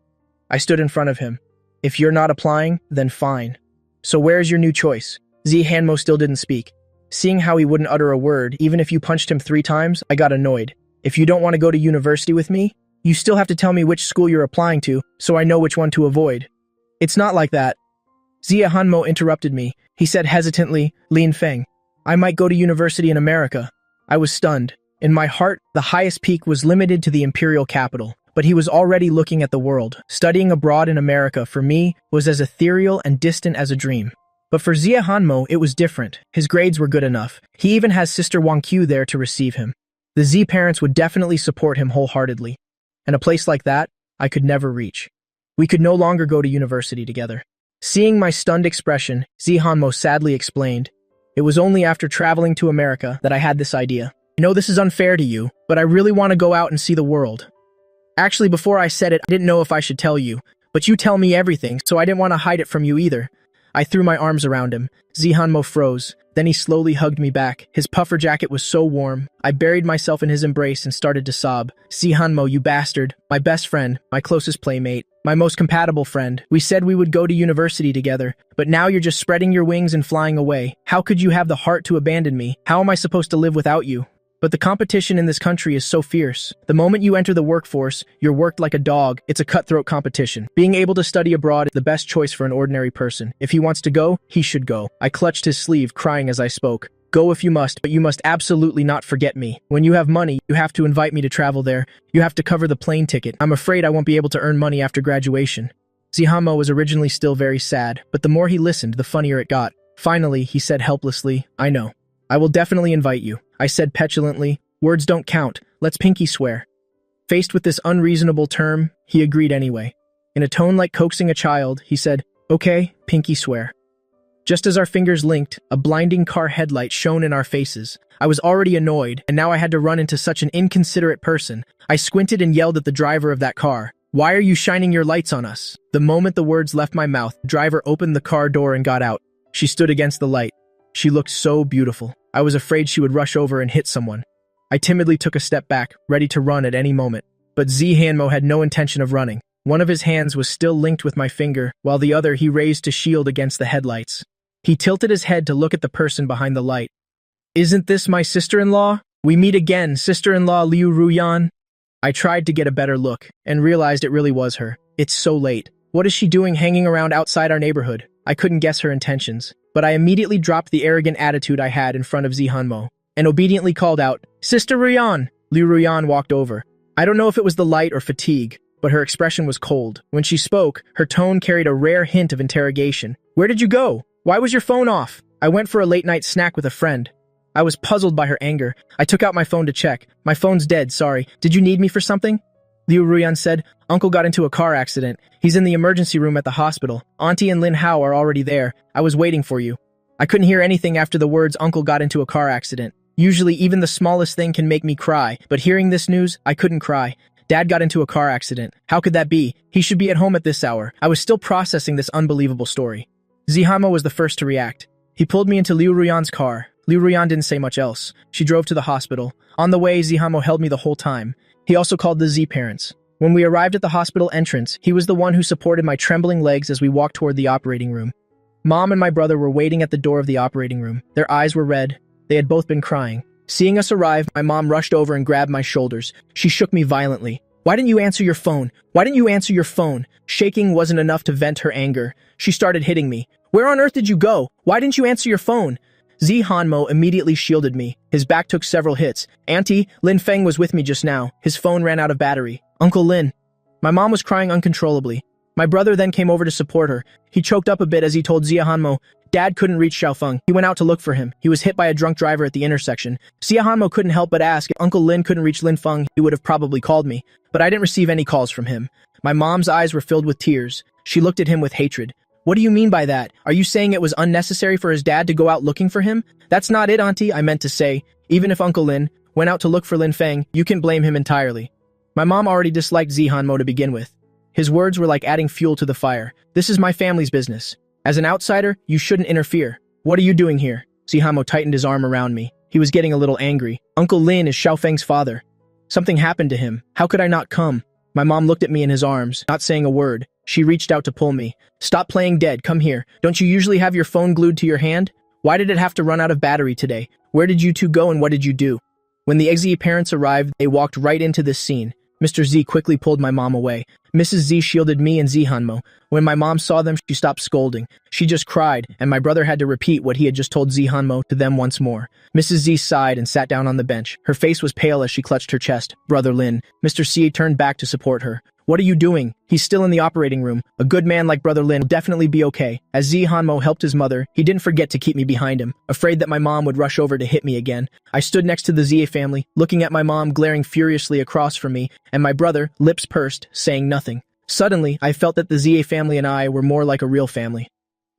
I stood in front of him. If you're not applying, then fine. So where's your new choice? Zie Hanmo still didn't speak. Seeing how he wouldn't utter a word, even if you punched him 3 times, I got annoyed. If you don't want to go to university with me, you still have to tell me which school you're applying to, so I know which one to avoid. It's not like that. Zie Hanmo interrupted me. He said hesitantly, Lin Feng, I might go to university in America. I was stunned. In my heart, the highest peak was limited to the imperial capital, but he was already looking at the world. Studying abroad in America, for me, was as ethereal and distant as a dream. But for Zie Hanmo, it was different. His grades were good enough. He even has Sister Wang Qiu there to receive him. The Zie parents would definitely support him wholeheartedly. And a place like that, I could never reach. We could no longer go to university together. Seeing my stunned expression, Zie Hanmo sadly explained, It was only after traveling to America that I had this idea. I know this is unfair to you, but I really want to go out and see the world. Actually, before I said it, I didn't know if I should tell you, but you tell me everything, so I didn't want to hide it from you either. I threw my arms around him. Zihanmo froze. Then he slowly hugged me back. His puffer jacket was so warm. I buried myself in his embrace and started to sob. Zihanmo, you bastard. My best friend, my closest playmate, my most compatible friend. We said we would go to university together, but now you're just spreading your wings and flying away. How could you have the heart to abandon me? How am I supposed to live without you? But the competition in this country is so fierce. The moment you enter the workforce, you're worked like a dog. It's a cutthroat competition. Being able to study abroad is the best choice for an ordinary person. If he wants to go, he should go. I clutched his sleeve, crying as I spoke. Go if you must, but you must absolutely not forget me. When you have money, you have to invite me to travel there. You have to cover the plane ticket. I'm afraid I won't be able to earn money after graduation. Zihanmo was originally still very sad, but the more he listened, the funnier it got. Finally, he said helplessly, I know. I will definitely invite you. I said petulantly, words don't count. Let's pinky swear. Faced with this unreasonable term, he agreed anyway. In a tone like coaxing a child, he said, okay, pinky swear. Just as our fingers linked, a blinding car headlight shone in our faces. I was already annoyed, and now I had to run into such an inconsiderate person. I squinted and yelled at the driver of that car. Why are you shining your lights on us? The moment the words left my mouth, the driver opened the car door and got out. She stood against the light. She looked so beautiful. I was afraid she would rush over and hit someone. I timidly took a step back, ready to run at any moment. But Zihanmo had no intention of running. One of his hands was still linked with my finger, while the other he raised to shield against the headlights. He tilted his head to look at the person behind the light. Isn't this my sister-in-law? We meet again, sister-in-law Liu Ruyan. I tried to get a better look, and realized it really was her. It's so late. What is she doing hanging around outside our neighborhood? I couldn't guess her intentions, but I immediately dropped the arrogant attitude I had in front of Zihanmo, and obediently called out, Sister Ruyan! Liu Ruyan walked over. I don't know if it was the light or fatigue, but her expression was cold. When she spoke, her tone carried a rare hint of interrogation. Where did you go? Why was your phone off? I went for a late-night snack with a friend. I was puzzled by her anger. I took out my phone to check. My phone's dead, sorry. Did you need me for something? Liu Ruyan said, Uncle got into a car accident. He's in the emergency room at the hospital. Auntie and Lin Hao are already there. I was waiting for you. I couldn't hear anything after the words Uncle got into a car accident. Usually even the smallest thing can make me cry, but hearing this news, I couldn't cry. Dad got into a car accident. How could that be? He should be at home at this hour. I was still processing this unbelievable story. Zihanmo was the first to react. He pulled me into Liu Ruyan's car. Liu Ruyan didn't say much else. She drove to the hospital. On the way, Zihanmo held me the whole time. He also called the Z parents. When we arrived at the hospital entrance, he was the one who supported my trembling legs as we walked toward the operating room. Mom and my brother were waiting at the door of the operating room. Their eyes were red. They had both been crying. Seeing us arrive, my mom rushed over and grabbed my shoulders. She shook me violently. Why didn't you answer your phone? Why didn't you answer your phone? Shaking wasn't enough to vent her anger. She started hitting me. Where on earth did you go? Why didn't you answer your phone? Zihanmo immediately shielded me. His back took several hits. Auntie, Lin Feng was with me just now. His phone ran out of battery. Uncle Lin. My mom was crying uncontrollably. My brother then came over to support her. He choked up a bit as he told Zihanmo, Dad couldn't reach Xiaofeng. He went out to look for him. He was hit by a drunk driver at the intersection. Zihanmo couldn't help but ask if Uncle Lin couldn't reach Lin Feng, he would have probably called me. But I didn't receive any calls from him. My mom's eyes were filled with tears. She looked at him with hatred. What do you mean by that? Are you saying it was unnecessary for his dad to go out looking for him? That's not it, Auntie, I meant to say. Even if Uncle Lin went out to look for Lin Feng, you can blame him entirely. My mom already disliked Zihanmo to begin with. His words were like adding fuel to the fire. This is my family's business. As an outsider, you shouldn't interfere. What are you doing here? Zihanmo tightened his arm around me. He was getting a little angry. Uncle Lin is Xiaofeng's father. Something happened to him. How could I not come? My mom looked at me in his arms, not saying a word. She reached out to pull me. Stop playing dead, come here. Don't you usually have your phone glued to your hand? Why did it have to run out of battery today? Where did you two go and what did you do? When the Z parents arrived, they walked right into this scene. Mr. Z quickly pulled my mom away. Mrs. Z shielded me and Zihanmo. When my mom saw them, she stopped scolding. She just cried, and my brother had to repeat what he had just told Zihanmo to them once more. Mrs. Z sighed and sat down on the bench. Her face was pale as she clutched her chest. Brother Lin. Mr. C turned back to support her. What are you doing? He's still in the operating room. A good man like Brother Lin will definitely be okay. As Zihanmo helped his mother, he didn't forget to keep me behind him, afraid that my mom would rush over to hit me again. I stood next to the Zia family, looking at my mom glaring furiously across from me, and my brother, lips pursed, saying nothing. Suddenly, I felt that the Zia family and I were more like a real family.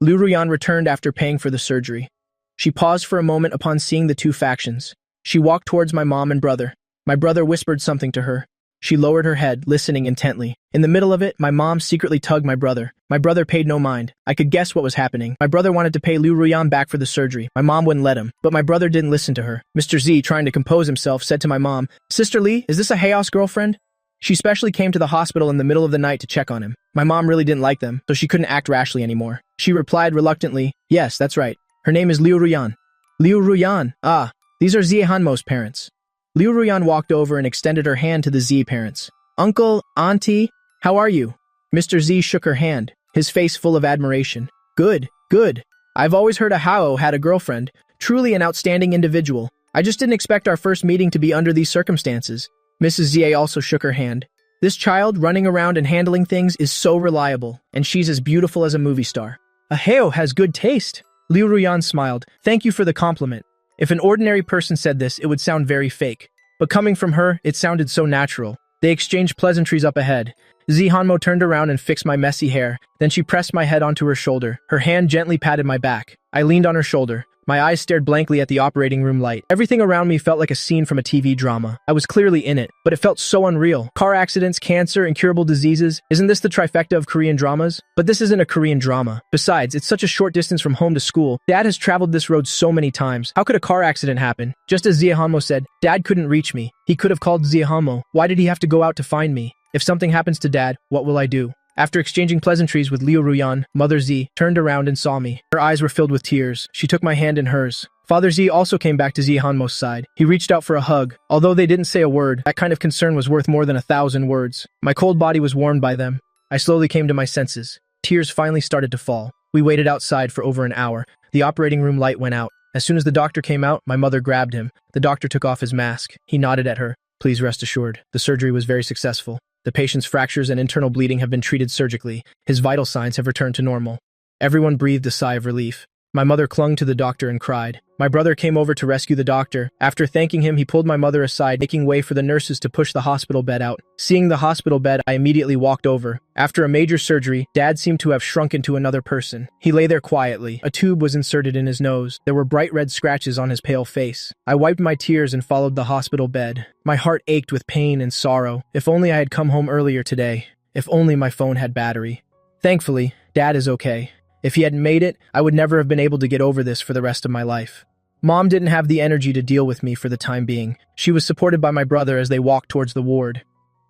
Liu Ruyan returned after paying for the surgery. She paused for a moment upon seeing the two factions. She walked towards my mom and brother. My brother whispered something to her. She lowered her head, listening intently. In the middle of it, my mom secretly tugged my brother. My brother paid no mind. I could guess what was happening. My brother wanted to pay Liu Ruyan back for the surgery. My mom wouldn't let him, but my brother didn't listen to her. Mr. Z, trying to compose himself, said to my mom, "Sister Lee, is this a Hayos girlfriend?" She specially came to the hospital in the middle of the night to check on him. My mom really didn't like them, so she couldn't act rashly anymore. She replied reluctantly, "Yes, that's right. Her name is Liu Ruyan." Liu Ruyan. Ah, these are Zie Hanmo's parents. Liu Ruyan walked over and extended her hand to the Z parents. "Uncle, Auntie, how are you?" Mr. Z shook her hand, his face full of admiration. "Good, good. I've always heard a Hao had a girlfriend. Truly an outstanding individual. I just didn't expect our first meeting to be under these circumstances." Mrs. Zie also shook her hand. "This child running around and handling things is so reliable, and she's as beautiful as a movie star. A Hao has good taste." Liu Ruyan smiled. "Thank you for the compliment. If an ordinary person said this, it would sound very fake. But coming from her, it sounded so natural." They exchanged pleasantries up ahead. Zi Hanmo turned around and fixed my messy hair. Then she pressed my head onto her shoulder. Her hand gently patted my back. I leaned on her shoulder. My eyes stared blankly at the operating room light. Everything around me felt like a scene from a TV drama. I was clearly in it, but it felt so unreal. Car accidents, cancer, incurable diseases. Isn't this the trifecta of Korean dramas? But this isn't a Korean drama. Besides, it's such a short distance from home to school. Dad has traveled this road so many times. How could a car accident happen? Just as Zie Hanmo said, Dad couldn't reach me. He could have called Zie Hanmo. Why did he have to go out to find me? If something happens to Dad, what will I do? After exchanging pleasantries with Liu Ruyan, Mother Z turned around and saw me. Her eyes were filled with tears. She took my hand in hers. Father Z also came back to Zi Hanmo's side. He reached out for a hug. Although they didn't say a word, that kind of concern was worth more than 1,000 words. My cold body was warmed by them. I slowly came to my senses. Tears finally started to fall. We waited outside for over an hour. The operating room light went out. As soon as the doctor came out, my mother grabbed him. The doctor took off his mask. He nodded at her. "Please rest assured, the surgery was very successful. The patient's fractures and internal bleeding have been treated surgically. His vital signs have returned to normal." Everyone breathed a sigh of relief. My mother clung to the doctor and cried. My brother came over to rescue the doctor. After thanking him, he pulled my mother aside, making way for the nurses to push the hospital bed out. Seeing the hospital bed, I immediately walked over. After a major surgery, Dad seemed to have shrunk into another person. He lay there quietly. A tube was inserted in his nose. There were bright red scratches on his pale face. I wiped my tears and followed the hospital bed. My heart ached with pain and sorrow. If only I had come home earlier today. If only my phone had battery. Thankfully, Dad is okay. If he hadn't made it, I would never have been able to get over this for the rest of my life. Mom didn't have the energy to deal with me for the time being. She was supported by my brother as they walked towards the ward.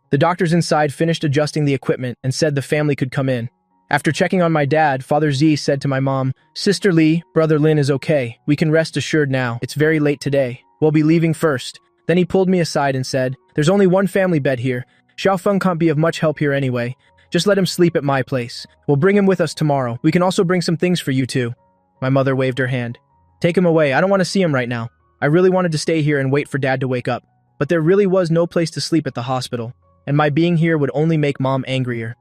The doctors inside finished adjusting the equipment and said the family could come in. After checking on my dad, Father Z said to my mom, "Sister Lee, Brother Lin is okay. We can rest assured now. It's very late today. We'll be leaving first." Then he pulled me aside and said, "There's only one family bed here. Xiaofeng can't be of much help here anyway. Just let him sleep at my place. We'll bring him with us tomorrow. We can also bring some things for you too." My mother waved her hand. "Take him away. I don't want to see him right now. I really wanted to stay here and wait for Dad to wake up. But there really was no place to sleep at the hospital, and my being here would only make Mom angrier."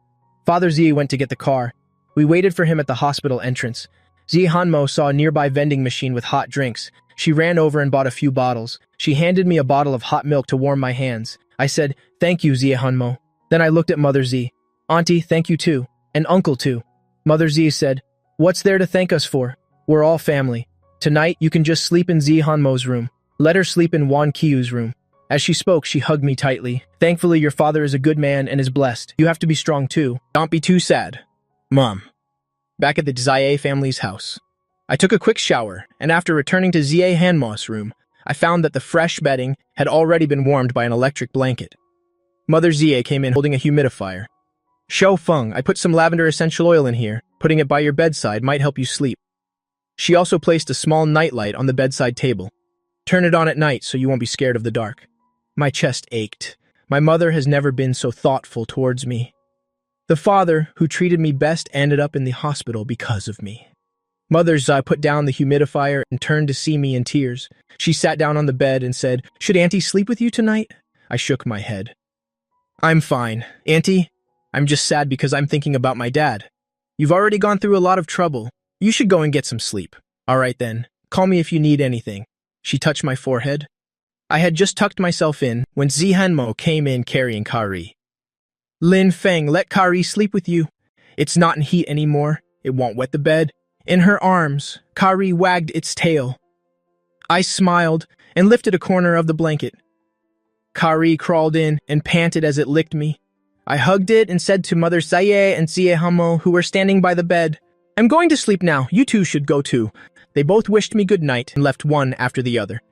Father Z went to get the car. We waited for him at the hospital entrance. Zi Hanmo saw a nearby vending machine with hot drinks. She ran over and bought a few bottles. She handed me a bottle of hot milk to warm my hands. I said, "Thank you, Zi Hanmo." Then I looked at Mother Z. "Auntie, thank you too. And Uncle too." Mother Z said, "What's there to thank us for? We're all family. Tonight, you can just sleep in Zi Hanmo's room. Let her sleep in Wan Qiu's room." As she spoke, she hugged me tightly. "Thankfully, your father is a good man and is blessed. You have to be strong too. Don't be too sad." Mom. Back at the Zia family's house. I took a quick shower, and after returning to Zia Hanmo's room, I found that the fresh bedding had already been warmed by an electric blanket. Mother Zia came in holding a humidifier. "Shou Feng, I put some lavender essential oil in here. Putting it by your bedside might help you sleep." She also placed a small nightlight on the bedside table. "Turn it on at night so you won't be scared of the dark." My chest ached. My mother has never been so thoughtful towards me. The father, who treated me best, ended up in the hospital because of me. Mother Zai put down the humidifier and turned to see me in tears. She sat down on the bed and said, "Should Auntie sleep with you tonight?" I shook my head. "I'm fine. Auntie, I'm just sad because I'm thinking about my dad. You've already gone through a lot of trouble. You should go and get some sleep." "All right then. Call me if you need anything." She touched my forehead. I had just tucked myself in when Zi Hanmo came in carrying Kari. "Lin Feng, let Kari sleep with you. It's not in heat anymore. It won't wet the bed. In her arms, Kari wagged its tail. I smiled and lifted a corner of the blanket. Kari crawled in and panted as it licked me. I hugged it and said to Mother Saye and Sie Hamo, who were standing by the bed, "I'm going to sleep now. You two should go too." They both wished me good night and left one after the other.